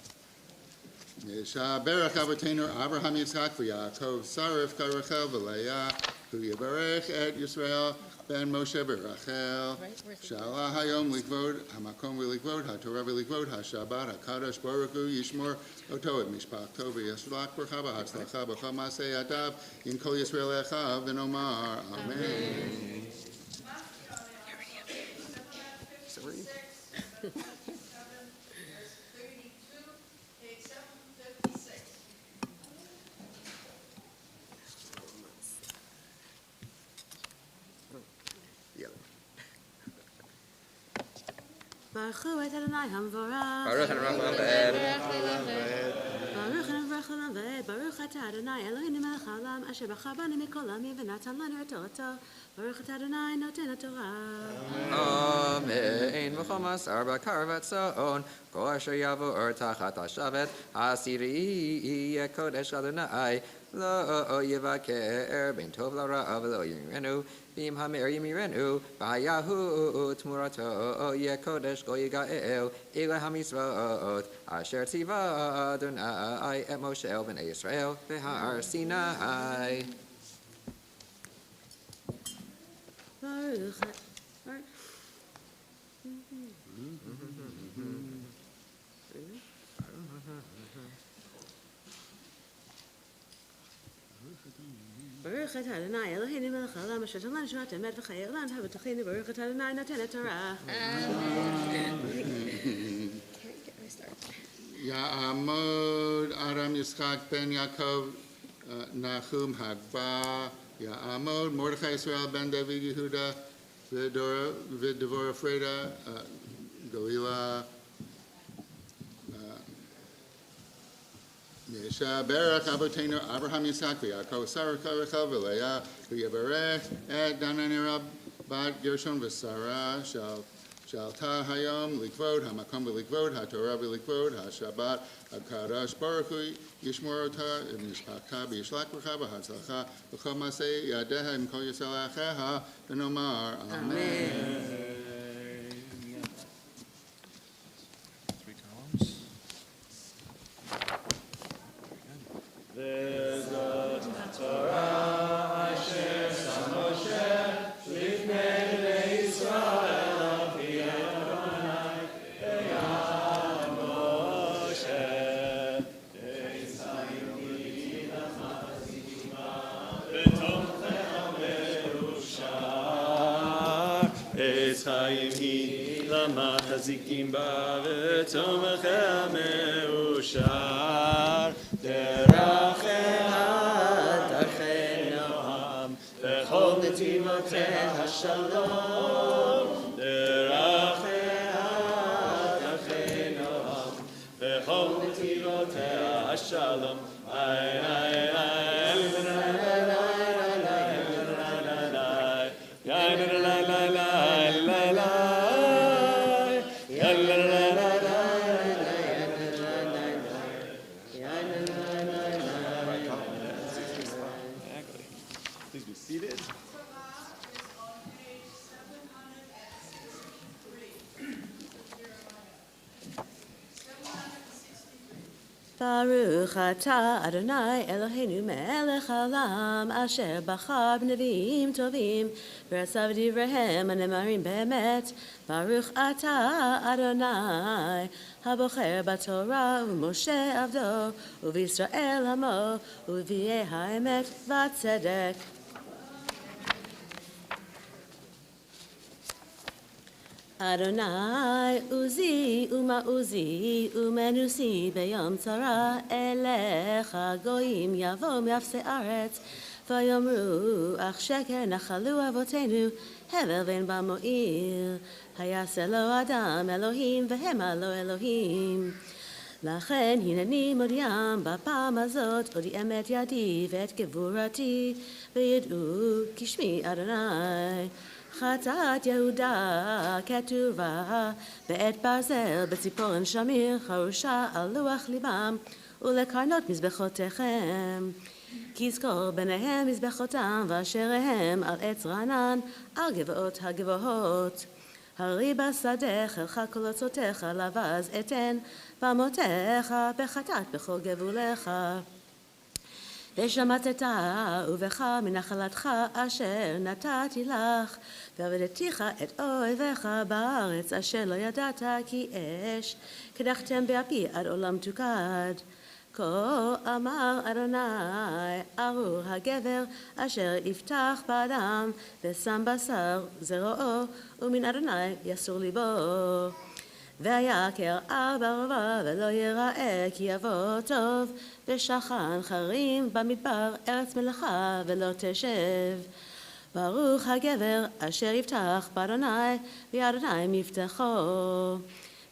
Yesha Berach Avotenu, Abraham Yitzhak, V'Yaakov, Sarif, Karachel, V'Leah, Hu Yivarech et Yisrael, Ben Moshe Berachel, Shala Hayom Likvod, Hamakom V'Likvod, HaTorah V'Likvod, HaShabbat, HaKadosh Baruch Hu, Yishmor, Oto et Mishpach Tov, Yishlach Berchava, Hatzlacha, B'chol Masei Adav, In Kol Yisrael Echav, V'Nomar, Amen. Baruch hu et Adonai hamvorach. Baruch and Rachel Baruch and Rachel Aved. Baruch atah Adonai Eloheinu melech haolam asher bachar banu mikol amim v'natan lanu et torato. Baruch atah Adonai noten haTorah. Amen. V'chomas arba karvat son, ko asher yavo tachat hashavet, hasiri kodesh Adonai, lo yevaker ben tov l'ra'av lo yimirenu, b'im hamer yimirenu, v'hayahu tmurato yekodesh go yigael, ila hamitzvot, asher tziva Adonai et Moshe ben Yisrael, v'har Sinai. Baruch Baruch atah Adonai Eloheinu melech haolam asher natan lanu Torah emet v'chayei olam nata b'tochenu. Baruch atah Adonai noten Torah. Ya'amod Aram Yitzchak ben Yaakov Nahum Hagba Ya'amod Mordechai Israel ben David Yehuda V'Devora Freda Galila Yesha Berach Avotenu Abraham Yitzhak V'Yaakov Sarah Karachel V'Leah V'Yavarech et Dana Nirel Bad Gershon V'Sara Shalta Hayom Likvod Hamakom V'Likvod HaTorah V'Likvod HaShabbat HaKadosh Baruch Hu Yishmor Ota Mishpachta B'Yishlach B'cha B'Hatzlacha B'chol Masei Yadeha Im Kol Yisrael Acheha V'Nomar Amen. Three columns. Vezot Torah asher sam Moshe lifnei bnei Yisrael al pi Adonai v'yam Moshe Eitzayim l'chazikima v'tomchecha me'ushar Eitzayim l'chazikima v'tomchecha me'ushar דרכיה דרכי נועם, וכל נתיבותיה שלום. דרכיה דרכי נועם, וכל נתיבותיה שלום. איי איי Please be seated. Baruch atah Adonai Eloheinu melech haolam asher bachar b'neviim tovim v'rasav divrehem הנאמרים באמת. Baruch atah Adonai הבוחר בתורה ומשה עבדו ובישראל עמו ובביאי האמת והצדק. אדוני עוזי ומעוזי ומנוסי ביום צרה אליך גויים יבוא מאפסי ארץ ויאמרו אך שקר נחלו אבותינו הבל ואין בה מועיל היעשה לו אדם אלוהים והמה לו אלוהים לכן הנני מודיעם בפעם הזאת הודיע את ידי ואת גבורתי וידעו כשמי אדוני חטאת יהודה כתובה בעת ברזל בציפורן שמיר חרושה על לוח ליבם ולקרנות מזבחותיכם כזכור ביניהם מזבחותם ואשריהם על עץ רענן על גבעות הגבוהות הרי בשדה חילך כל עצותיך לבז אתן במותיך בחטאת בכל גבוליך ושמטת ובך מנחלתך אשר נתתי לך ועבדתיך את אויביך בארץ אשר לא ידעת כי אש קדחתם באפי עד עולם תוקד כה אמר אדוני ארור הגבר אשר יפתח באדם ושם בשר זרועו ומן אדוני יסור ליבו והיה כערער בערבה ולא יראה כי יבוא טוב ושכן חרים במדבר ארץ מלאכה ולא תשב ברוך הגבר אשר יפתח באדוני ואדוני מבטחו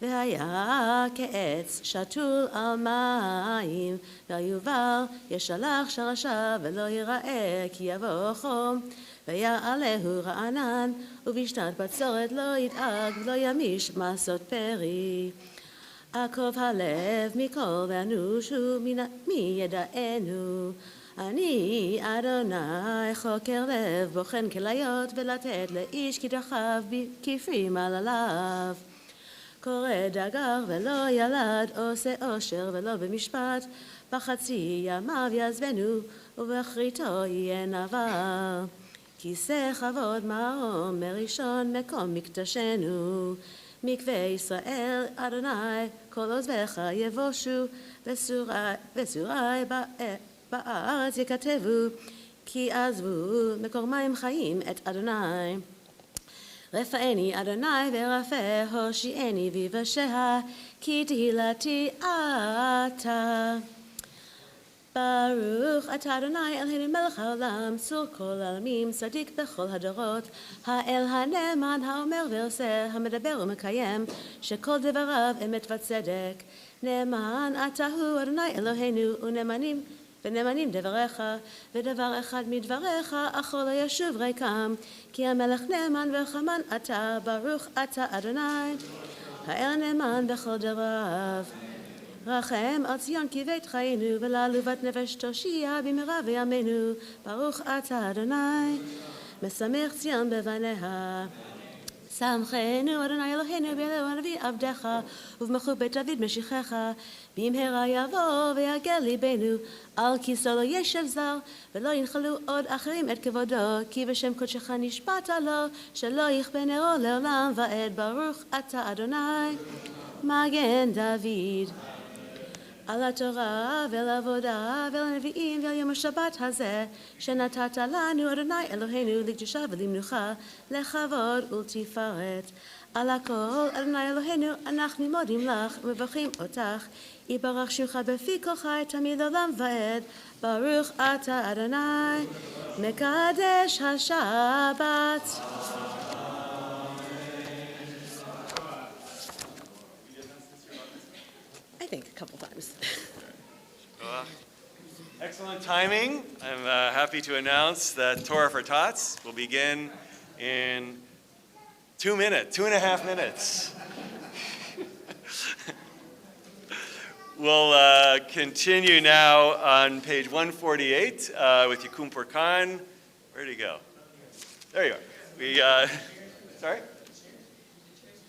והיה כעץ שתול על מים ויובל ישלח שרשה ולא יראה כי יבוא חום ויעלהו רענן ובשנת בצורת לא ידאג ולא ימיש מסות פרי עקוב הלב מכל ואנוש מי ידענו אני אדוני חוקר לב בוחן כליות ולתת לאיש כדרכיו כפרי מעלליו קורא דגר ולא ילד עושה עושר ולא במשפט בחצי ימיו יעזבנו ובאחריתו יהיה נבל כיסא כבוד מרום מראשון מקום מקדשנו מקווה ישראל אדוני כל עוזביך יבושו וסורי בארץ יכתבו כי עזבו מקור מים חיים את אדוני רפאני אדוני ורפא הושיעני ויבשע כי תהילתי אתה ברוך אתה אדוני אלוהינו מלך העולם צור כל העולמים צדיק בכל הדורות האל הנאמן האומר ועושה המדבר ומקיים שכל דבריו אמת וצדק נאמן אתה הוא אדוני אלוהינו ונאמנים דבריך ודבר אחד מדבריך אכל לא ישוב ריקם כי המלך נאמן וחמן אתה ברוך אתה אדוני האל נאמן בכל דבריו רחם על ציון כי בית חיינו ולעלובת נפש תושיע במהרה בימינו ברוך אתה אדוני משמח ציון בבניה שמחנו אדוני אלוהינו באלוהינו הנביא עבדך ובמלכות בית דוד משיחך במהרה יבוא ויגל ליבנו על כיסאו לא ישב זר ולא ינחלו עוד אחרים את כבודו כי בשם קודשך נשבעת לו שלא יכבה נאור לעולם ועד ברוך אתה אדוני מגן דוד על התורה ולעבודה ולנביאים ועל יום השבת הזה שנתת לנו אדוני אלוהינו לקדושה ולמנוחה לכבוד ולתפארת על הכל אדוני אלוהינו אנחנו מודים לך ומברכים אותך יברך שמך בפי כל חי תמיד לעולם ועד ברוך אתה אדוני מקדש השבת I think a couple times. Excellent timing. I'm happy to announce that Torah for Tots will begin in 2.5 minutes. We'll continue now on page 148 with Yikum Purkan. Where'd he go? There you are. Sorry?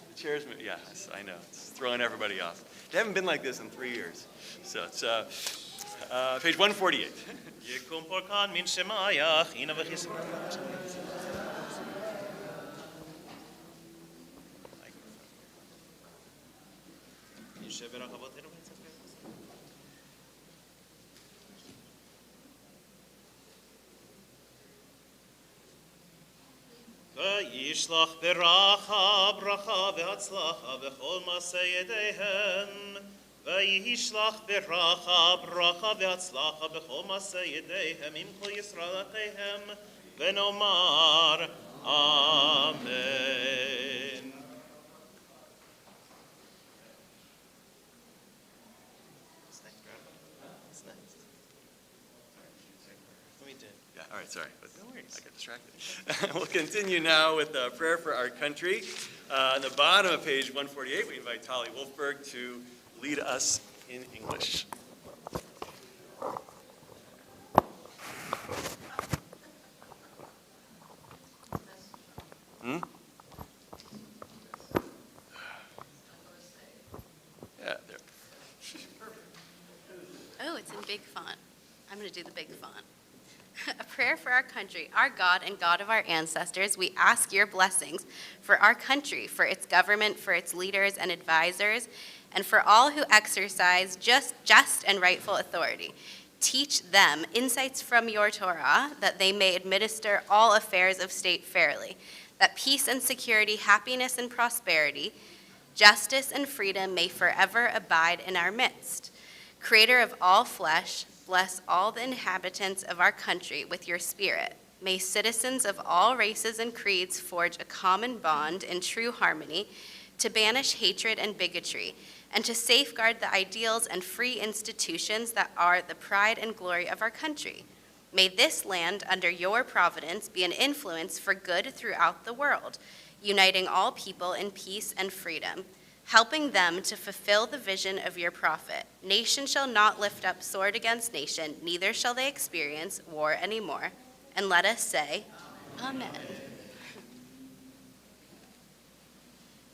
The chairs move. Yes, I know. It's throwing everybody off. They haven't been like this in 3 years. So it's page 148. יקום פורקן מן שמאייך, הנה וכיסא. יושב ברחבותינו ונצפק. וישלח ברכה והצלחה בכל מעשה ידיהם. וישלח ברכה והצלחה בכל מעשה ידיהם עם כל ישראלותיהם, ונאמר אמן. All right, sorry. But don't worry, I got distracted. We'll continue now with a prayer for our country. On the bottom of page 148, we invite Tali Wolfberg to lead us in English. Yeah, there. Oh, it's in big font. I'm going to do the big font. A prayer for our country. Our God and God of our ancestors, we ask your blessings for our country, for its government, for its leaders and advisors, and for all who exercise just and rightful authority. Teach them insights from your Torah, that they may administer all affairs of state fairly, that peace and security, happiness and prosperity, justice and freedom may forever abide in our midst. Creator of all flesh, bless all the inhabitants of our country with your spirit. May citizens of all races and creeds forge a common bond in true harmony to banish hatred and bigotry, and to safeguard the ideals and free institutions that are the pride and glory of our country. May this land, under your providence, be an influence for good throughout the world, uniting all people in peace and freedom, helping them to fulfill the vision of your prophet. Nation shall not lift up sword against nation, neither shall they experience war anymore. And let us say, Amen.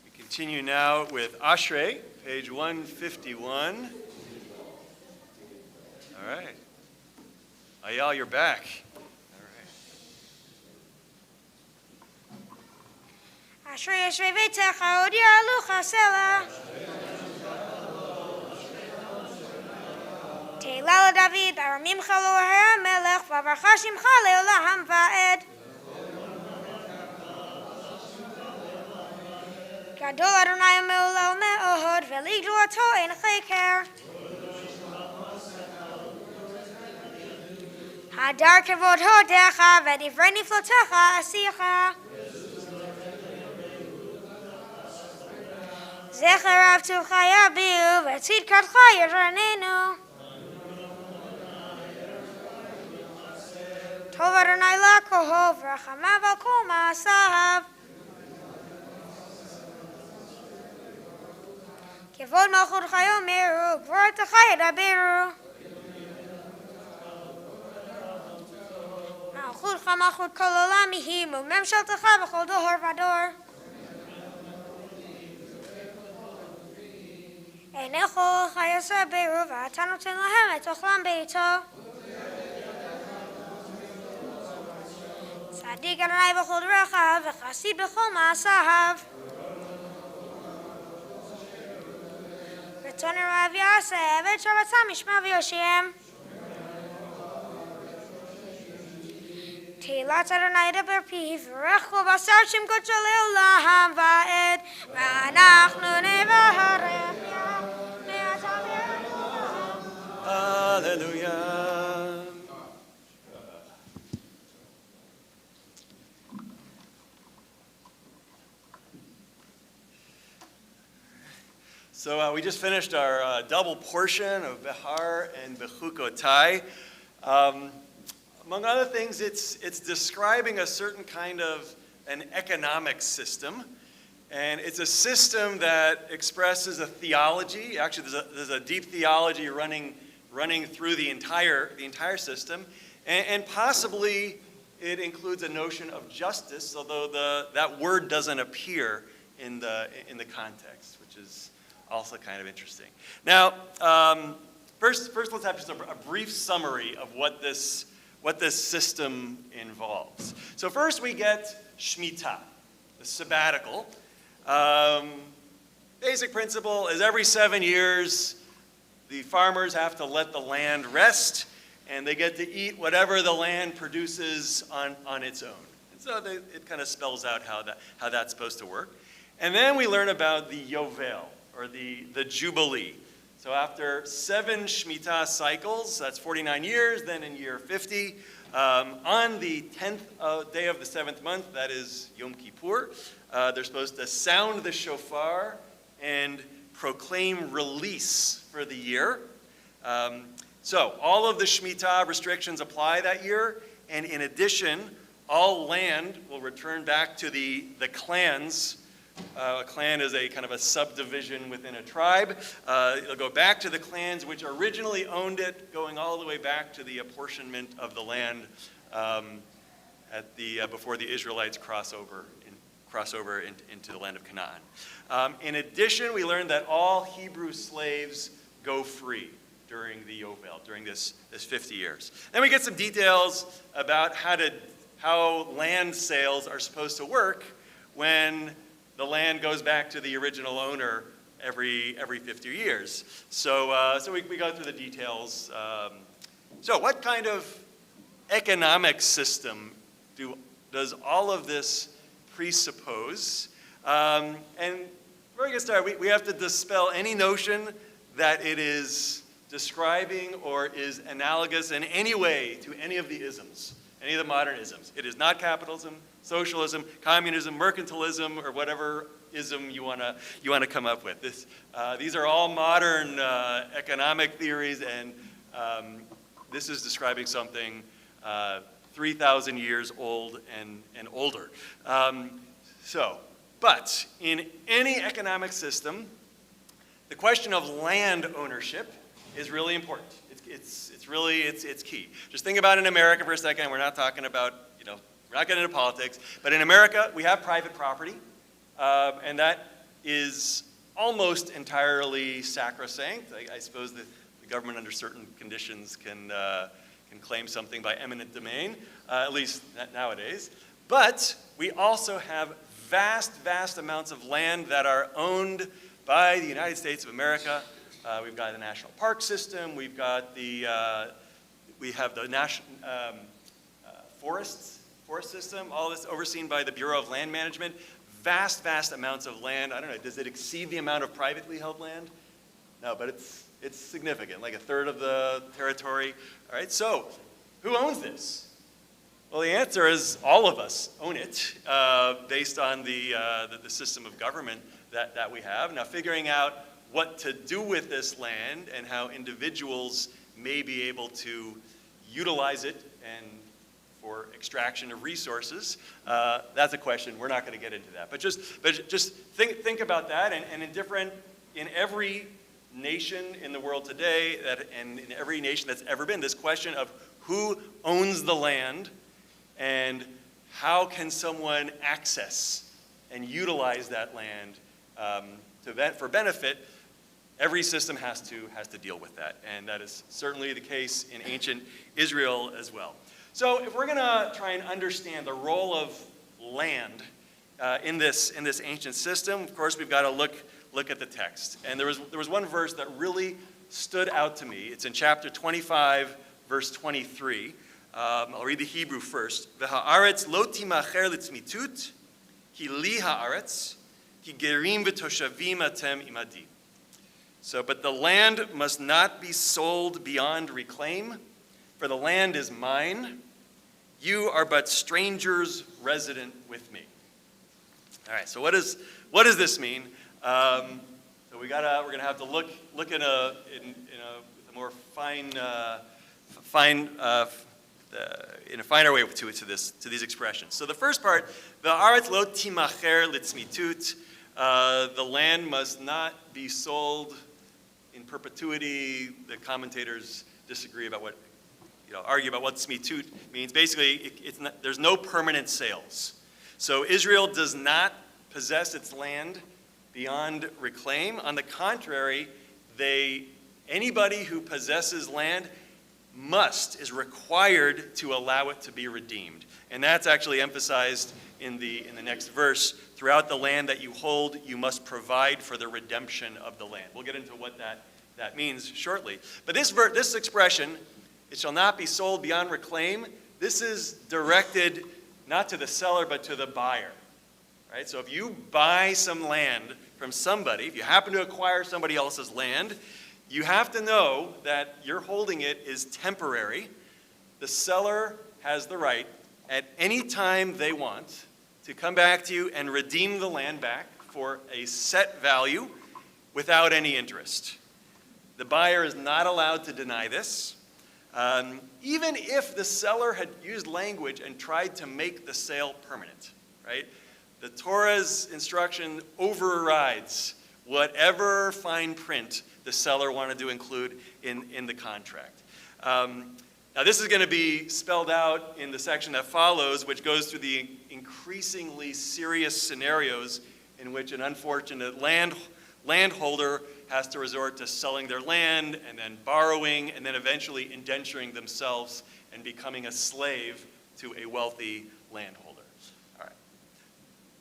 We continue now with Ashrei, page 151. All right. Ayal, you're back. אשרי יושבי ביתך עוד יעלוך סלע. תהילה לדוד, ארמימך לאוהר המלך, וברכה שמך לעולם ועד. גדול אדוני מעולה ומאוד, ולגדולתו אין חקר. הדר כבוד הודיך, ודברי נפלותיך עשיך. זכר רב טובך יביאו, וצדקתך ירננו. טוב אדוני לקהל, ורחמיו על כל מעשיו. כבוד מלכותך יאמרו, גבורתך ידברו. מלכותך מלכות כל עולם היא, וממשלתך בכל דור ודור. עיניך יסברו, ואתה נותן להם את אוכלם ביתו. צדיק אדוני בכל דרכיו, וחסיד בכל מעשיו. רצון רב יעשה, ואת שבתם ישמע ויושיעם. תהילת אדוני ידבר פיו, ורך כל בשר שם קודשו לעולם ועד. ואנחנו נברך מעתה ועד. Hallelujah. So we just finished our double portion of Behar and Bechukotai. Among other things, it's describing a certain kind of an economic system. And it's a system that expresses a theology. Actually, there's a deep theology running through the entire system. And possibly it includes a notion of justice, although that word doesn't appear in the context, which is also kind of interesting. Now, first let's have just a brief summary of what this system involves. So first we get Shemitah, the sabbatical. Basic principle is every 7 years, the farmers have to let the land rest, and they get to eat whatever the land produces on its own. So it kind of spells out how that's supposed to work. And then we learn about the Yovel, or the Jubilee. So after 7 Shemitah cycles, that's 49 years, then in year 50, on the 10th day of the 7th month, that is Yom Kippur, they're supposed to sound the shofar and proclaim release for the year. So all of the Shemitah restrictions apply that year, and in addition, all land will return back to the clans. A clan is a kind of a subdivision within a tribe. It'll go back to the clans which originally owned it, going all the way back to the apportionment of the land before the Israelites cross over into the land of Canaan. In addition, we learned that all Hebrew slaves go free during the Yovel, during this 50 years. Then we get some details about how land sales are supposed to work when the land goes back to the original owner every 50 years. So we go through the details. So what kind of economic system does all of this presuppose? And before we get started, we have to dispel any notion that it is describing or is analogous in any way to any of the isms, any of the modern isms. It is not capitalism, socialism, communism, mercantilism, or whatever ism you want to come up with. These are all modern economic theories, and this is describing something 3,000 years old and older. But in any economic system, the question of land ownership is really important. It's key. Just think about in America for a second. We're not talking about, we're not getting into politics, but in America, we have private property, and that is almost entirely sacrosanct. I suppose the government, under certain conditions, can claim something by eminent domain, at least nowadays. But we also have vast amounts of land that are owned by the United States of America. We've got the national park system. We have the national forest system. All this overseen by the Bureau of Land Management. Vast amounts of land. I don't know. Does it exceed the amount of privately held land? No, but it's significant, like a third of the territory. All right. So, who owns this? Well, the answer is all of us own it, based on the system of government that we have. Now, figuring out what to do with this land and how individuals may be able to utilize it and for extraction of resources, that's a question. We're not going to get into that. But just think about that, and in every nation in the world today, and in every nation that's ever been, this question of who owns the land and how can someone access and utilize that land for benefit. Every system has to deal with that, and that is certainly the case in ancient Israel as well. So if we're going to try and understand the role of land in this ancient system, of course we've got to look at the text. And there was one verse that really stood out to me. It's in chapter 25, verse 23. I'll read the Hebrew first. V'ha'aretz lo timacher litzmitut, ki li ha'aretz, ki gerim v'toshavim atem imadi. So, but the land must not be sold beyond reclaim, for the land is mine. You are but strangers resident with me. All right. So, what does this mean? So we're gonna have to look in a more in a finer way to these expressions. So the first part, the aretz lo timacher litzmitut, the land must not be sold in perpetuity. The commentators disagree about argue about what tzmitut means. Basically, there's no permanent sales. So Israel does not possess its land beyond reclaim. On the contrary, anybody who possesses land is required to allow it to be redeemed. And that's actually emphasized in the next verse. Throughout the land that you hold, you must provide for the redemption of the land. We'll get into what that means shortly. But this expression, it shall not be sold beyond reclaim, this is directed not to the seller, but to the buyer. Right? So if you buy some land from somebody, if you happen to acquire somebody else's land, you have to know that you're holding it is temporary. The seller has the right at any time they want to come back to you and redeem the land back for a set value without any interest. The buyer is not allowed to deny this. Even if the seller had used language and tried to make the sale permanent, right? The Torah's instruction overrides whatever fine print the seller wanted to include in the contract. Now this is going to be spelled out in the section that follows, which goes through the increasingly serious scenarios in which an unfortunate landholder has to resort to selling their land and then borrowing and then eventually indenturing themselves and becoming a slave to a wealthy landholder. All right.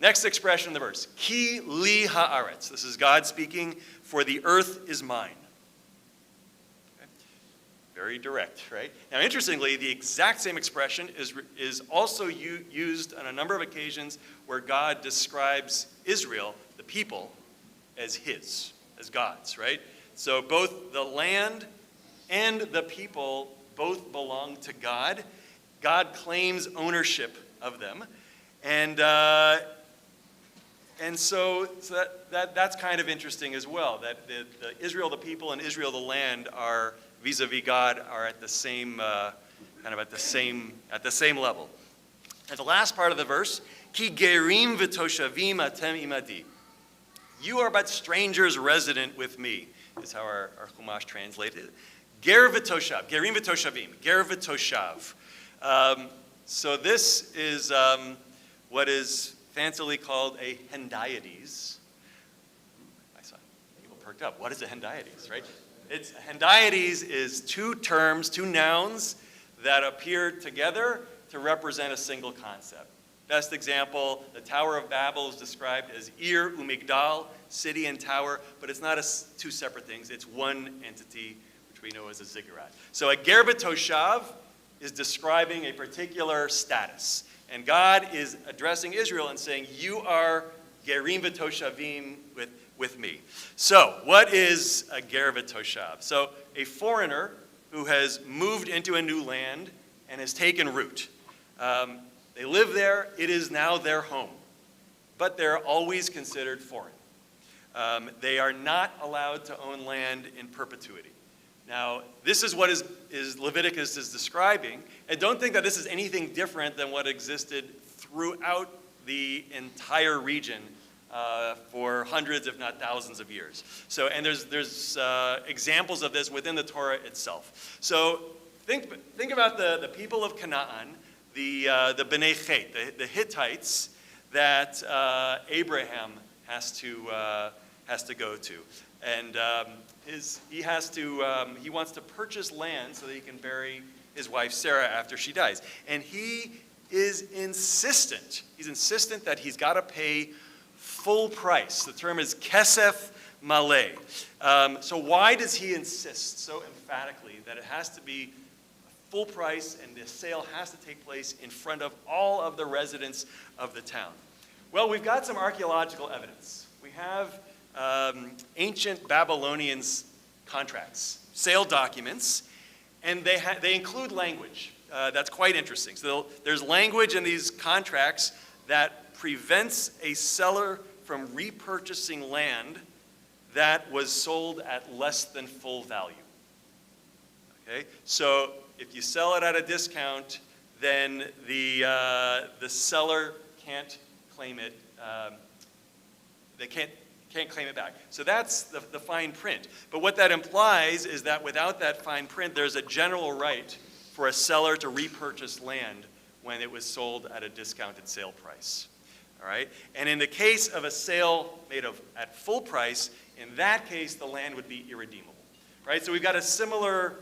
Next expression in the verse, ki li haaretz. This is God speaking, for the earth is mine. Okay. Very direct, right? Now, interestingly, the exact same expression is also used on a number of occasions where God describes Israel, the people, as his, as God's, right? So both the land and the people both belong to God. God claims ownership of them. And so that's kind of interesting as well, that the Israel, the people, and Israel, the land, are vis-a-vis God, are at the same, at the same level. And the last part of the verse, ki gerim v'toshavim atem imadi. You are but strangers resident with me, is how our Chumash translated it. Ger v'toshav, gerim v'toshavim, ger v'toshav. So this is what is fancily called a hendiades. I saw people perked up. What is a hendiades, right? Hendiades is two terms, two nouns that appear together to represent a single concept. Best example, the Tower of Babel is described as Ir Umigdal, city and tower, but it's not two separate things. It's one entity, which we know as a ziggurat. So a ger b'toshav is describing a particular status. And God is addressing Israel and saying, you are gerim v'toshavim with me. So what is a ger v'toshav? So a foreigner who has moved into a new land and has taken root. They live there, it is now their home, but they're always considered foreign. They are not allowed to own land in perpetuity. Now, this is what is Leviticus is describing, and don't think that this is anything different than what existed throughout the entire region for hundreds, if not thousands of years. So, and there's examples of this within the Torah itself. So, think about the people of Canaan, the Bnei Chet, the Hittites that Abraham has to go to, and he wants to purchase land so that he can bury his wife Sarah after she dies, and he is insistent. He's insistent that he's got to pay full price. The term is kesef maleh. So why does he insist so emphatically that it has to be full price and the sale has to take place in front of all of the residents of the town? Well, we've got some archaeological evidence. We have ancient Babylonian contracts, sale documents, and they include language. That's quite interesting. So there's language in these contracts that prevents a seller from repurchasing land that was sold at less than full value. Okay, so if you sell it at a discount, then the seller can't claim it. They can't claim it back. So that's the fine print. But what that implies is that without that fine print, there's a general right for a seller to repurchase land when it was sold at a discounted sale price. All right? And in the case of a sale made at full price, in that case, the land would be irredeemable. Right? So we've got a similar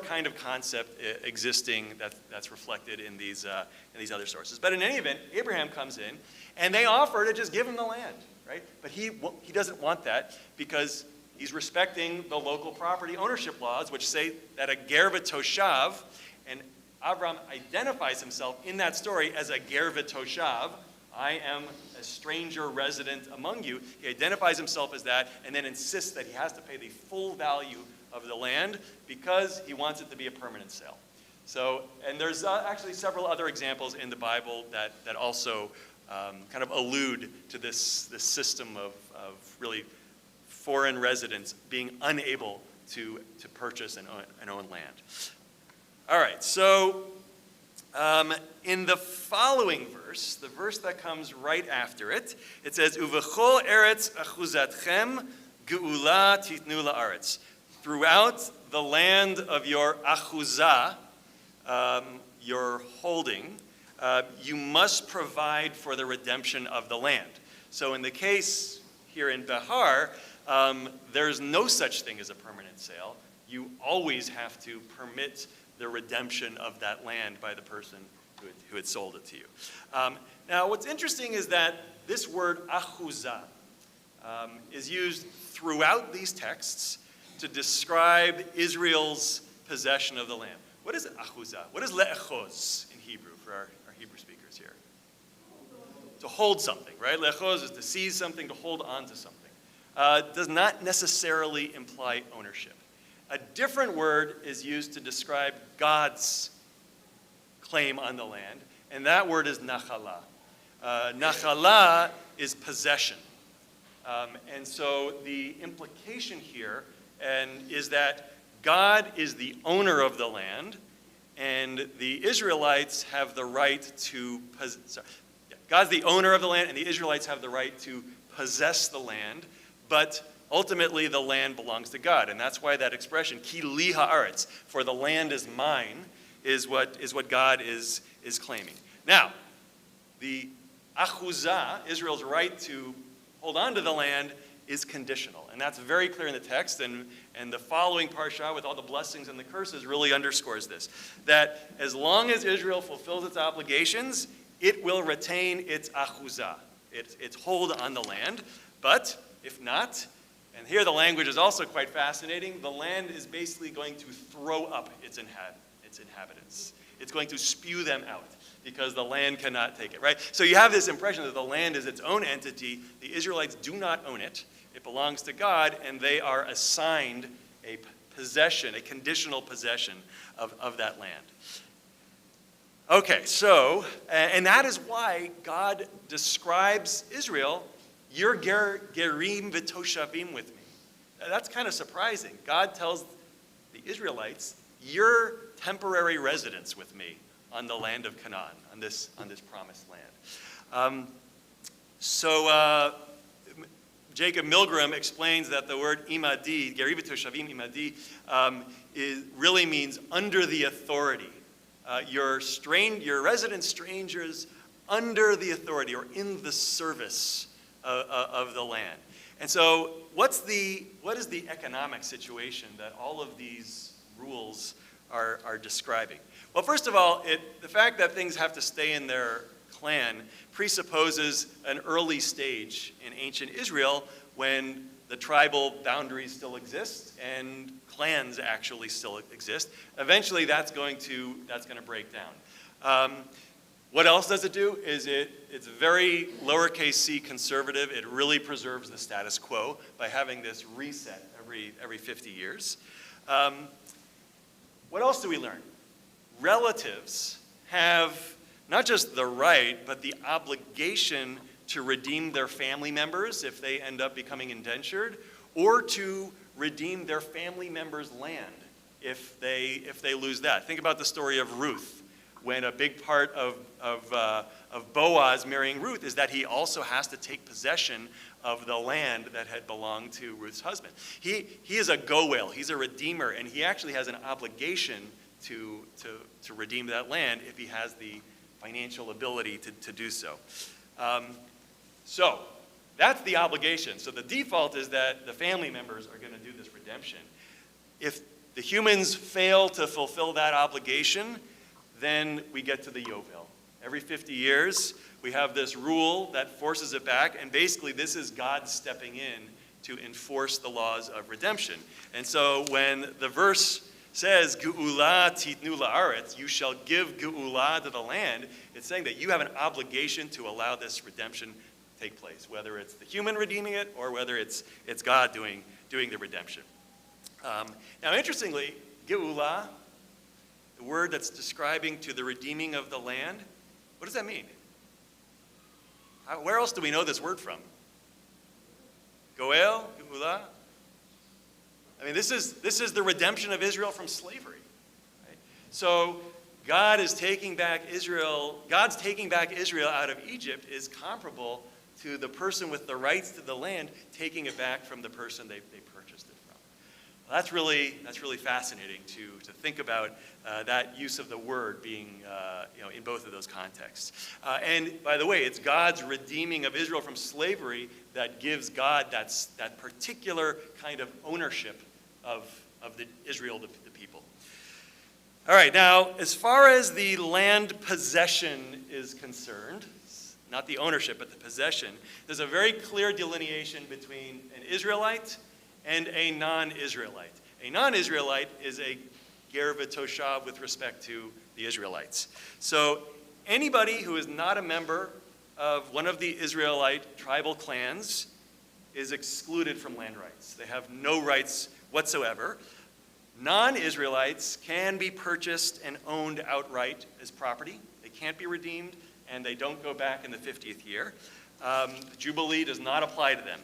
kind of concept existing that's reflected in these other sources. But in any event, Abraham comes in, and they offer to just give him the land, right? But he doesn't want that because he's respecting the local property ownership laws, which say that a ger v'toshav, and Avram identifies himself in that story as a ger v'toshav. I am a stranger resident among you. He identifies himself as that and then insists that he has to pay the full value of the land because he wants it to be a permanent sale. So, and there's actually several other examples in the Bible that also kind of allude to this system of really foreign residents being unable to purchase and own land. All right, so in the following verse, the verse that comes right after it, it says, Uvechol eretz achuzatchem geula titnu la'aretz. Throughout the land of your achuzah, your holding, you must provide for the redemption of the land. So in the case here in Behar, there's no such thing as a permanent sale. You always have to permit the redemption of that land by the person who had sold it to you. Now, what's interesting is that this word achuzah is used throughout these texts to describe Israel's possession of the land. What is achuzah? What is le'echoz in Hebrew for our Hebrew speakers here? To hold something, right? Le'echoz is to seize something, to hold on to something. Does not necessarily imply ownership. A different word is used to describe God's claim on the land, and that word is nachala. Nachala is possession. And so the implication here is that God is the owner of the land, and the Israelites have the right to God's the owner of the land, and the Israelites have the right to possess the land, but ultimately the land belongs to God. And that's why that expression, ki li haaretz, for the land is mine, is what God is claiming. Now, the achuzah, Israel's right to hold on to the land, is conditional. And that's very clear in the text, and the following parsha with all the blessings and the curses really underscores this. That as long as Israel fulfills its obligations, it will retain its achuzah, its hold on the land. But if not, and here the language is also quite fascinating, the land is basically going to throw up its inhabitants. It's going to spew them out because the land cannot take it, right? So you have this impression that the land is its own entity. The Israelites do not own it. It belongs to God, and they are assigned a possession, a conditional possession of that land. Okay, so, and that is why God describes Israel, you're gerim v'toshavim with me. That's kind of surprising. God tells the Israelites, you're temporary residents with me on the land of Canaan, on this promised land. Jacob Milgram explains that the word imadi, gerim v'toshavim imadi, really means under the authority. You're resident strangers under the authority or in the service of the land. And so what is the economic situation that all of these rules are describing? Well, first of all, the fact that things have to stay in their clan presupposes an early stage in ancient Israel when the tribal boundaries still exist and clans actually still exist. Eventually, that's going to break down. What else does it do? It's very lowercase c conservative. It really preserves the status quo by having this reset every 50 years. What else do we learn? Relatives have not just the right, but the obligation to redeem their family members if they end up becoming indentured, or to redeem their family members' land if they lose that. Think about the story of Ruth, when a big part of Boaz marrying Ruth is that he also has to take possession of the land that had belonged to Ruth's husband. He is a goel, he's a redeemer, and he actually has an obligation to redeem that land if he has the financial ability to do so. So that's the obligation. So the default is that the family members are going to do this redemption. If the humans fail to fulfill that obligation, then we get to the Yovel. Every 50 years, we have this rule that forces it back, and basically this is God stepping in to enforce the laws of redemption. And so when the verse says, Ge'ula titnu la'aretz, you shall give Ge'ula to the land, it's saying that you have an obligation to allow this redemption to take place, whether it's the human redeeming it or whether it's God doing the redemption. Now, interestingly, Ge'ula, the word that's describing to the redeeming of the land, what does that mean? Where else do we know this word from? Goel, Ge'ula. I mean, this is the redemption of Israel from slavery. Right? So God's taking back Israel out of Egypt is comparable to the person with the rights to the land taking it back from the person they purchased it from. Well, that's really fascinating to think about that use of the word being in both of those contexts. And by the way, it's God's redeeming of Israel from slavery that gives God that particular kind of ownership of Israel, the people. All right, now, as far as the land possession is concerned, not the ownership, but the possession, there's a very clear delineation between an Israelite and a non-Israelite. A non-Israelite is a ger v'toshav with respect to the Israelites. So anybody who is not a member of one of the Israelite tribal clans is excluded from land rights. They have no rights whatsoever. Non-Israelites can be purchased and owned outright as property. They can't be redeemed, and they don't go back in the 50th year. The Jubilee does not apply to them.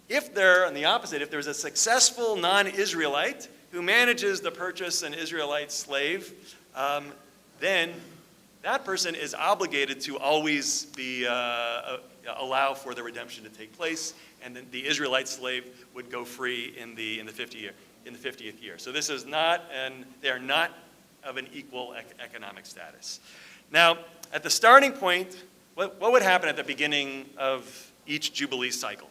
If there's a successful non-Israelite who manages to purchase an Israelite slave, then that person is obligated to always allow for the redemption to take place, and then the Israelite slave would go free in the 50th year. So they are not of an equal economic status. Now, at the starting point, what would happen at the beginning of each Jubilee cycle?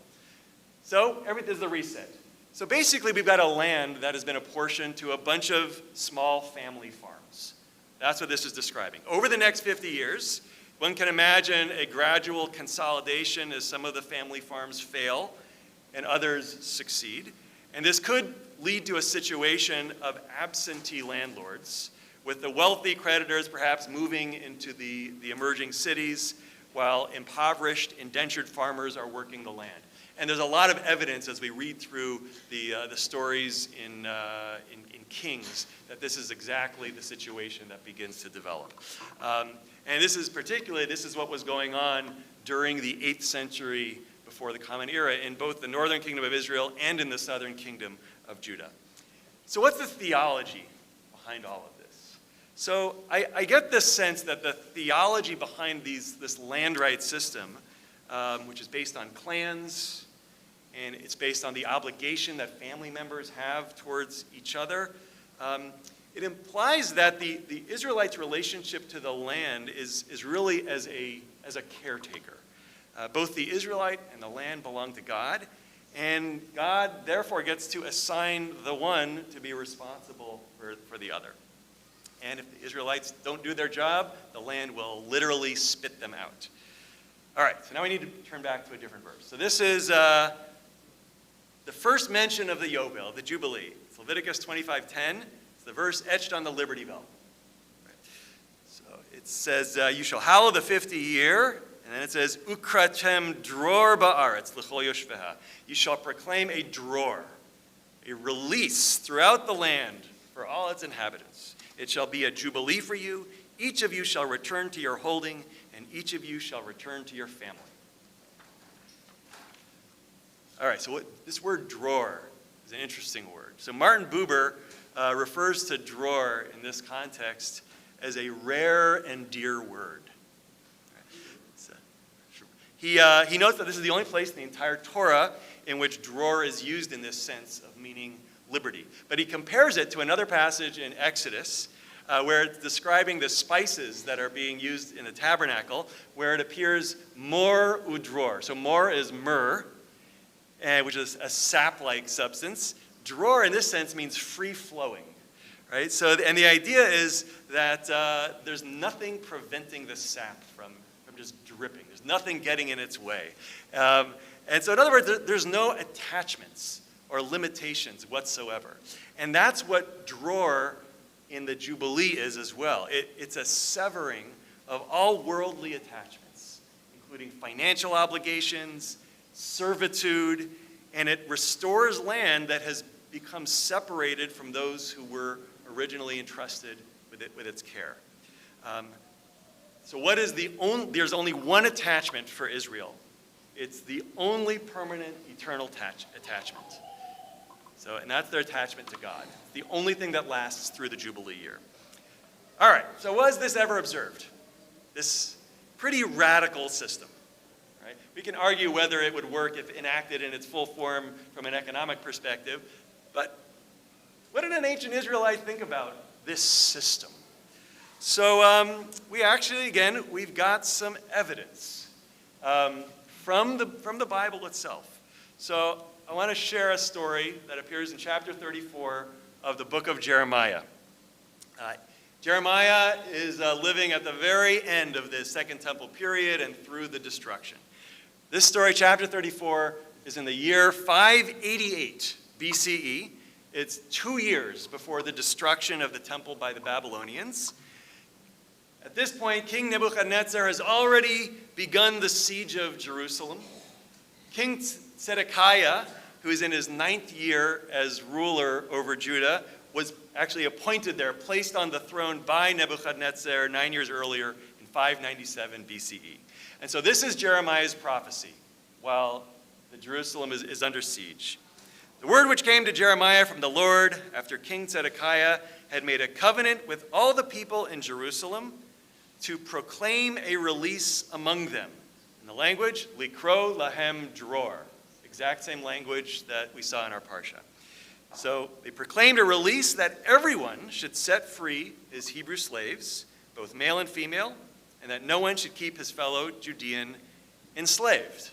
So there's the reset. So basically, we've got a land that has been apportioned to a bunch of small family farms. That's what this is describing. Over the next 50 years, one can imagine a gradual consolidation as some of the family farms fail and others succeed. And this could lead to a situation of absentee landlords, with the wealthy creditors perhaps moving into the emerging cities, while impoverished, indentured farmers are working the land. And there's a lot of evidence as we read through the stories in Kings that this is exactly the situation that begins to develop. And this is what was going on during the 8th century before the Common Era in both the northern kingdom of Israel and in the southern kingdom of Judah. So what's the theology behind all of this? So I get this sense that the theology behind this land right system, which is based on clans, and it's based on the obligation that family members have towards each other, it implies that the Israelites' relationship to the land is really as a caretaker. Both the Israelite and the land belong to God, and God therefore gets to assign the one to be responsible for the other. And if the Israelites don't do their job, the land will literally spit them out. All right, so now we need to turn back to a different verse. So this is the first mention of the Yobel, the Jubilee. It's Leviticus 25:10. It's the verse etched on the Liberty Bell. Right. So it says, you shall hallow the 50th year. And then it says, Ukratem dror ba'aretz l'chol yoshveha. You shall proclaim a dror, a release throughout the land for all its inhabitants. It shall be a jubilee for you. Each of you shall return to your holding, and each of you shall return to your family. All right, so this word dror is an interesting word. So Martin Buber refers to dror in this context as a rare and dear word. He notes that this is the only place in the entire Torah in which dror is used in this sense of meaning liberty. But he compares it to another passage in Exodus where it's describing the spices that are being used in the tabernacle, where it appears mor udror. So mor is myrrh, which is a sap-like substance. Dror in this sense means free-flowing. Right? So, and the idea is that there's nothing preventing the sap from just dripping. There's nothing getting in its way. And so in other words, there's no attachments or limitations whatsoever. And that's what dror in the Jubilee is as well. It's a severing of all worldly attachments, including financial obligations, servitude, and it restores land that has become separated from those who were originally entrusted with its care. So what is there's only one attachment for Israel. It's the only permanent, eternal attachment. So, and that's their attachment to God. It's the only thing that lasts through the Jubilee year. All right, so was this ever observed? This pretty radical system, right? We can argue whether it would work if enacted in its full form from an economic perspective, but what did an ancient Israelite think about this system? So we actually, again, we've got some evidence from the Bible itself. So I want to share a story that appears in chapter 34 of the book of Jeremiah. Jeremiah is living at the very end of the Second Temple period and through the destruction. This story, chapter 34, is in the year 588 BCE. It's 2 years before the destruction of the temple by the Babylonians. At this point, King Nebuchadnezzar has already begun the siege of Jerusalem. King Zedekiah, who is in his 9th year as ruler over Judah, was actually appointed there, placed on the throne by Nebuchadnezzar 9 years earlier in 597 BCE. And so this is Jeremiah's prophecy while the Jerusalem is under siege. The word which came to Jeremiah from the Lord after King Zedekiah had made a covenant with all the people in Jerusalem to proclaim a release among them. In the language, likro lahem dror, exact same language that we saw in our parsha. So they proclaimed a release that everyone should set free his Hebrew slaves, both male and female, and that no one should keep his fellow Judean enslaved.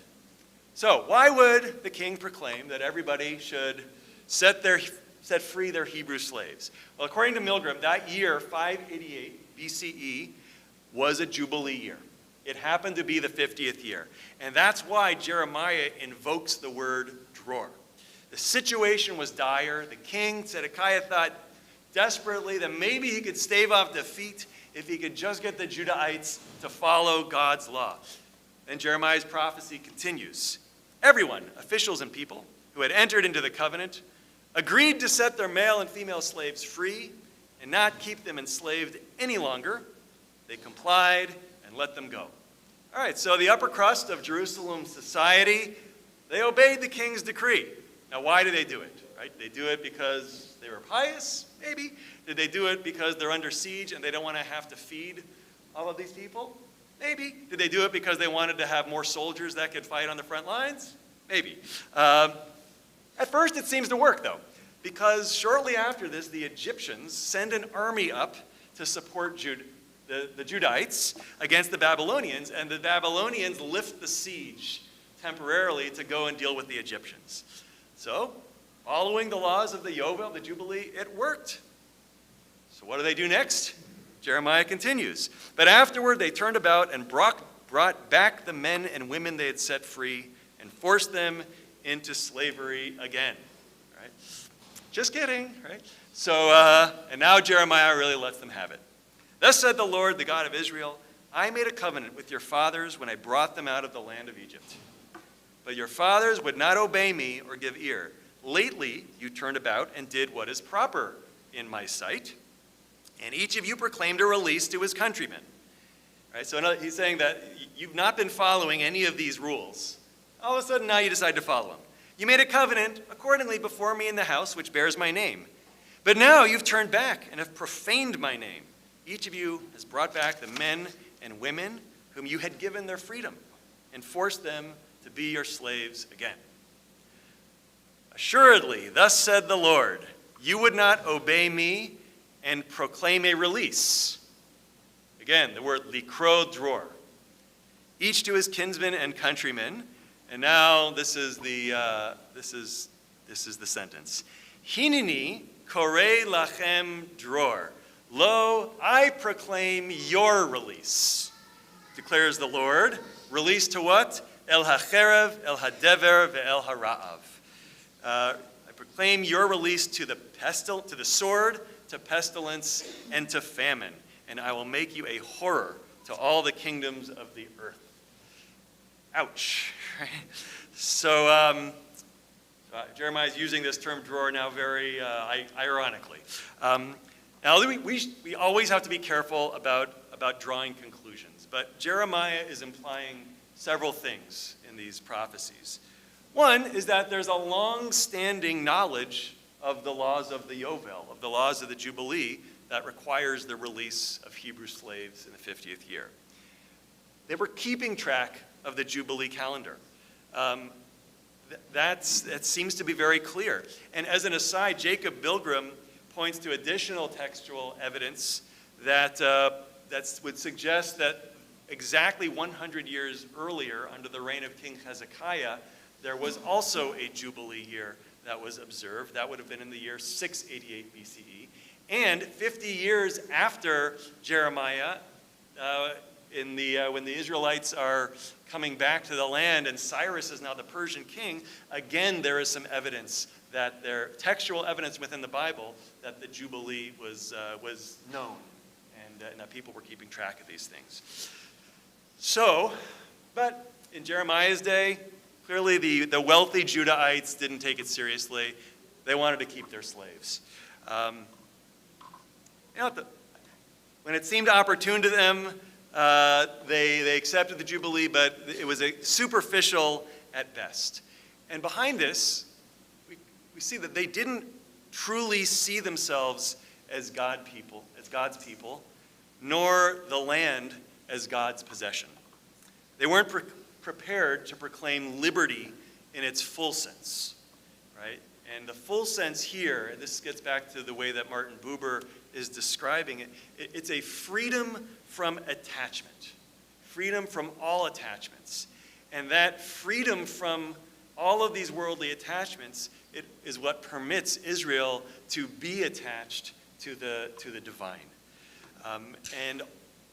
So why would the king proclaim that everybody should set free their Hebrew slaves? Well, according to Milgram, that year, 588 BCE, was a Jubilee year. It happened to be the 50th year. And that's why Jeremiah invokes the word dror. The situation was dire. The king, Zedekiah, thought desperately that maybe he could stave off defeat if he could just get the Judahites to follow God's law. Then Jeremiah's prophecy continues. Everyone, officials and people, who had entered into the covenant, agreed to set their male and female slaves free and not keep them enslaved any longer. They complied and let them go. All right, so the upper crust of Jerusalem society, they obeyed the king's decree. Now, why do they do it? Right? They do it because they were pious, maybe. Did they do it because they're under siege and they don't want to have to feed all of these people? Maybe. Did they do it because they wanted to have more soldiers that could fight on the front lines? Maybe. At first, it seems to work, though, because shortly after this, the Egyptians send an army up to support the Judahites against the Babylonians, and the Babylonians lift the siege temporarily to go and deal with the Egyptians. So, following the laws of the Yovel, the Jubilee, it worked. So what do they do next? Jeremiah continues. But afterward they turned about and brought back the men and women they had set free and forced them into slavery again. Right? Just kidding, right? So, and now Jeremiah really lets them have it. Thus said the Lord, the God of Israel, I made a covenant with your fathers when I brought them out of the land of Egypt. But your fathers would not obey me or give ear. Lately you turned about and did what is proper in my sight, and each of you proclaimed a release to his countrymen. Right? So he's saying that you've not been following any of these rules. All of a sudden now you decide to follow them. You made a covenant accordingly before me in the house which bears my name. But now you've turned back and have profaned my name. Each of you has brought back the men and women whom you had given their freedom and forced them to be your slaves again. Assuredly, thus said the Lord, you would not obey me and proclaim a release. Again, the word likro dror. Each to his kinsmen and countrymen. And now this is the sentence. Hinini korei lachem dror. Lo, I proclaim your release, declares the Lord. Release to what? El hacherev, el hadever, ve'el hara'av. I proclaim your release to the sword, to pestilence, and to famine, and I will make you a horror to all the kingdoms of the earth. Ouch. Right? So Jeremiah is using this term drawer now very ironically. Now we always have to be careful about drawing conclusions, but Jeremiah is implying several things in these prophecies. One is that there's a long-standing knowledge of the laws of the Yovel, of the laws of the Jubilee, that requires the release of Hebrew slaves in the 50th year. They were keeping track of the Jubilee calendar. That seems to be very clear. And as an aside, Jacob Bilgrim points to additional textual evidence that would suggest that exactly 100 years earlier, under the reign of King Hezekiah, there was also a Jubilee year that was observed. That would have been in the year 688 BCE. And 50 years after Jeremiah, when the Israelites are coming back to the land and Cyrus is now the Persian king, again there is some evidence that textual evidence within the Bible that the Jubilee was known and that people were keeping track of these things. So, but in Jeremiah's day, clearly the wealthy Judahites didn't take it seriously. They wanted to keep their slaves. When it seemed opportune to them, they accepted the Jubilee, but it was superficial at best. And behind this, we see that they didn't truly see themselves as God's people, nor the land as God's possession. They weren't prepared to proclaim liberty in its full sense, right? And the full sense here, and this gets back to the way that Martin Buber is describing it, it's a freedom from attachment, freedom from all attachments. And that freedom from all of these worldly attachments, it is what permits Israel to be attached to the divine. And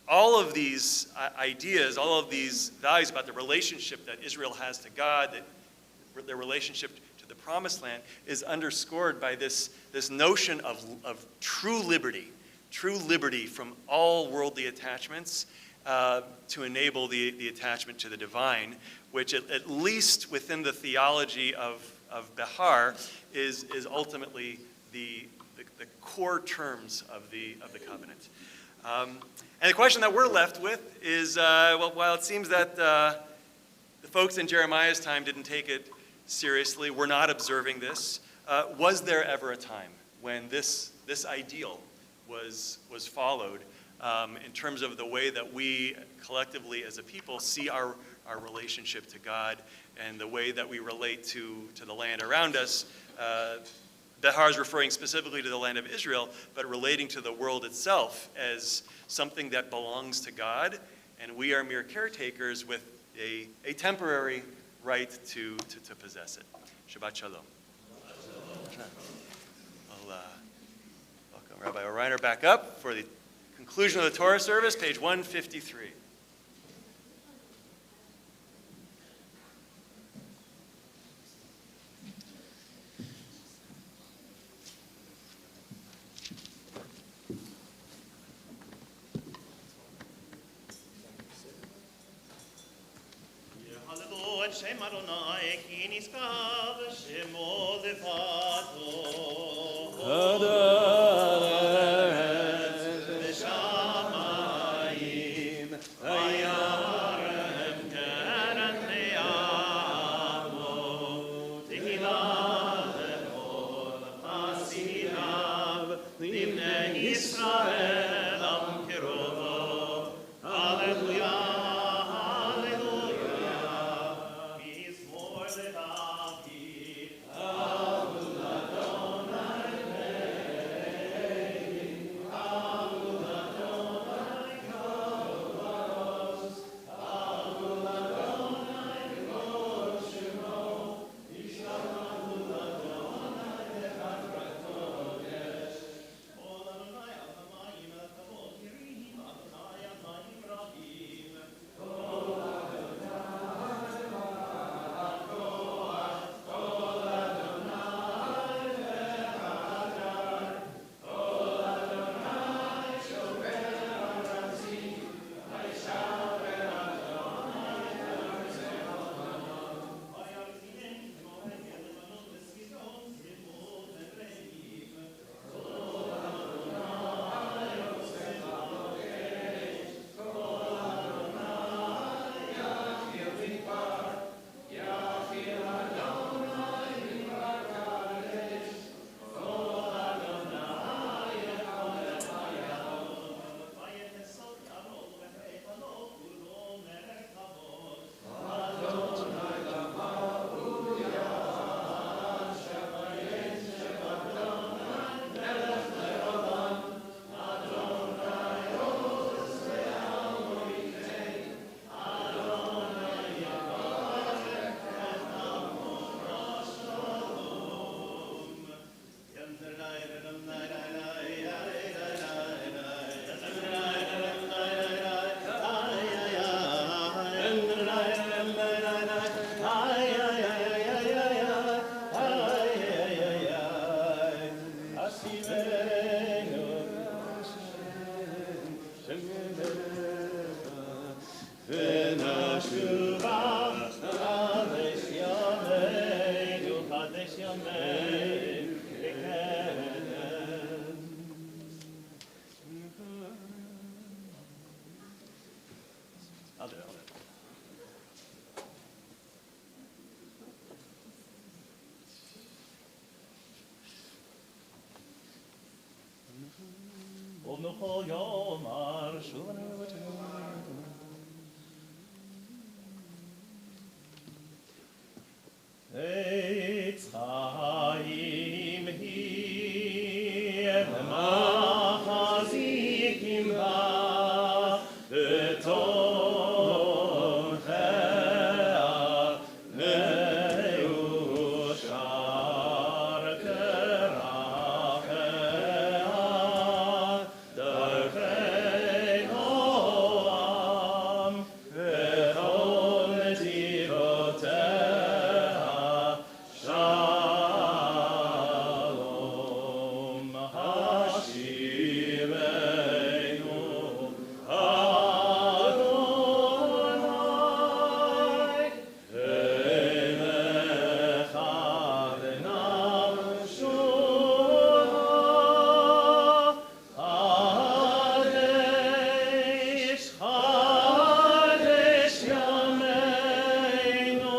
all of these ideas, all of these values about the relationship that Israel has to God, their relationship to the Promised Land, is underscored by this notion of true liberty from all worldly attachments to enable the attachment to the divine, which at least within the theology of Behar is ultimately the core terms of the covenant. And the question that we're left with is, while it seems that the folks in Jeremiah's time didn't take it seriously, we're not observing this, was there ever a time when this ideal was followed in terms of the way that we collectively as a people see our relationship to God and the way that we relate to the land around us? Behar is referring specifically to the land of Israel, but relating to the world itself as something that belongs to God, and we are mere caretakers with a temporary right to possess it. Shabbat Shalom. I'll welcome Rabbi O'Reiner back up for the conclusion of the Torah service, page 153. Shem Adonai, ki niskav shemo levato. Haaretz v'shamayim, hayarem keren le'amo. Tehillah lechol hasidav, libnei Yisrael am kerovo. Hallelujah. ובנוכל יאמר שוב אני אבטח. עץ חיים היא מחזיקים בה בתוכיה מאושר כרחיה דרכי עולם וכל נתיבותיה שלום השיבנו אדוני אלך ונפשונה חדש ימינו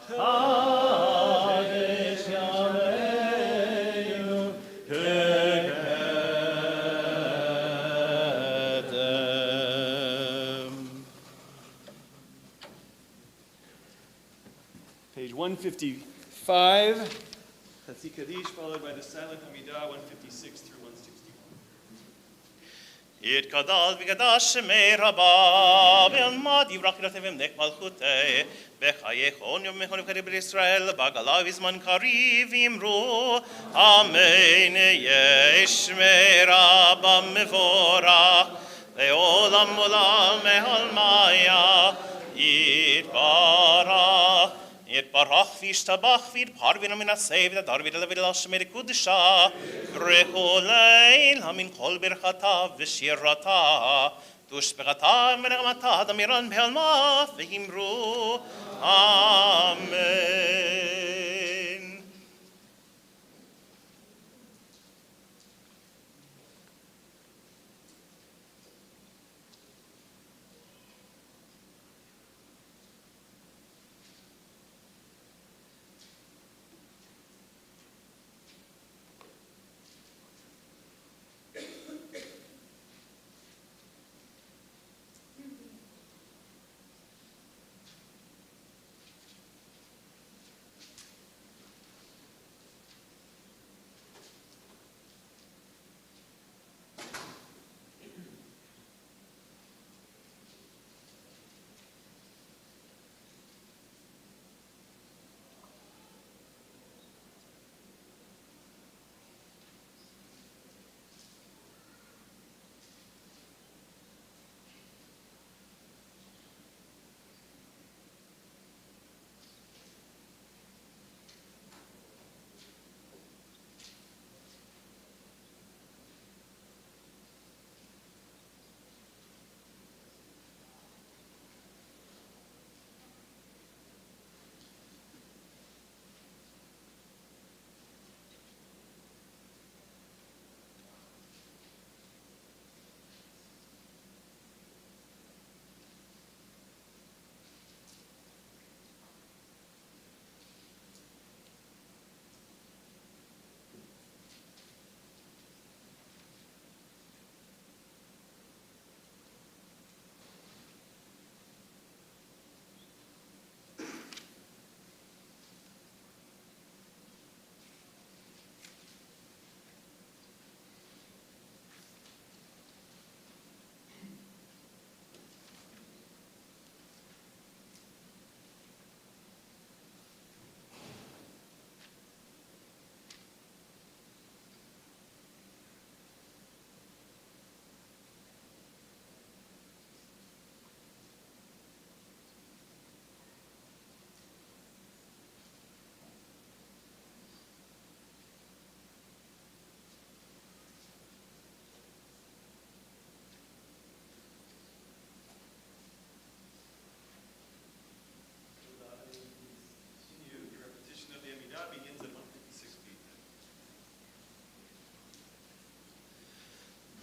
חדש ימינו כקדם. Page 155, Chatzi Kaddish, followed by the silent Amidah, 156 through 161. יתקדש וקדש שמי רבה, ועלמד יברח ירתיו אמלך מלכותי, בחיי חון יום מכון וקריב בישראל, בגלה בזמן קריב אמרו, אמן יהי שמי רבה מבורך, לעולם עולם מהלמיה, יתברך. יתברך וישתבח ויתפאר ומנסה ודדר ודלב השם לקודשה ברכו לילה מן כל ברכתה ושירתה תושבחתה ונעמתה דמירן בהלמה ואמרו אמן.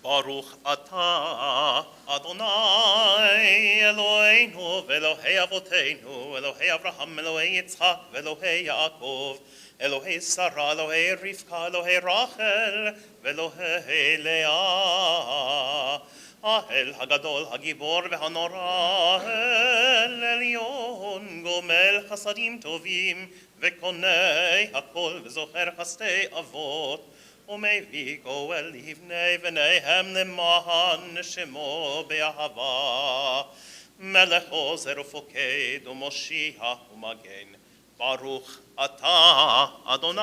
ברוך אתה, אדוני אלוהינו ואלוהי אבותינו, אלוהי אברהם, אלוהי יצחק ואלוהי יעקב, אלוהי שרה, אלוהי רבקה, אלוהי רחל ואלוהי לאה. האל הגדול, הגיבור והנורא, האל עליון, גומל חסדים טובים וקונה הכל וזוכר חסדי אבות, ומביא גואל לבני בניהם למען שמו באהבה. מלך עוזר ופוקד ומושיע ומגן, ברוך אתה אדוני,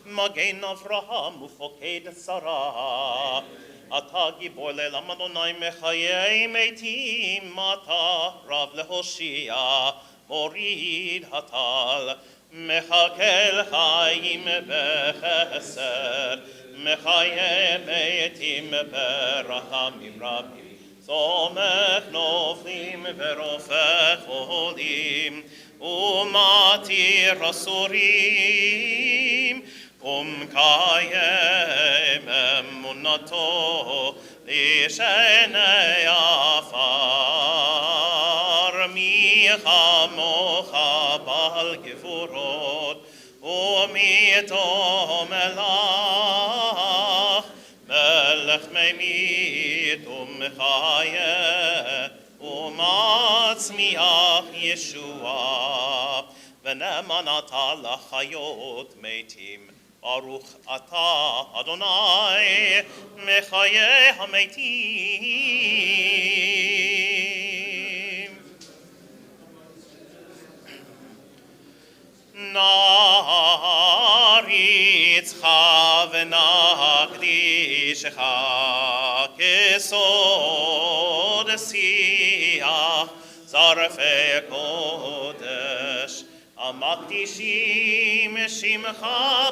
מגן אברהם ופוקד שרה. אתה גיבור לעולם אדוני מחיי מתים, אתה רב להושיע, מוריד הטל, מחכה חיים בחסד, מחיי מתים ברחמים רבים, סומך נופלים ורופא חולים, ומתיר אסורים, ומקיים אמונתו לשני עפר. מי כמוך בעל גבורות ומי אותו מלך, מלך ממית ומחיה ומצמיח ישועה, ונאמן אתה לחיות מתים. ברוך אתה אדוני מחיי המתים. נריצך ונקדישך כסוד שיח זרפי קודש, המקדישים שמך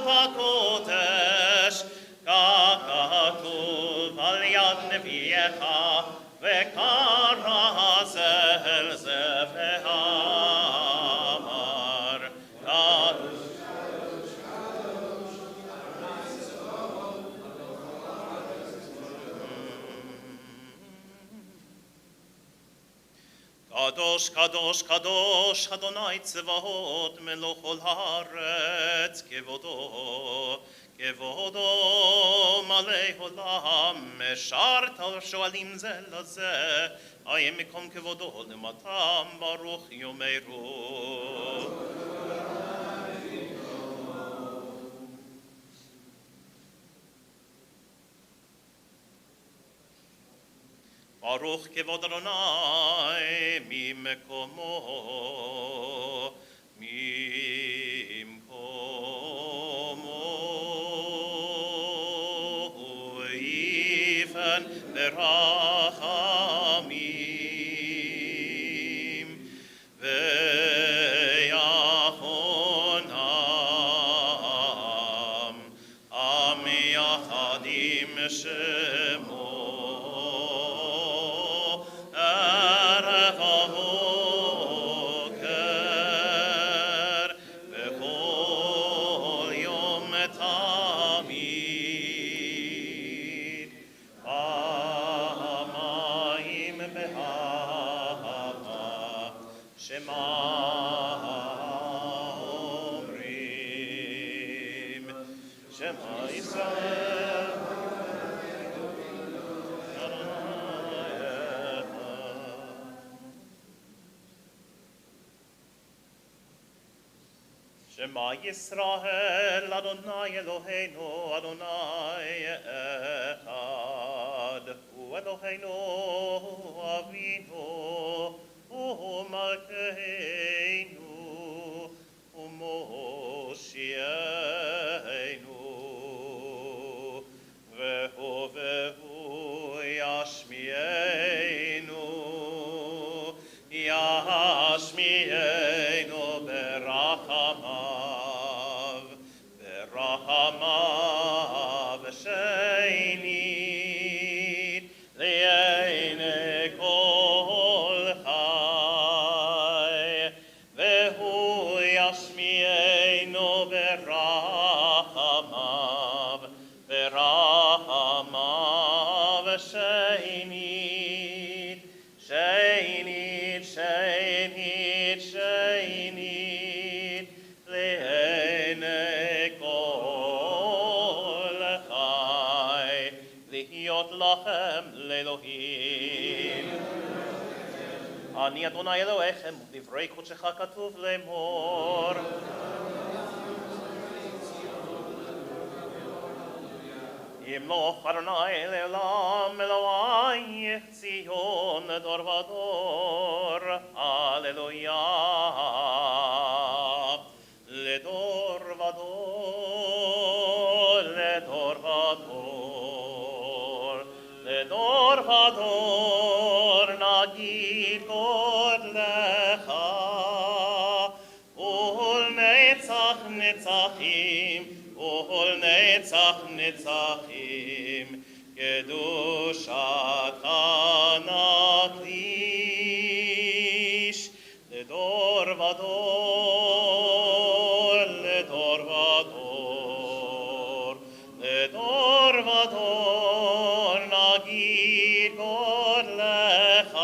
בקודש, ככתוב על יד נביאך, וקרא זה אל זה ואמר, קדוש קדוש קדוש אדוני צבאות מלוך כל הארץ, כבודו כבודו מלא עולם, משרת שואלים זה לזה, האם מקום כבודו למתם ברוך יאמרו. ברוך כבוד אדוני ממקומו, איפן ברחמים ויחונם, עם יחד עם שמו. Shema Yisrael, Adonai Eloheinu, Adonai Echad, Hu Eloheinu Avinu, Hu Malkeinu, Hu Moshienu, Vehu Yashmienu, Yashmienu berachamav, berachamav shenit, li'einei kol chai, vehu yashmienu berachamav, berachamav. להיות לכם לאלוהים. אני אדוני אלוהיכם, ובדברי קודשך כתוב לאמור. ימלוך אדוני לעולם אלוהיך ציון דור ודור, הללויה. לדור ודור, לדור ודור, לדור ודור נגיד גודלך, ולנצח נצחים, ולנצח נצחים, קדושתך נקדיש, לדור ודור, לדור ודור, לדור ודור נגיד גודלך,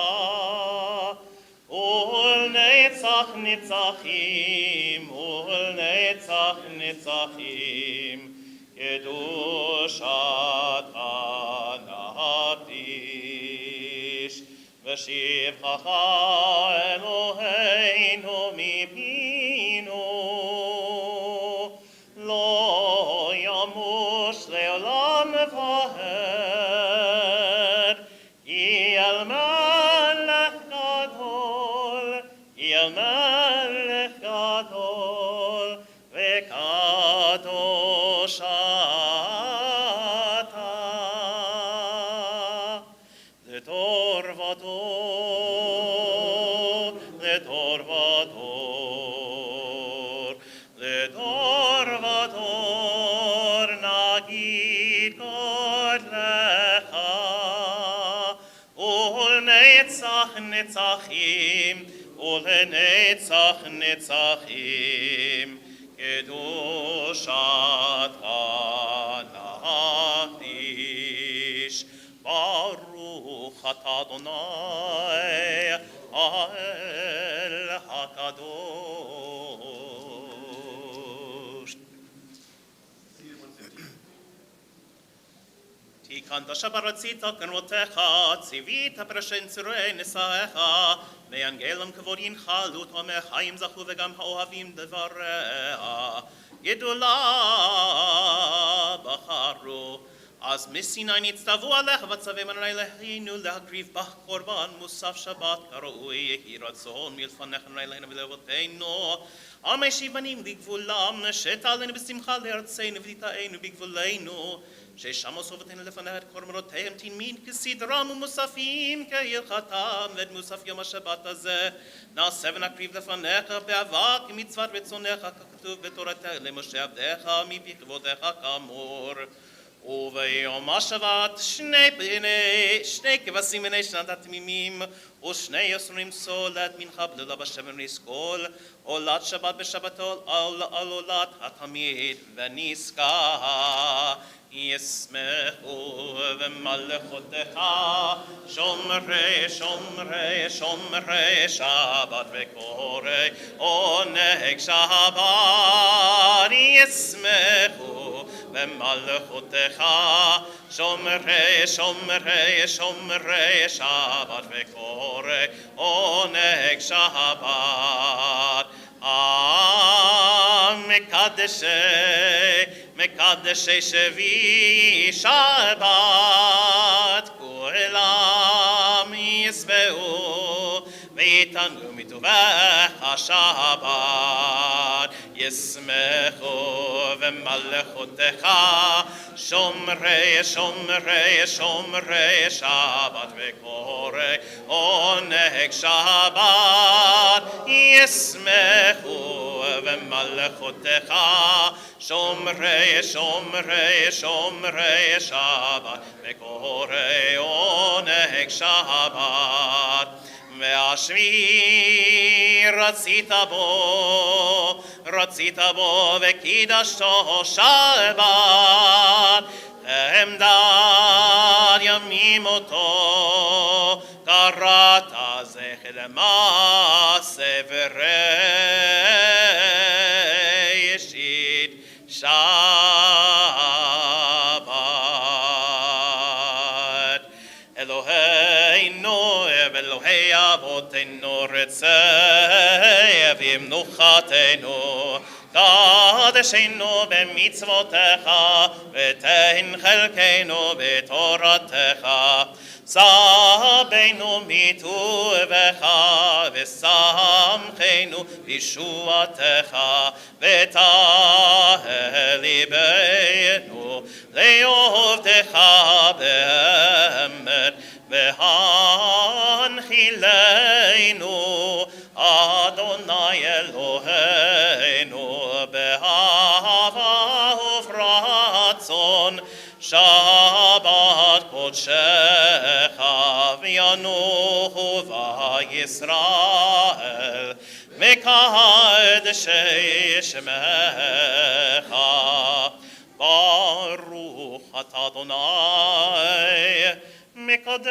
ולנצח נצחים, ולנצח נצחים, קדושתך נקדיש. ושבחך אלוהינו מפינו, לא ימוש לעולם ועד, כי אל מלך גדול, כי אל מלך גדול, וקדוש אתה. לדור ודור, לדור ודור, לדור ודור נגיד גודלך, ולנצח נצחים, ולנצח נצחים, קדושתך נקדיש. ברוך אתה אדוני האל הקדוש. תיקנת שברצית קנותיך, ציווית פרשן צירי נשאיך, ואנגלם כבוד ינחלו, תומי חיים זכו וגם האוהבים דבריה, גדולה בחרו. אז מסיני נצטוו עליך וצווים אדוני אלוהינו להקריב בך קורבן מוסף שבת כראוי, יהי רצון מלפניך אדוני אלוהינו ולאבותינו, המשיב בנים לגבולם, שתעלנו בשמחה לארצנו ותיטענו בגבולנו, ששם סובתנו לפניך את קורבנותיהם תנמין כסדרם ומוספים כהלכתם, ואת מוסף יום השבת הזה נעשה ונקריב לפניך באהבה כמצוות רצונך ככתוב בתורתך למשה עבדיך מפי כאמור. וביום השבת שני כבשים בני שנת התמימים, ושני יסורים סולת מנחה בלילה בשמן ריסקול, עולת שבת בשבתו על עולת התמיד ונזכה. ישמחו ומלכותך שומרי שומרי שומרי שבת וקוראי עונג שבת. ישמחו ומלכותך שומרי שומרי שומרי שבת וקוראי עונג שבת. מקדשי שבי שבת כולם ישבעו ויתענגו מטובך השבת. ישמחו ומלכותך שומרי שומרי שומרי שבת וקוראי עונג שבת. ישמחו ומלכותך שומרי שומרי שומרי שבת וקוראי עונג שבת. והשביעי רצית בו וקידשתו שבת, חמדת ימים אותו קראת זכר למעשה בראשית שבת. אבותינו רצה במנוחתנו. קדשנו במצוותיך ותן חלקנו בתורתך. סבנו מטובך ושמחנו בישועתך ותהה ליבנו לעובדך באמת והנחילנו אדוני אלוהינו באהבה וברצון שבת קודשך וינוחו וישראל מקדשי שמך. ברוך אתה אדוני מקדש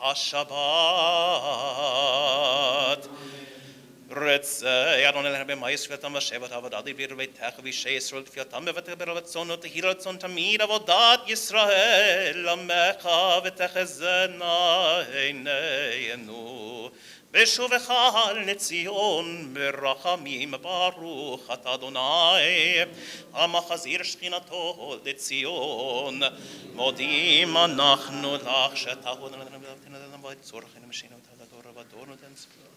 השבת. רצה אדוני אלוהינו במעשרתם ושבת עבודת דברי ביתך ואישי ישראל תפילתם בבית ברצון ותהי רצון תמיד עבודת ישראל עמך ותחזינה עינינו. בשובך לציון ברחמים ברוך אתה אדוני המחזיר שכינתו לציון. מודים אנחנו לך שתהון לנו צורכנו משנו תהלתו רבתו נותן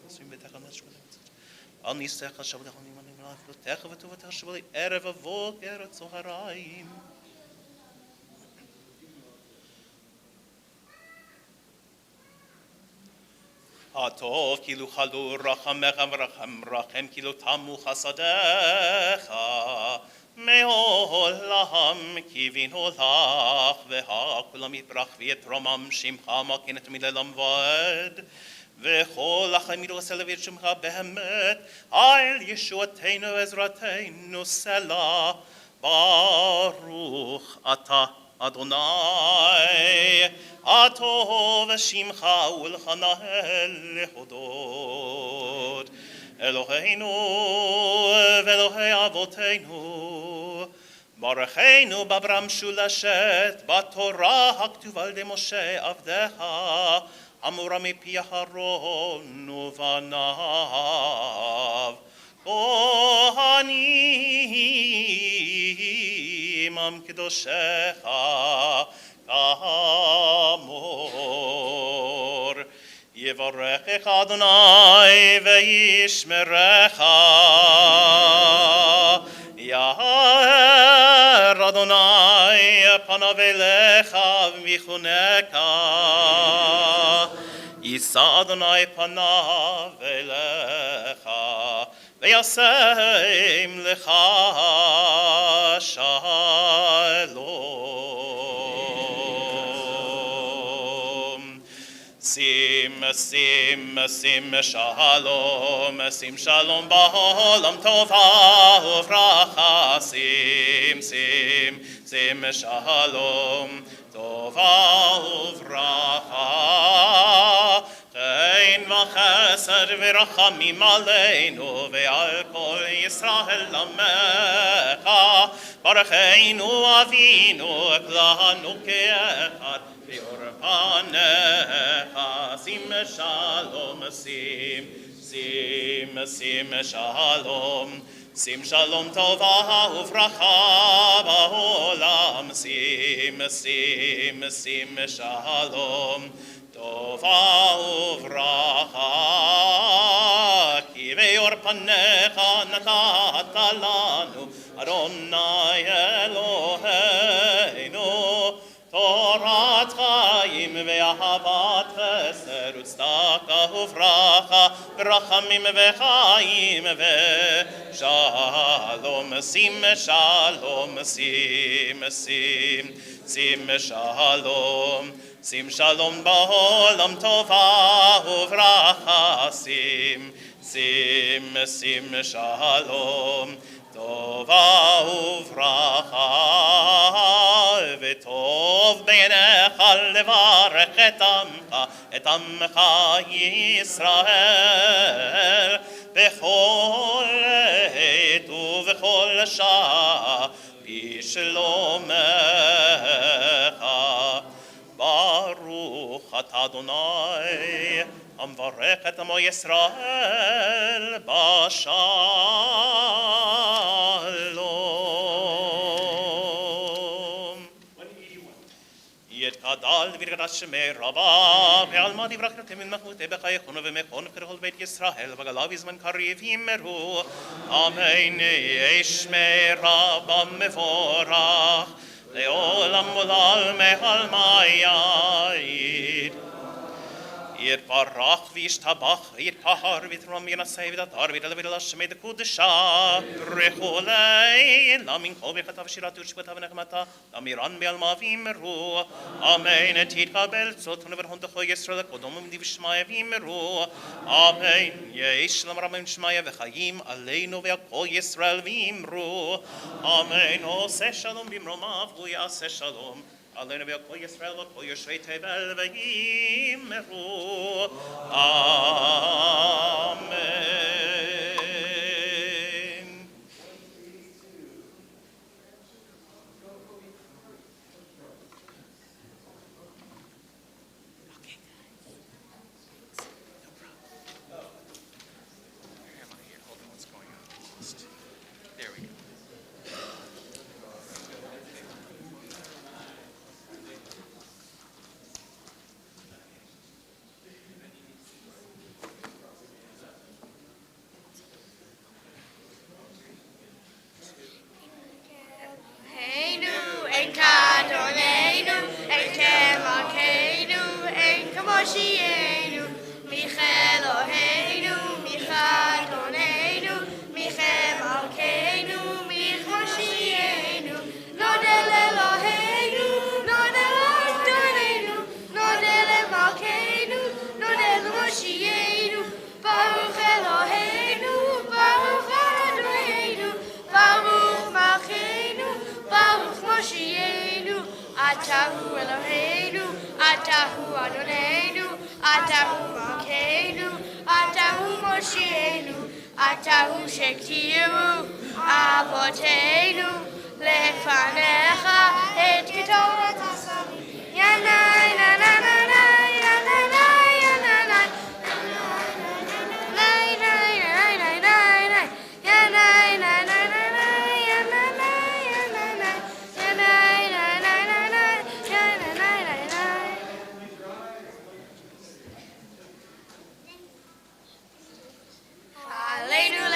ספרים ביתך נשמע על ניסך שבלך ונמנים לעבודתך וטובתך שבלי ערב ובוקר צהריים. הטוב כאילו חלו רחמך ורחם כאילו תמו חסדיך מעולם קיווינו לך והכולם יפרח ויתרומם שמך מלכנו תמיד לעולם ועד וכל החיים ירוסה לבית שמך באמת על ישועתנו ועזרתנו סלה. ברוך אתה אדוני הטוב שמך ולחנהל להודות. אלוהינו ואלוהי אבותינו ברכנו בברם שולשת בתורה הכתובה על ידי משה עבדך אמורה מפי אהרון ובניו כהנים עם קדושך כאמור. יברכך אדוני וישמרך, יאר אדוני פניו אליך ויחונקה, יישא אדוני פניו אליך וישם לך שלום. שים שלום, שים שלום בעולם טובה וברכה. שים שלום טובה וברכה. תן וחסד ורחמים עלינו ועל כל ישראל עמך. ברכנו אבינו כולנו כאחד באור פניך. שים שלום, שים שלום, שים שלום טובה וברכה בעולם. שים שלום טובה וברכה. כי באור פניך נתת לנו אדוני אלוהינו תורת חיים ואהבת חסד וצדקה וברכה ורחמים וחיים ושלום. שים שלום, שים שלום, שים שלום בעולם טובה וברכה. שים שלום טובה וברכה. וטוב בעיניך לברך את עמך ישראל בכל עת ובכל שעה בשלומך. ברוך אתה אתה אדוני, המברך את עמו ישראל בשלום. יתגדל וירגש שמי רבה, ועלמא דברך נתן מחמותי בחייכון ומכון ככל בית ישראל, וגלה בזמן קריב ימרו, אמן יהי שמי רבה מבורך, לעולם עולם מעלמא יעיד. יתברך וישתבח ויתפאר ויתרום וינשא ויתעטר וידבר אל השם דקודשה וכולי למין כל ברכתה ושירתה ותשבתה ונחמתה לאמירן בעלמא ואמרו אמן תתקבל צאתנו ורחמתך ישראל קודום ומדיב שמיא ואמרו אמן יהי שלום רב שמיא וחיים עלינו ועל כל ישראל ואמרו אמן עושה שלום במרומיו הוא יעשה שלום עלינו ועל כל ישראל ועל כל יושבי תבל ויאמרו אמן. Atahu Eloheinu, Atahu Adonenu, Atahu Malkeinu, Atahu Mosheinu, Atahu Shektiru, Avoteinu, Lefanecha, Et Ketorat Asami, Yanai, Nananai, Yananai, Yananai,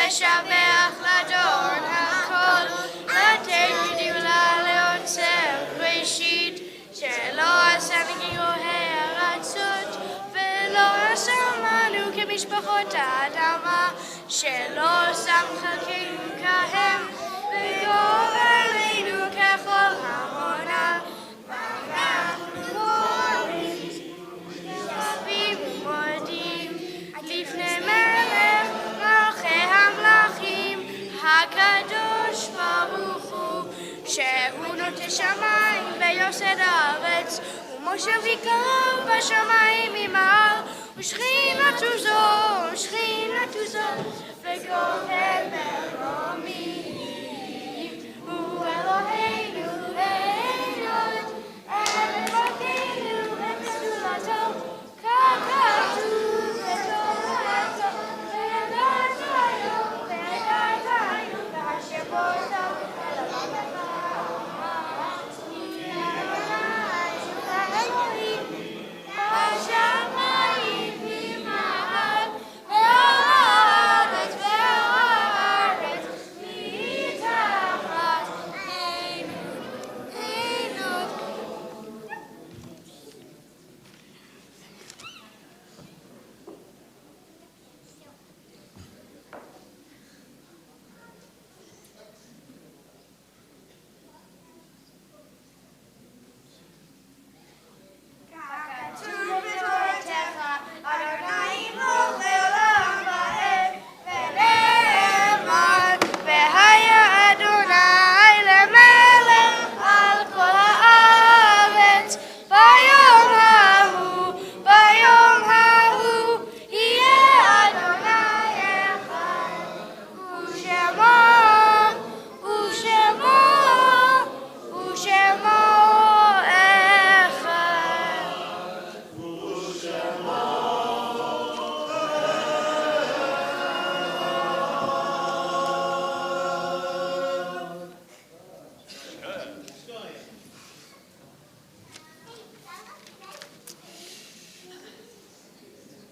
לשבח לדור הכל, לתת גדולה לעוצר ראשית, שלא עשה מגירועי ארצות, ולא עשה לנו כמשפחות האדמה, שלא שם חלקנו כהם, וגורלנו ככל המונה, ואנחנו קוראים, שבים ומודים, לפני מלך מלכי המלכים, הקדוש ברוך הוא, שהוא נוטה שמיים ויוסד הארץ, ומושב יקר בשמיים ממעל, ושכינתו זו, וגואל מרומים. הוא אלוהינו לעינות, אל אלוהינו וגדולתו, ככתוב בתורתו, ונתנו ונתנו ואשר בו אל המלך.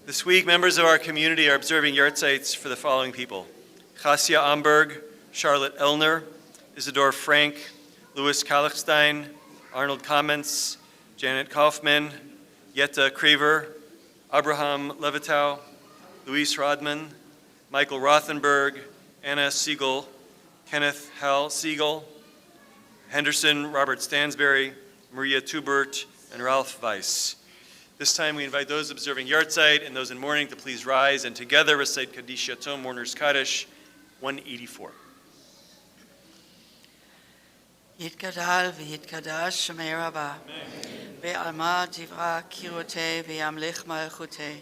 This week, members of our community are observing yahrzeits for the following people: Chassia Amberg, Charlotte Elner, Isidore Frank, Louis Kallichstein, Arnold Kamens, Janet Kaufman, Jetta Kraver, Abraham Levitow, Luis Rodman, Michael Rothenberg, Anna Siegel, Kenneth Hal Siegel, Henderson Robert Stansberry, Maria Tubert, and Ralph Weiss. This time we invite those observing Yartzeit and those in mourning to please rise and together recite Kaddish Yatom, Mourner's Kaddish 184. יתגדל ויתקדש שמי רבה, בעלמא דברה קירותי וימליך מלכותי,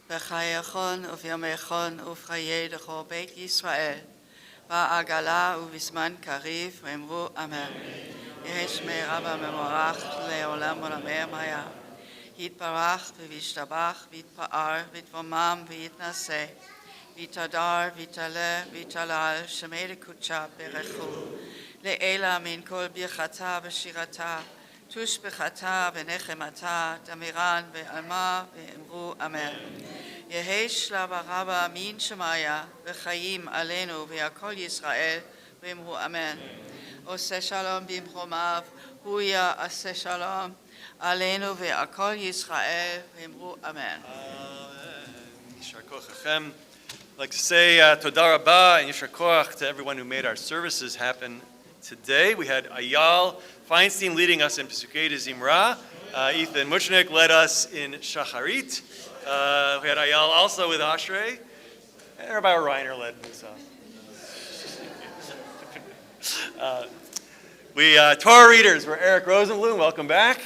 בחייכון ובימיכון ובחיי דכל בית ישראל, בעגלה ובזמן קריב ואמרו אמן. יהי שמי רבה מבורך לעולם עולמי היה. יתברך וישתבח ויתפאר ויתרומם ויתנשא, ויתהדר ויתעלה ויתהלל שמי דקודשה ברכו. לעילה מן כל ברכתה ושירתה, תושבחתה ונחמתה, דמירן ועלמה ואמרו אמן. יהי שלב הרבה מן שמיה וחיים עלינו ועל כל ישראל ואמרו אמן. עושה שלום במרומיו, הוא יעשה שלום עלינו ועל כל ישראל ואמרו אמן. Yishar koach Hachem. I'd like to say Toda Rabah and Yishar koach to everyone who made our services happen today. We had Ayal Feinstein leading us in Pesukei de Zimra. Ethan Muchnick led us in Shacharit. We had Ayal also with Ashrei. And Rabbi Reiner led us. Torah readers were Eric Rosenblum, welcome back.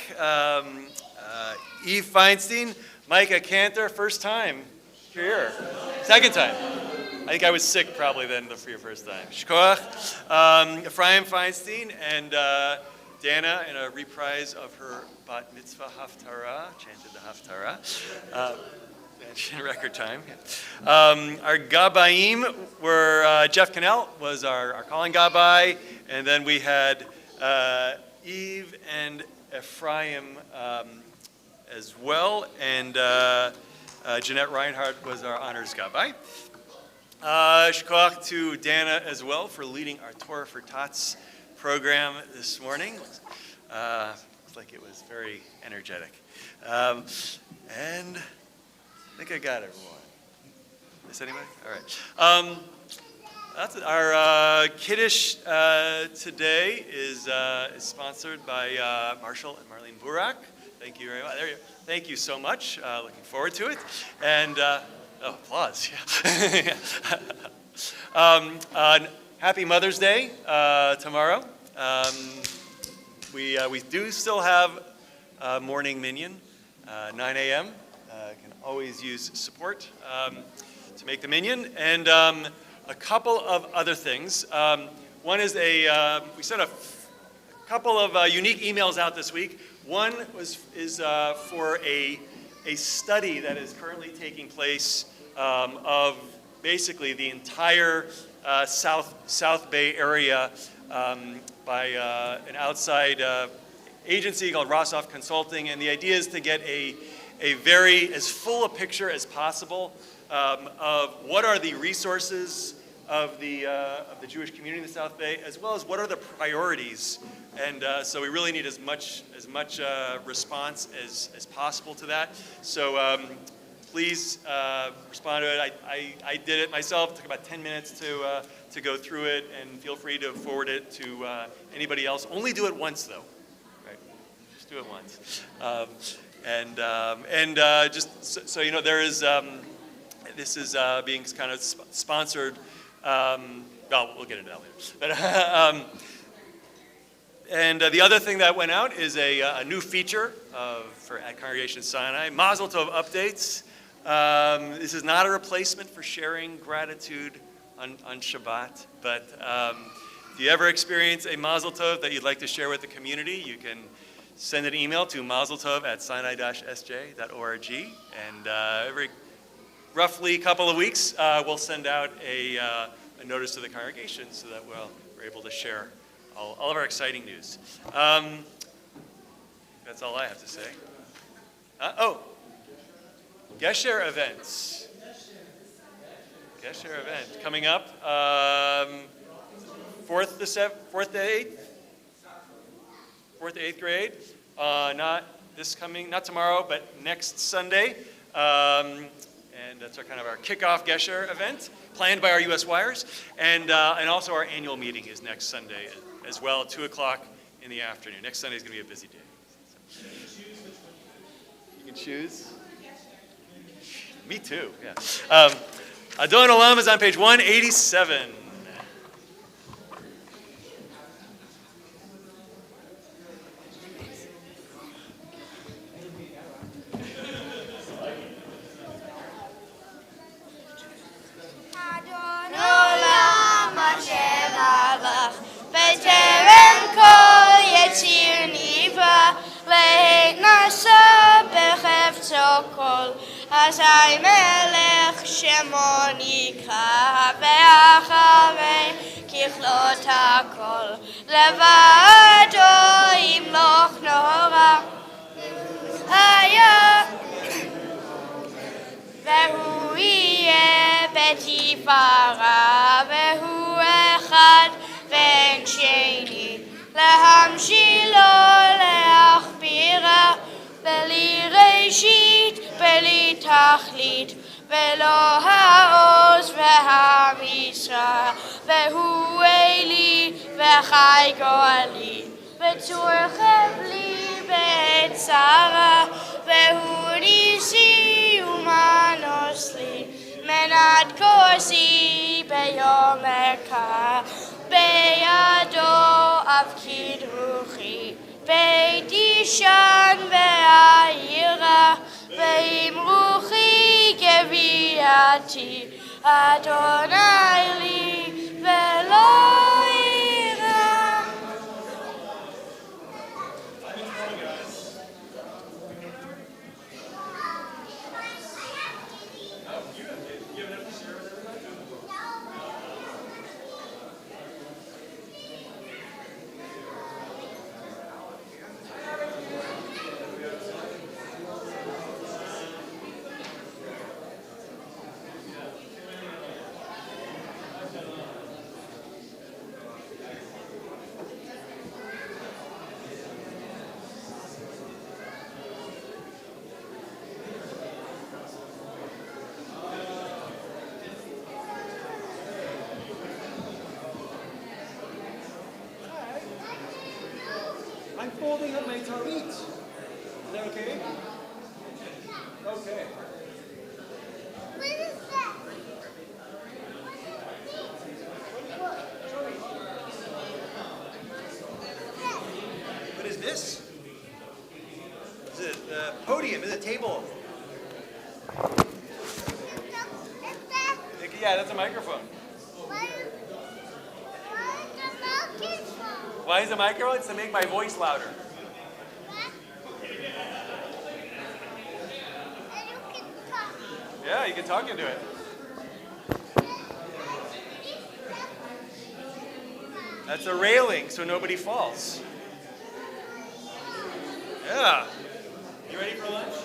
Eve Feinstein, Micah Cantor, first time here. Second time. I think I was sick probably then for your first time. Shkoach, Ephraim Feinstein, and Dana in a reprise of her Bat Mitzvah Haftarah, chanted the Haftarah. In record time. Our Gabaim were Jeff Cannell was our calling Gabai, and then we had Eve and Ephraim as well, and Jeanette Reinhardt was our honors Gabai. Shkoach to Dana as well for leading our Torah for Tots program this morning. Looks like it was very energetic. And I think I got everyone. Miss anybody? All right. That's it. Our Kiddush today is sponsored by Marshall and Marlene Burak. Thank you very much. Thank you so much. Looking forward to it. And applause. Yeah. Happy Mother's Day tomorrow. We do still have morning minyan, 9 a.m. Can always use support to make the minyan, and a couple of other things. One is we sent a couple of unique emails out this week. One is for a study that is currently taking place of basically the entire South Bay area by an outside agency called Rossoff Consulting, and the idea is to get as full a picture as possible of what are the resources of the Jewish community in the South Bay, as well as what are the priorities. And so we really need as much response as possible to that. So please respond to it. I did it myself. It took about 10 minutes to go through it, and feel free to forward it to anybody else. Only do it once, though. Right? Just do it once. And just so you know, there is this is being kind of sponsored. Well, we'll get into that later. But, and the other thing that went out is a new feature at Congregation Sinai, Mazel Tov updates. This is not a replacement for sharing gratitude on Shabbat, but if you ever experience a Mazel Tov that you'd like to share with the community, you can send an email to mazeltov@sinai-sj.org, and every roughly couple of weeks, we'll send out a notice to the congregation so that we're able to share all of our exciting news. That's all I have to say. Gesher events. Gesher event coming up. 4th to 8th grade. Not tomorrow, but next Sunday. And that's our kickoff Gesher event, planned by our U.S. Wires. And also our annual meeting is next Sunday as well, 2 o'clock in the afternoon. Next Sunday is going to be a busy day. You can choose? Me too, yeah. Adon Olam is on page 187. Adon Olam Hashem Alach B'terem kol Yetzir Nivra Lehet Nasa B'chefzo kol Asai Melech Shemo Nikra Ve'acharei Kichlot HaKol Levado Yimloch Nora Haya Ve'hu yeh Betifara Ve'hu echad Ve'en sheni Lehamshilo Leachbira Beli Reshit Beli Tachlit Velo Ha'oz Ve'ha'misra Ve'hu Eli Ve'chai Goali Ve'tzur Chevli Ve'etzara Ve'hu Nisi Umanosli Menat Korsi Be'yom Eka Be'yado Avkid Ruchi Be'tishan Ve'ayira Ve'imruchi Geviati Adonai Li Ve'lo Ira. I'm folding up my tarit. Is that okay? Okay. What is this? Is it a podium? Is it a table? Yeah, that's a microphone. Why is the microphone? It's to make my voice louder. Yeah, you can talk into it. That's a railing so nobody falls. Yeah. You ready for lunch?